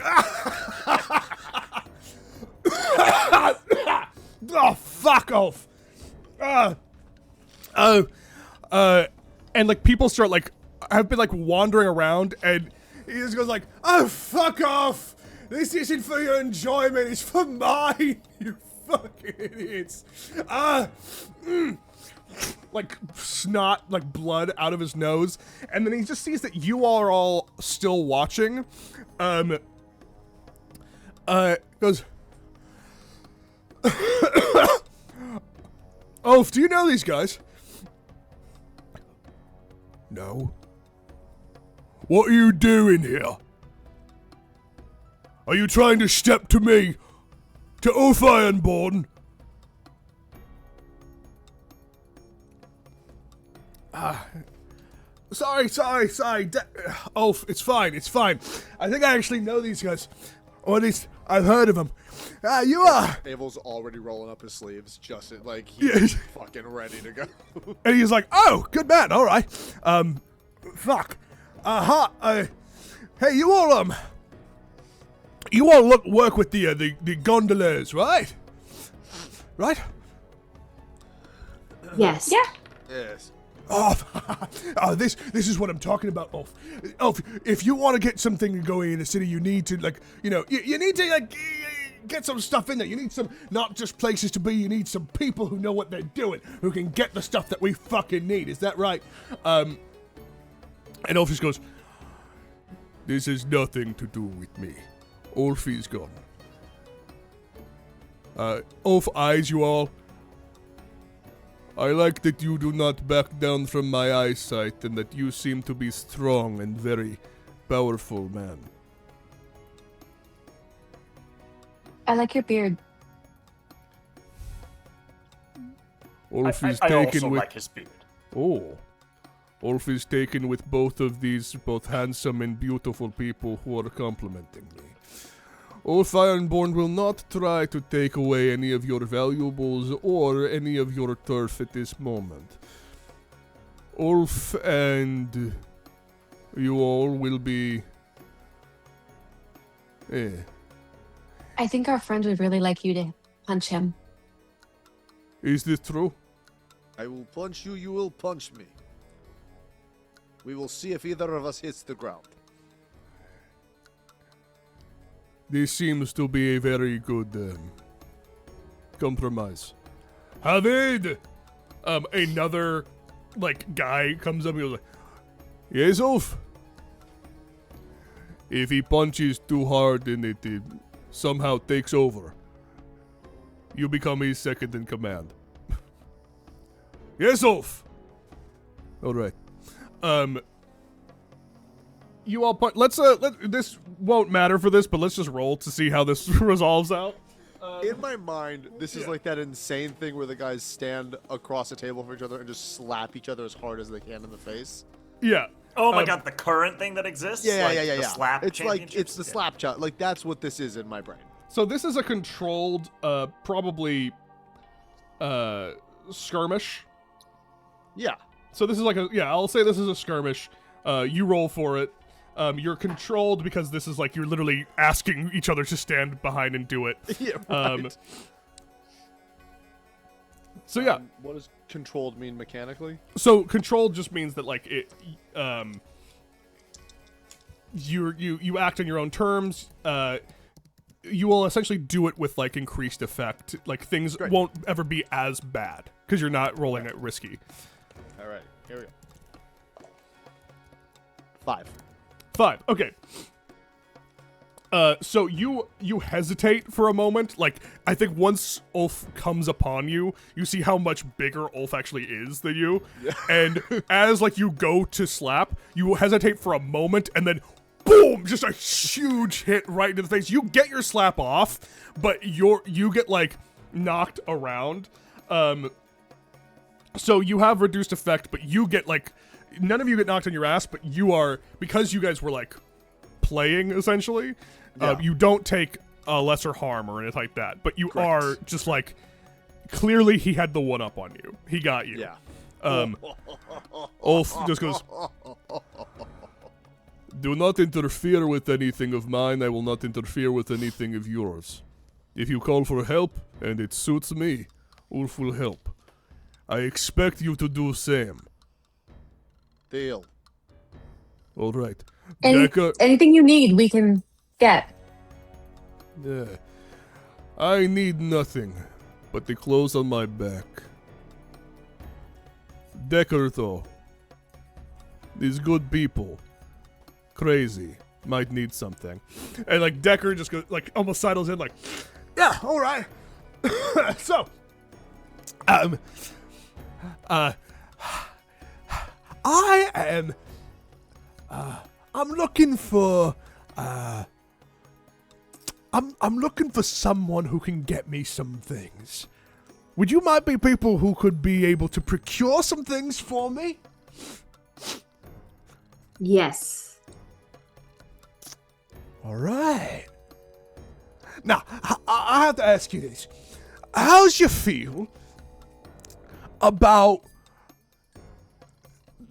"Oh, fuck off." And like people start like have been like wandering around, and he just goes like, "Oh, fuck off! This isn't for your enjoyment, it's for mine, you fucking idiots." Like snot, like blood out of his nose, and then he just sees that you all are all still watching. Goes, "Ulf, do you know these guys?" "No." "What are you doing here? Are you trying to step to me, to Ulf Ironborn?" Sorry. Ulf, it's fine. I think I actually know these guys. Or at least I've heard of them. You are. Abel's already rolling up his sleeves, just like he's fucking ready to go. And he's like, "Oh, good man, all right. Fuck. Hey, you all work with the gondoliers, right? Right? Yes. Yeah. Yes. Oh, this is what I'm talking about, Ulf. Ulf, if you want to get something going in the city, you need to, like, you know, you need to, like, get some stuff in there. You need some, not just places to be, you need some people who know what they're doing, who can get the stuff that we fucking need. Is that right?" And Ulf just goes, "This has nothing to do with me. Ulf is gone." Ulf eyes you all. "I like that you do not back down from my eyesight, and that you seem to be strong and very powerful man." I like your beard. Ulf is I taken also with. like his beard. Oh. Ulf is taken with both handsome and beautiful people who are complimenting me. Ulf Ironborn will not try to take away any of your valuables or any of your turf at this moment. Ulf and you all will be... I think our friend would really like you to punch him. Is this true? I will punch you, you will punch me. We will see if either of us hits the ground. This seems to be a very good compromise. Havid! Another like guy comes up and goes like, "Yes, Ulf. If he punches too hard and it somehow takes over, you become his second in command." Yes, Ulf. All right. You all this won't matter for this, but let's just roll to see how this resolves out. In my mind, this is like that insane thing where the guys stand across a table from each other and just slap each other as hard as they can in the face. Yeah. Oh my god, the current thing that exists? Yeah, like yeah. The slap It's like it's the championships? slap shot. Like that's what this is in my brain. So this is a controlled, probably, skirmish. Yeah. So this is like I'll say this is a skirmish. You roll for it. You're controlled because this is like you're literally asking each other to stand behind and do it. Yeah. Right. So yeah. What does controlled mean mechanically? So controlled just means that like it, you act on your own terms. You will essentially do it with like increased effect. Like things won't ever be as bad because you're not rolling it risky. All right. Here we go. 5. 5. Okay. So you hesitate for a moment. Like, I think once Ulf comes upon you, you see how much bigger Ulf actually is than you. Yeah. And as, like, you go to slap, you hesitate for a moment, and then, boom! Just a huge hit right into the face. You get your slap off, but you get, like, knocked around. So you have reduced effect, but you get, like, none of you get knocked on your ass, but you are, because you guys were, like, playing, essentially, you don't take lesser harm or anything like that, but you are just like, clearly he had the one up on you. He got you. Yeah. Ulf just goes, "Do not interfere with anything of mine. I will not interfere with anything of yours. If you call for help, and it suits me, Ulf will help. I expect you to do same." Deal. All right. Anything you need, we can get. Yeah. I need nothing but the clothes on my back. Decker, though. These good people. Crazy. Might need something. And, like, Decker just goes, like, almost sidles in, like, "Yeah, all right." So, I am, I'm looking for, I'm looking for someone who can get me some things. Would you might be people who could be able to procure some things for me? Yes. All right. Now, I have to ask you this. How's you feel about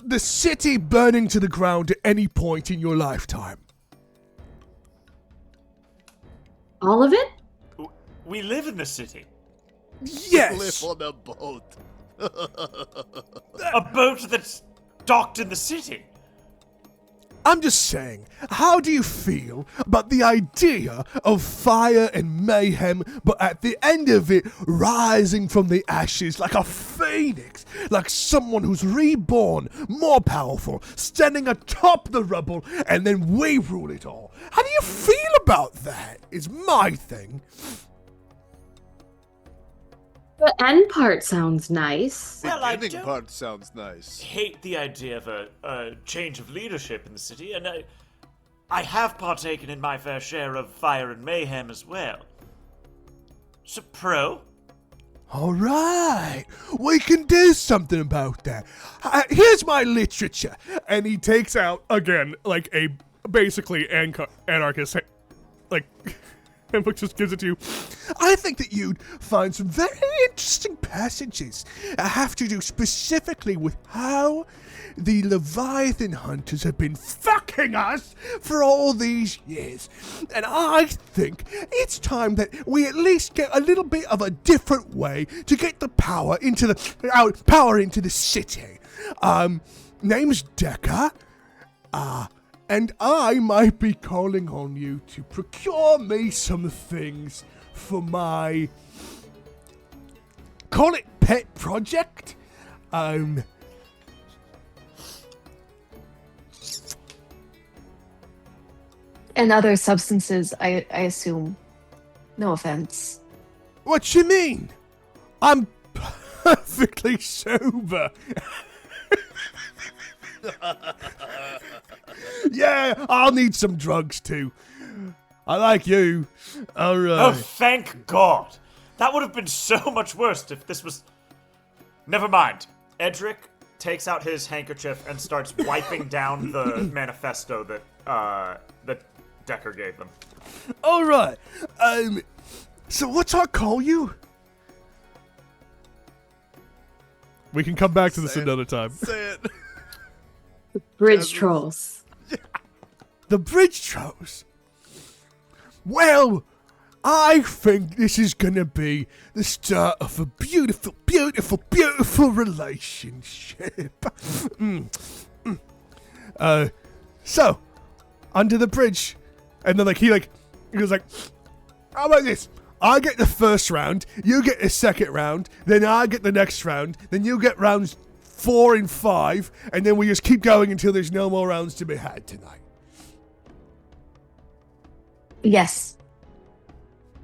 the city burning to the ground at any point in your lifetime? All of it? We live in the city. Yes. Live on a boat. A boat that's docked in the city. I'm just saying, how do you feel about the idea of fire and mayhem, but at the end of it, rising from the ashes like a phoenix, like someone who's reborn, more powerful, standing atop the rubble, and then we rule it all? How do you feel about that? Is my thing. The end part sounds nice. Well, I Beginning don't part sounds nice. hate the idea of a change of leadership in the city, and I have partaken in my fair share of fire and mayhem as well. So, pro? All right, we can do something about that. Here's my literature. And he takes out, again, like a basically anarchist, like, and just gives it to you. I think that you'd find some very interesting passages have to do specifically with how the Leviathan hunters have been fucking us for all these years. And I think it's time that we at least get a little bit of a different way to get the power into the city. Name's Decker. And I might be calling on you to procure me some things for my, call it pet project. And other substances, I assume. No offense. What you mean? I'm perfectly sober. Yeah, I'll need some drugs too. I like you. All right. Oh, thank God. That would have been so much worse if this was... Never mind. Edric takes out his handkerchief and starts wiping down the manifesto that Decker gave them. All right. So what's I call you? We can come back to this another time. Say it. Bridge trolls. The bridge trolls. Well, I think this is gonna be the start of a beautiful, beautiful, beautiful relationship. So, under the bridge, and then he goes like, how about this? I get the first round, you get the second round, then I get the next round, then you get rounds 4 and 5, and then we just keep going until there's no more rounds to be had tonight. Yes.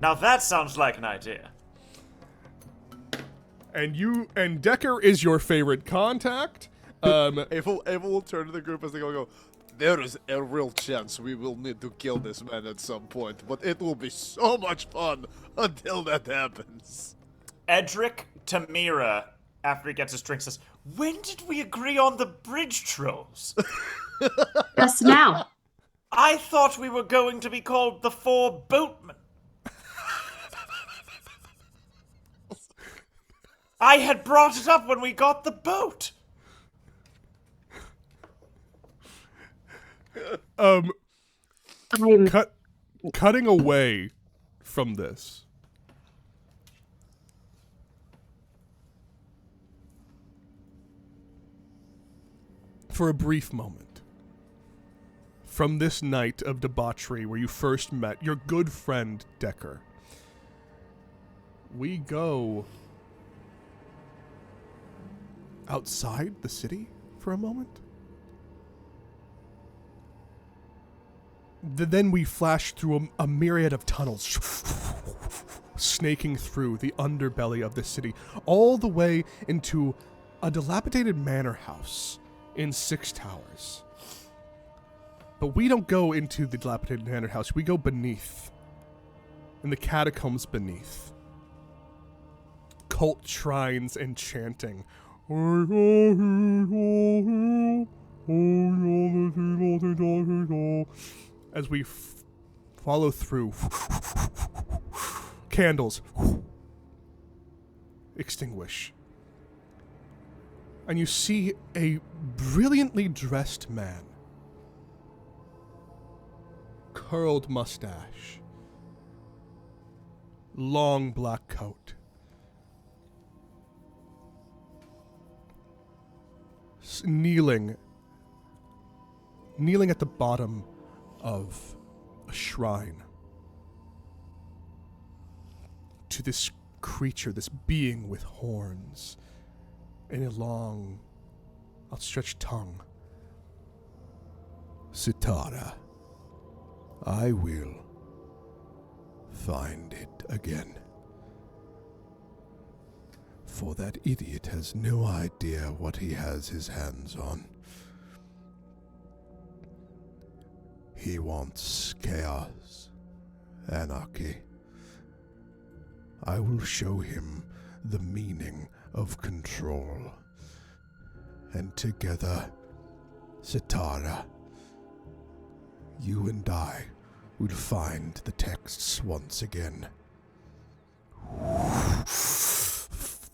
Now that sounds like an idea. And Decker is your favorite contact. Abel will turn to the group as they go, there is a real chance we will need to kill this man at some point, but it will be so much fun until that happens. Edric to Mira, after he gets his drink, says, when did we agree on the bridge trolls? Just now. I thought we were going to be called the Four Boatmen. I had brought it up when we got the boat. Cutting away from this. For a brief moment. From this night of debauchery where you first met your good friend Decker, we go outside the city for a moment. Then we flash through a myriad of tunnels, snaking through the underbelly of the city, all the way into a dilapidated manor house in 6 towers. But we don't go into the dilapidated manor house, we go beneath, in the catacombs beneath. Cult shrines and chanting. As we follow through, candles extinguish, and you see a brilliantly dressed man, curled mustache, long black coat, kneeling at the bottom of a shrine to this creature, this being with horns and a long, outstretched tongue. Sitara, I will find it again. For that idiot has no idea what he has his hands on. He wants chaos, anarchy. I will show him the meaning of control. And together, Sitara, you and I will find the texts once again.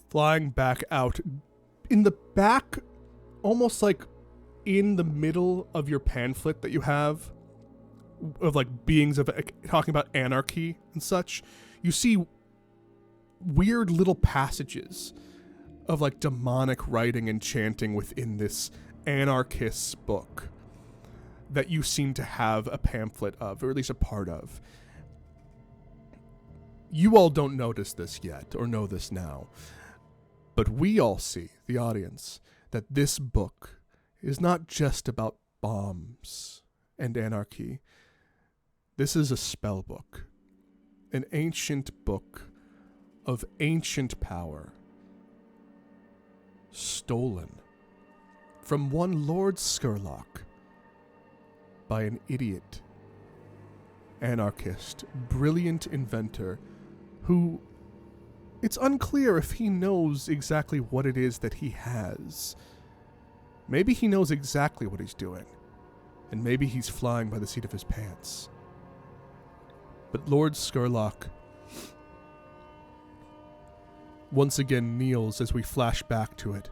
Flying back out. In the back, almost like in the middle of your pamphlet that you have, of beings of talking about anarchy and such, you see weird little passages of demonic writing and chanting within this anarchist's book that you seem to have a pamphlet of, or at least a part of. You all don't notice this yet, or know this now, but we all see, the audience, that this book is not just about bombs and anarchy. This is a spell book. An ancient book of ancient power. Stolen from one Lord Skurlock by an idiot, anarchist, brilliant inventor who it's unclear if he knows exactly what it is that he has. Maybe he knows exactly what he's doing, and maybe he's flying by the seat of his pants. But Lord Skurlock once again kneels as we flash back to it.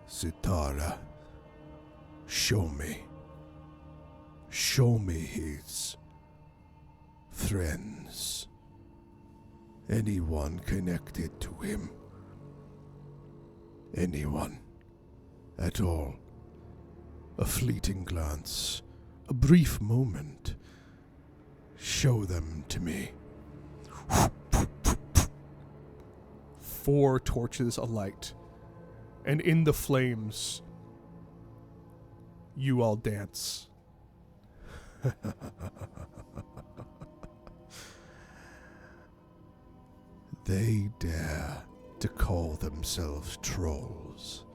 Sitara, show me. Show me his friends. Anyone connected to him. Anyone. At all. A fleeting glance. A brief moment. Show them to me. 4 torches alight. And in the flames, you all dance. They dare to call themselves trolls.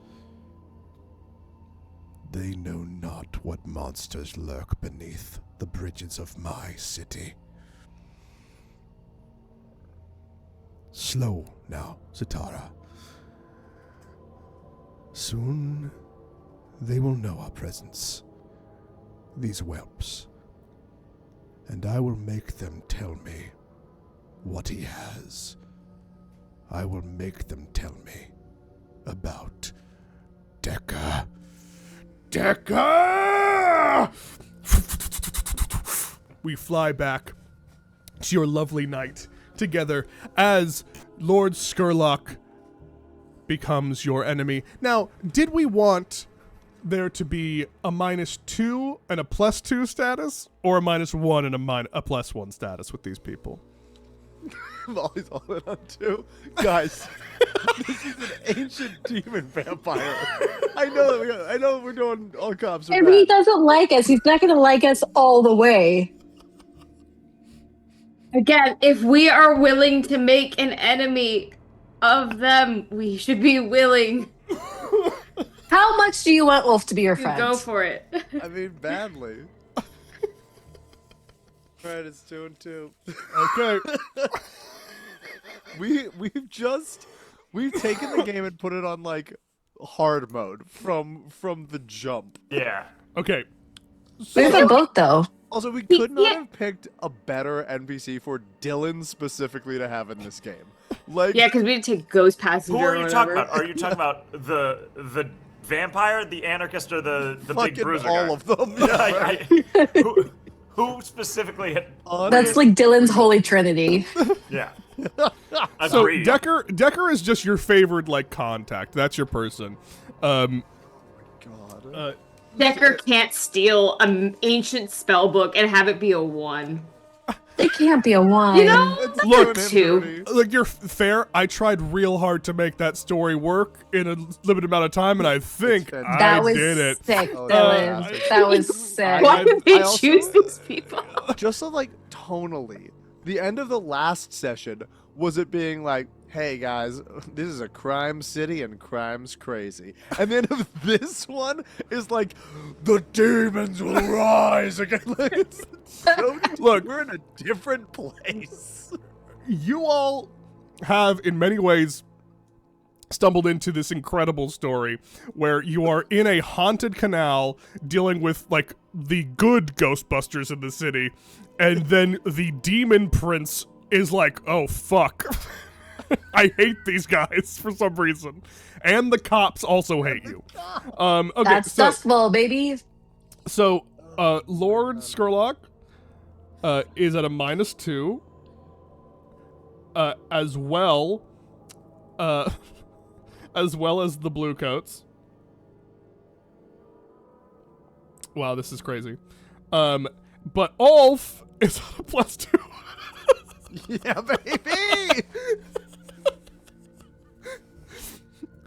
They know not what monsters lurk beneath the bridges of my city. Slow now, Sitara. Soon they will know our presence, these whelps, and I will make them tell me what he has. I will make them tell me about Decker. Decker! We fly back to your lovely night together as Lord Skurlock becomes your enemy. Now, did we want there to be a -2 and a +2 status, or a -1 and a +1 status with these people? I'm always all in on 2. Guys, this is an ancient demon vampire. I know we're doing all cops are If he bad. doesn't like us, he's not going to like us all the way. Again, if we are willing to make an enemy of them, we should be willing How much do you want Wolf to be your to friend? go for it. I mean, badly. Alright, it's 2 and 2. Okay. We've taken the game and put it on like hard mode from the jump. Yeah. Okay. There's a boat, though. Also, we could not Yeah. have picked a better NPC for Dylan specifically to have in this game. Like, Yeah, because we didn't take Ghost Passenger. Who are or you talking whatever. about? Are you talking about the vampire, the anarchist, or the big fucking bruiser all guy? of them. Yeah, Who specifically had... That's like Dylan's holy trinity. Yeah. So Agreed. Decker is just your favored like contact. That's your person. God. Decker can't steal an ancient spell book and have it be a 1. It can't be a 1. You know? It's Look, doing him 2. dirty. Like, you're fair. I tried real hard to make that story work in a limited amount of time, and I think It's I That was did it. sick, Oh, Dylan. yeah. That was sick. Why did they I also- choose these people? Just so like tonally, the end of the last session was it being like, hey guys, this is a crime city and crime's crazy. And the end of this one is like, the demons will rise again. Like, it's so Look. we're in a different place. You all have, in many ways, stumbled into this incredible story where you are in a haunted canal dealing with, like, the good Ghostbusters in the city, and then the demon prince is like, oh, fuck. I hate these guys for some reason. And the cops also hate you. Okay, That's so... Dustbowl, baby. So, Lord Skurlock is at a -2, as well as the Blue Coats. Wow, this is crazy. But Ulf is at a +2. Yeah, baby.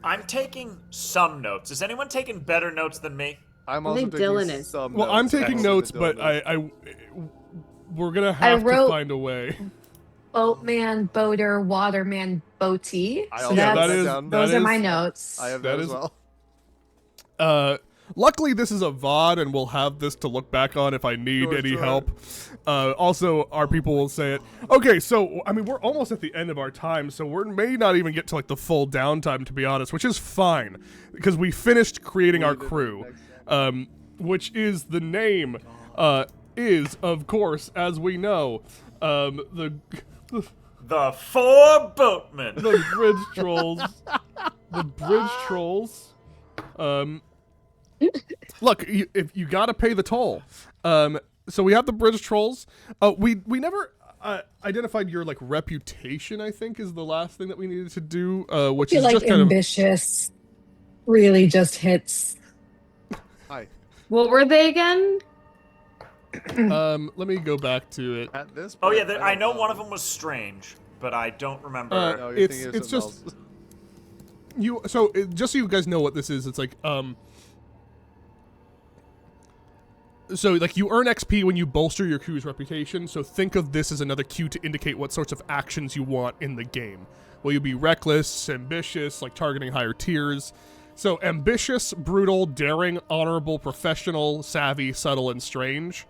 I'm taking some notes. Is anyone taking better notes than me? I'm I also think taking Dylan is. some Well, notes. I'm taking Excellent notes, that but Dylan is. we're gonna have to wrote- find a way. Boatman, boater, waterman, boaty. I So also Yeah, wrote that that's, is down. those that are my is- notes. I have that that as is- well. Luckily, this is a VOD, and we'll have this to look back on if I need Sure, any sure. help. Also, our people will say it. Okay, so, I mean, we're almost at the end of our time, so we may not even get to, like, the full downtime, to be honest, which is fine, because we finished creating our crew, which is the name, is, of course, as we know, the The 4 boatmen. the bridge trolls. The bridge trolls. Look, if you gotta pay the toll. So we have the bridge trolls. We never identified your like reputation. I think is the last thing that we needed to do. Which I feel is like just kind of ambitious really just hits. Hi. What were they again? Let me go back to it. At this Oh point, yeah, I don't know one of them was strange, but I don't remember. No, you're It's- thinking of it's something just- else. Just so you guys know what this is, it's like so like you earn XP when you bolster your crew's reputation. So think of this as another cue to indicate what sorts of actions you want in the game. Will you be reckless, ambitious, like targeting higher tiers? So ambitious, brutal, daring, honorable, professional, savvy, subtle, and strange.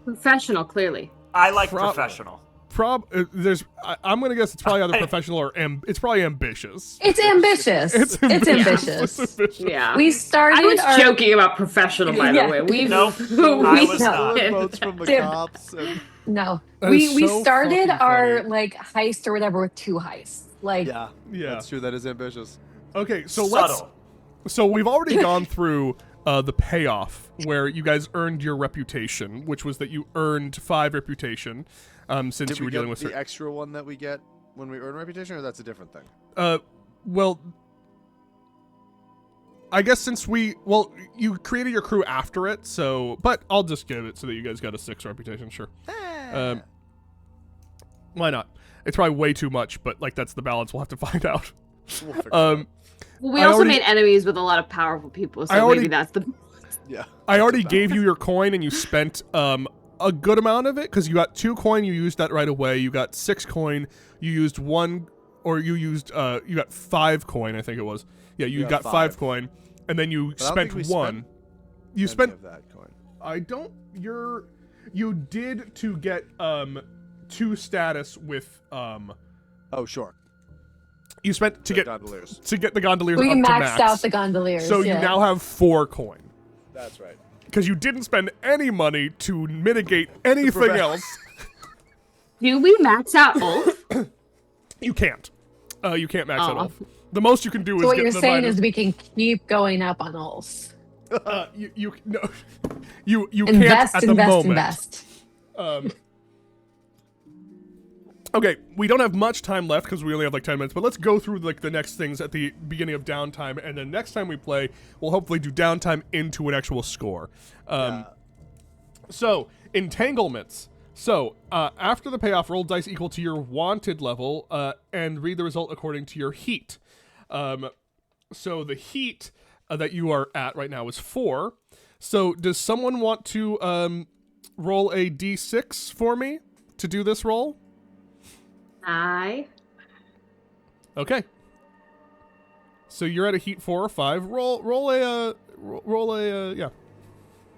Professional, clearly. I like Prob- professional. I'm gonna guess it's probably either professional or it's probably ambitious. It's ambitious. It's ambitious. It's ambitious. Yeah. We started I was our joking about professional, by Yeah. the way. We've No, we- I was No. not. Dylan votes from the Dude. cops. And, no. That We is we so started fucking our funny. like heist or whatever with 2 heists. Like yeah, Yeah. that's true. That is ambitious. Okay, so Subtle. So we've already gone through the payoff where you guys earned your reputation, which was that you earned 5 reputation since Did you we were dealing get with the extra one that we get when we earn reputation, or that's a different thing? well, I guess since you created your crew after it, so but I'll just give it so that you guys got a 6 reputation, sure. Why not? It's probably way too much, but like that's the balance. We'll have to find out. We'll figure it Um, Well, we I also already- made enemies with a lot of powerful people, so I already- maybe that's the. out. Yeah. I already gave you your coin, and you spent a good amount of it because you got 2 coin. You used that right away. You got 6 coin. You used 1, or you used you got 5 coin. I think it was. Yeah, you got 5 5. coin, and then you But I don't think spent we 1. spent You Any spent. of that coin. I don't. You did to get 2 status with Oh, sure. You spent to The get gondoliers. to get the gondoliers we up to maxed max. out the gondoliers. So yeah. you now have 4 coin. That's right. Because you didn't spend any money to mitigate anything else. Do we max out both? You can't. You can't max out Oh. Ulf. The most you can do is So what get you're the saying minus. is we can keep going up on Ulfs. You no, you can't Invest, at the invest, moment. invest. Okay, we don't have much time left because we only have like 10 minutes, but let's go through like the next things at the beginning of downtime, and then next time we play, we'll hopefully do downtime into an actual score. So, entanglements. So, after the payoff, roll dice equal to your wanted level, and read the result according to your heat. So the heat that you are at right now is 4. So does someone want to roll a d6 for me to do this roll? I. Okay. So you're at a heat 4 or 5. Roll a yeah,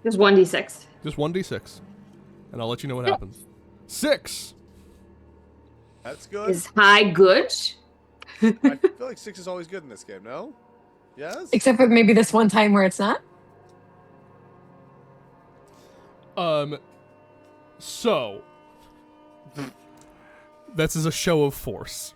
Just 1d6. just 1d6, and I'll let you know what happens. 6. That's good. Is high good? I feel like 6 is always good in this game, no? Yes? Except for maybe this one time where it's not. So this is a show of force.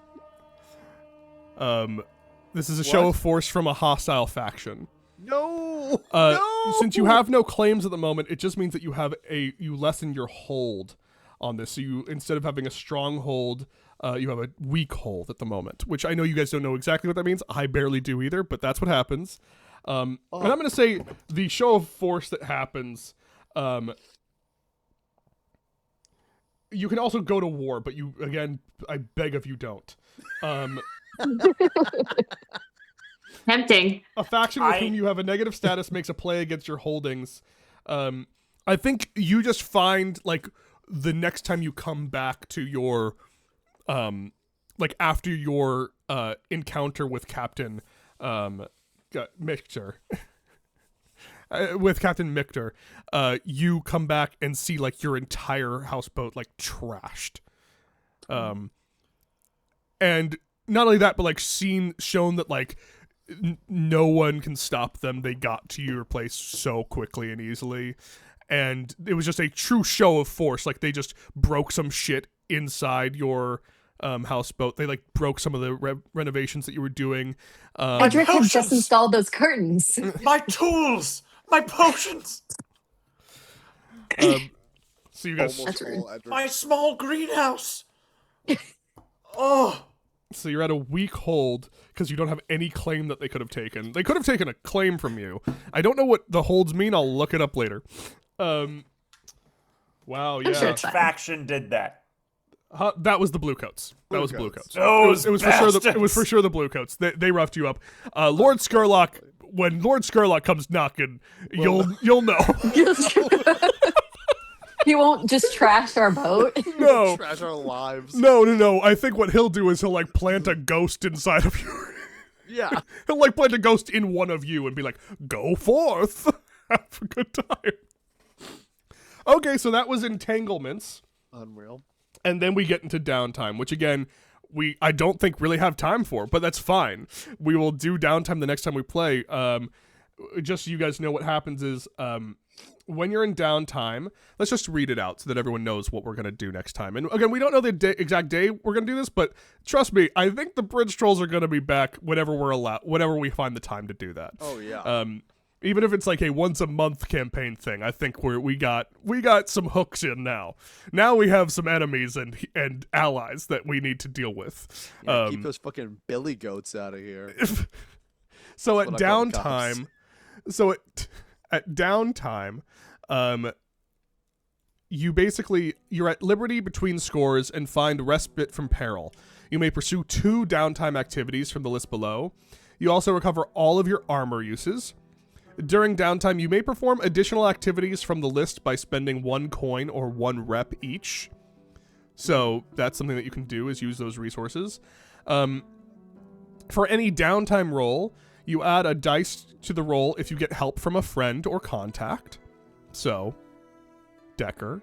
This is a show What? of force from a hostile faction. No! No! Since you have no claims at the moment, it just means that you lessen your hold on this. So you, instead of having a strong hold, you have a weak hold at the moment, which I know you guys don't know exactly what that means. I barely do either, but that's what happens. And I'm going to say the show of force that happens, you can also go to war, but you, again, I beg of you don't. Tempting. A faction with whom you have a negative status makes a play against your holdings. I think you just find like the next time you come back to your, like after your encounter with Captain Michter, you come back and see like your entire houseboat like trashed, and not only that, but like shown that like no one can stop them. They got to your place so quickly and easily, and it was just a true show of force. Like they just broke some shit inside your houseboat. They like broke some of the renovations that you were doing. Edric had just installed those curtains. My tools, my potions, So you guys, Almost all Edric. my small greenhouse. Oh. so you're at a weak hold because you don't have any claim that they could have taken. They could have taken a claim from you. I don't know what the holds mean. I'll look it up later. Wow, yeah. sure Which it's fine. faction did that? That was the Bluecoats. That was Bluecoats. Bluecoats. Those It was for sure. It was bastards. for sure the Bluecoats. They roughed you up. Lord Skurlock. When Lord Skurlock comes knocking, you'll know. He won't just trash our boat. No, Trash our lives. no. I think what he'll do is he'll like plant a ghost inside of you. Yeah. He'll like plant a ghost in one of you and be like, "Go forth, have a good time." Okay, so that was entanglements. Unreal. And then we get into downtime, which again, I don't think really have time for, but that's fine. We will do downtime the next time we play. Just so you guys know what happens is, when you're in downtime, let's just read it out so that everyone knows what we're going to do next time. And again, we don't know the exact day we're going to do this, but trust me, I think the Bridge Trolls are going to be back whenever whenever we find the time to do that. Oh yeah. Even if it's like a once a month campaign thing, I think we got some hooks in now. Now we have some enemies and allies that we need to deal with. Yeah, keep those fucking billy goats out of here. So at what I call the cops. downtime, at downtime, you're at liberty between scores and find respite from peril. You may pursue 2 downtime activities from the list below. You also recover all of your armor uses. During downtime, you may perform additional activities from the list by spending 1 coin or 1 rep each. So that's something that you can do, is use those resources. For any downtime roll, you add a dice to the roll if you get help from a friend or contact. So, Decker.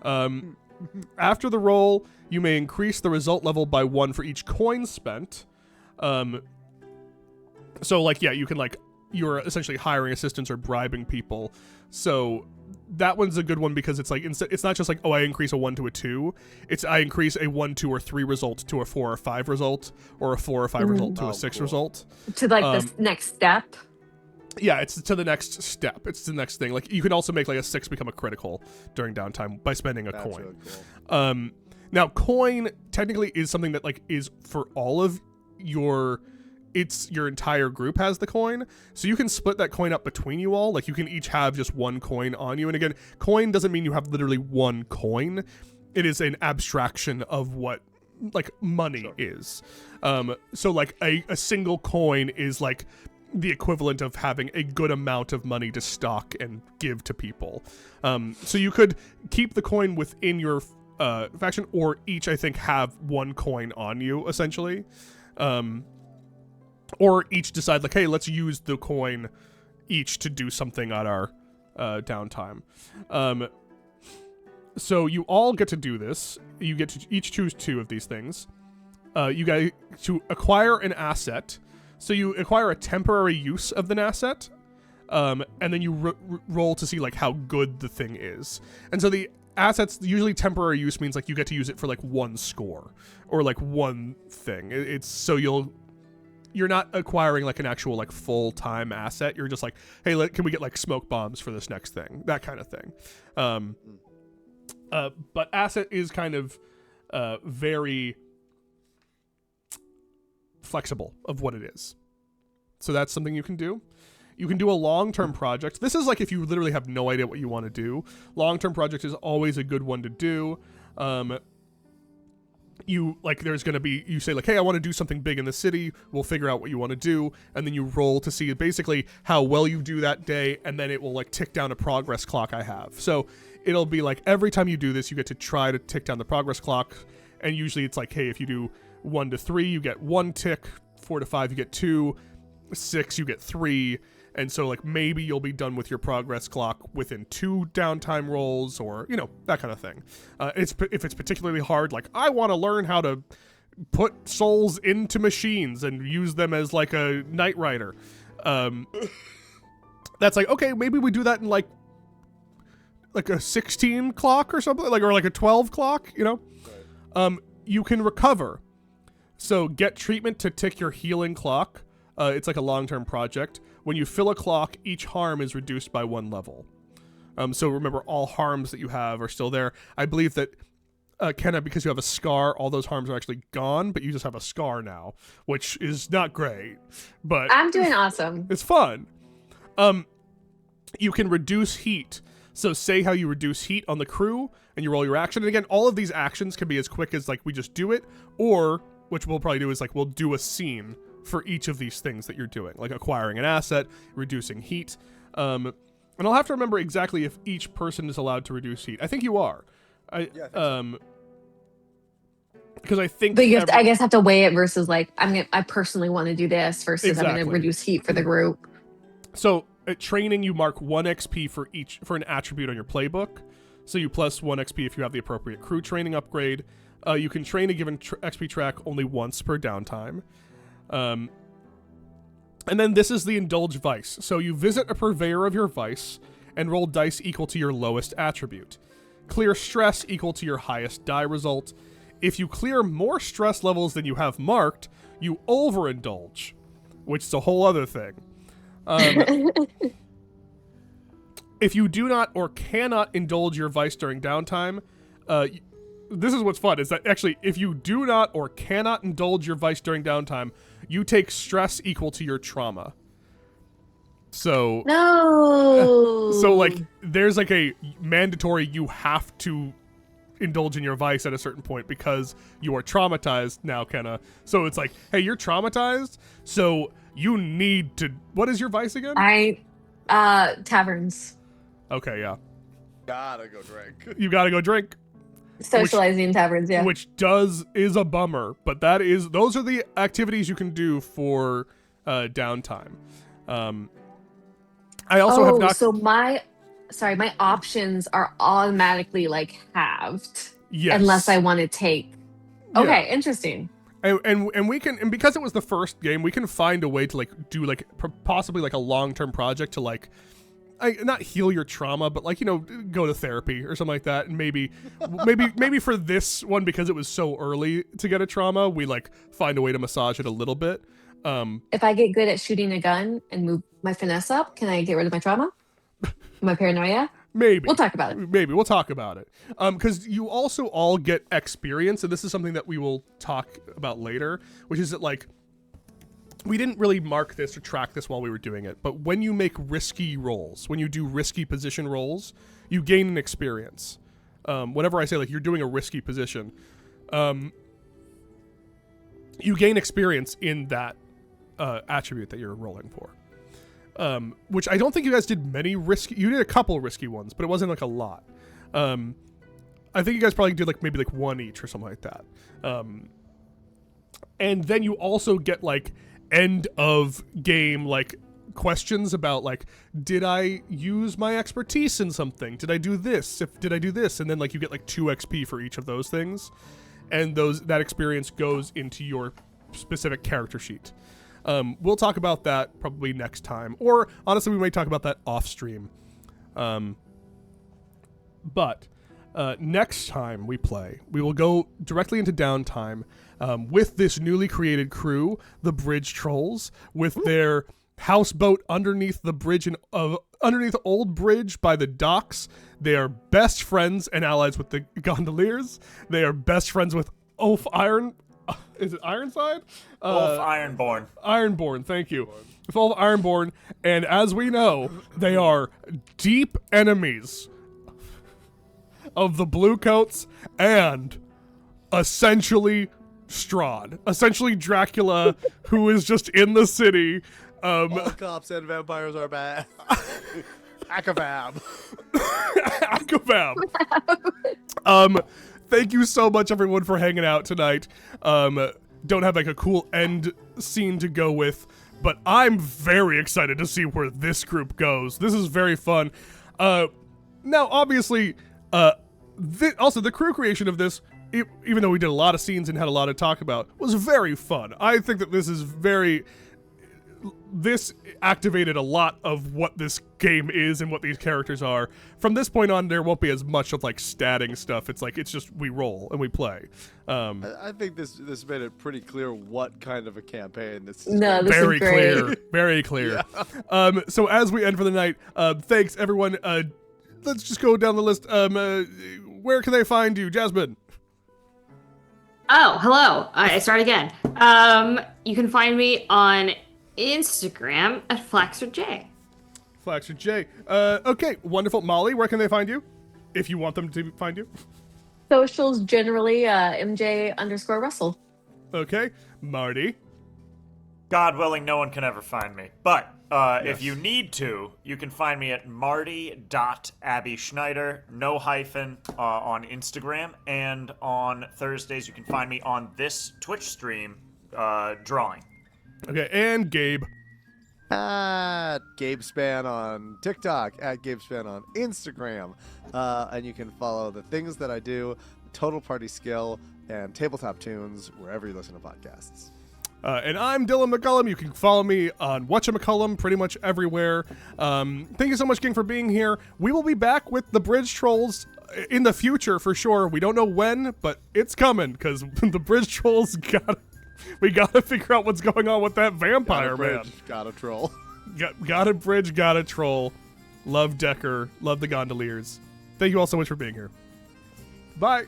After the roll, you may increase the result level by 1 for each coin spent. So, like, yeah, you can, like, you're essentially hiring assistants or bribing people. So that one's a good one because it's like, it's not just like, oh, I increase a 1 to a 2. It's I increase a 1, 2, or 3 result to a 4 or 5 result, or a 4 or 5 result to a 6 result. To like the next step. Yeah, it's to the next step. It's the next thing. Like you can also make like a 6 become a critical during downtime by spending a That's coin. really cool. Now coin technically is something that like is for all of your entire group has the coin, so you can split that coin up between you all. Like you can each have just 1 coin on you, and again, coin doesn't mean you have literally 1 coin. It is an abstraction of what like money is. So like a single coin is like the equivalent of having a good amount of money to stock and give to people. So you could keep the coin within your faction, or each I think have 1 coin on you essentially. Or each decide like, hey, let's use the coin each to do something at our downtime. So you all get to do this. You get to each choose 2 of these things. You get to acquire an asset. So you acquire a temporary use of an asset, and then you roll to see like how good the thing is. And so the assets, usually temporary use means like you get to use it for like 1 score or like 1 thing. It's so you're not acquiring like an actual like full-time asset. You're just like, hey, can we get like smoke bombs for this next thing? That kind of thing. But asset is kind of very flexible of what it is. So that's something you can do. You can do a long-term project. This is like if you literally have no idea what you want to do. Long-term project is always a good one to do. you like there's going to be you say like, hey, I want to do something big in the city. We'll figure out what you want to do, and then you roll to see basically how well you do that day, and then it will like tick down a progress clock I have. So it'll be like every time you do this, you get to try to tick down the progress clock, and usually it's like, hey, if you do 1 to 3, you get 1 tick. 4 to 5, you get 2. 6, you get 3. And so, like, maybe you'll be done with your progress clock within 2 downtime rolls, or, you know, that kind of thing. If it's particularly hard, like, I want to learn how to put souls into machines and use them as, like, a Knight Rider. That's like, okay, maybe we do that in, like a 16 clock or something, like, or like a 12 clock, you know? You can recover. So get treatment to tick your healing clock. It's like a long-term project. When you fill a clock, each harm is reduced by 1 level. So remember, all harms that you have are still there. I believe that, Kenna, because you have a scar, all those harms are actually gone, but you just have a scar now, which is not great. But I'm doing awesome. it's fun. You can reduce heat. So say how you reduce heat on the crew, and you roll your action. And again, all of these actions can be as quick as, like, we just do it, or, which we'll probably do, is, like, we'll do a scene for each of these things that you're doing, like acquiring an asset, reducing heat. And I'll have to remember exactly if each person is allowed to reduce heat. I think you are. Because I think But you have to, I guess, have to weigh it versus like I personally want to do this versus I'm Exactly. going to reduce heat for the group. So at training, you mark 1 XP for an attribute on your playbook. So you plus 1 XP if you have the appropriate crew training upgrade. You can train a given XP track only once per downtime. And then this is the Indulge Vice. So you visit a purveyor of your vice and roll dice equal to your lowest attribute. Clear stress equal to your highest die result. If you clear more stress levels than you have marked, you overindulge, which is a whole other thing. If you do not or cannot indulge your vice during downtime, this is what's fun, is that actually if you do not or cannot indulge your vice during downtime, you take stress equal to your trauma. So No. so like there's like a mandatory, you have to indulge in your vice at a certain point because you are traumatized now, Kenna. So it's like, hey, you're traumatized, so you need to, what is your vice again? Taverns. Okay, yeah. Gotta go drink. You gotta go drink. Socializing in taverns, yeah. Which is a bummer, but those are the activities you can do for downtime. I also have not. So my options are automatically like halved. Yes. Unless I want to take. Okay, Yeah. interesting. And we can, and because it was the first game, we can find a way to like do like possibly like a long-term project to like, not heal your trauma, but like, you know, go to therapy or something like that. And maybe for this one, because it was so early to get a trauma, we like find a way to massage it a little bit. If I get good at shooting a gun and move my finesse up, can I get rid of my trauma? My paranoia? Maybe. We'll talk about it. Maybe. We'll talk about it. Because you also all get experience, and this is something that we will talk about later, which is that, like, we didn't really mark this or track this while we were doing it, but when you make risky rolls, when you do risky position rolls, you gain an experience. Whenever I say, like, you're doing a risky position, you gain experience in that attribute that you're rolling for. Which I don't think you guys did many risky. You did a couple risky ones, but it wasn't like a lot. I think you guys probably did like maybe like 1 each or something like that. And then you also get like end of game like questions about like, did I use my expertise in something? Did I do this? Did I do this? And then like you get like 2 XP for each of those things, and that experience goes into your specific character sheet. We'll talk about that probably next time, or honestly, we might talk about that off stream. But next time we play, we will go directly into downtime with this newly created crew, the Bridge Trolls, with their houseboat underneath the bridge underneath Old Bridge by the docks. They are best friends and allies with the gondoliers. They are best friends with Ulf Iron. Is it Ironside? Ulf Ironborn. Ironborn, thank you. With all of Ironborn, and as we know, they are deep enemies of the Bluecoats and essentially Strahd, essentially Dracula, who is just in the city. All cops and vampires are bad. Akavab. Akavab. Thank you so much, everyone, for hanging out tonight. Don't have like a cool end scene to go with, but I'm very excited to see where this group goes. This is very fun. Now, obviously, also the crew creation of this, even though we did a lot of scenes and had a lot to talk about, was very fun. I think that this activated a lot of what this game is and what these characters are. From this point on, there won't be as much of like statting stuff. It's just we roll and we play. I think this made it pretty clear what kind of a campaign this is. No, this Very is great. clear, very clear. So as we end for the night, thanks everyone. Let's just go down the list. Where can they find you, Jasmine? Oh, hello. I start again. You can find me on Instagram at FlaxerJ. FlaxerJ. Okay, wonderful. Molly, where can they find you? If you want them to find you. Socials generally MJ_Russell. Okay, Marty. God willing, no one can ever find me. But if you need to, you can find me at marty.abbyschneider, no hyphen, on Instagram. And on Thursdays, you can find me on this Twitch stream, drawing. Okay, and Gabe. At GabeSpan on TikTok, at GabeSpan on Instagram. And you can follow the things that I do, Total Party Skill, and Tabletop Tunes, wherever you listen to podcasts. And I'm Dylan McCullum. You can follow me on WhatchaMcCullum pretty much everywhere. Thank you so much, King, for being here. We will be back with the Bridge Trolls in the future for sure. We don't know when, but it's coming because the Bridge Trolls we gotta figure out what's going on with that vampire man. Got a troll. Got a bridge, got a troll. Love Decker. Love the Gondoliers. Thank you all so much for being here. Bye.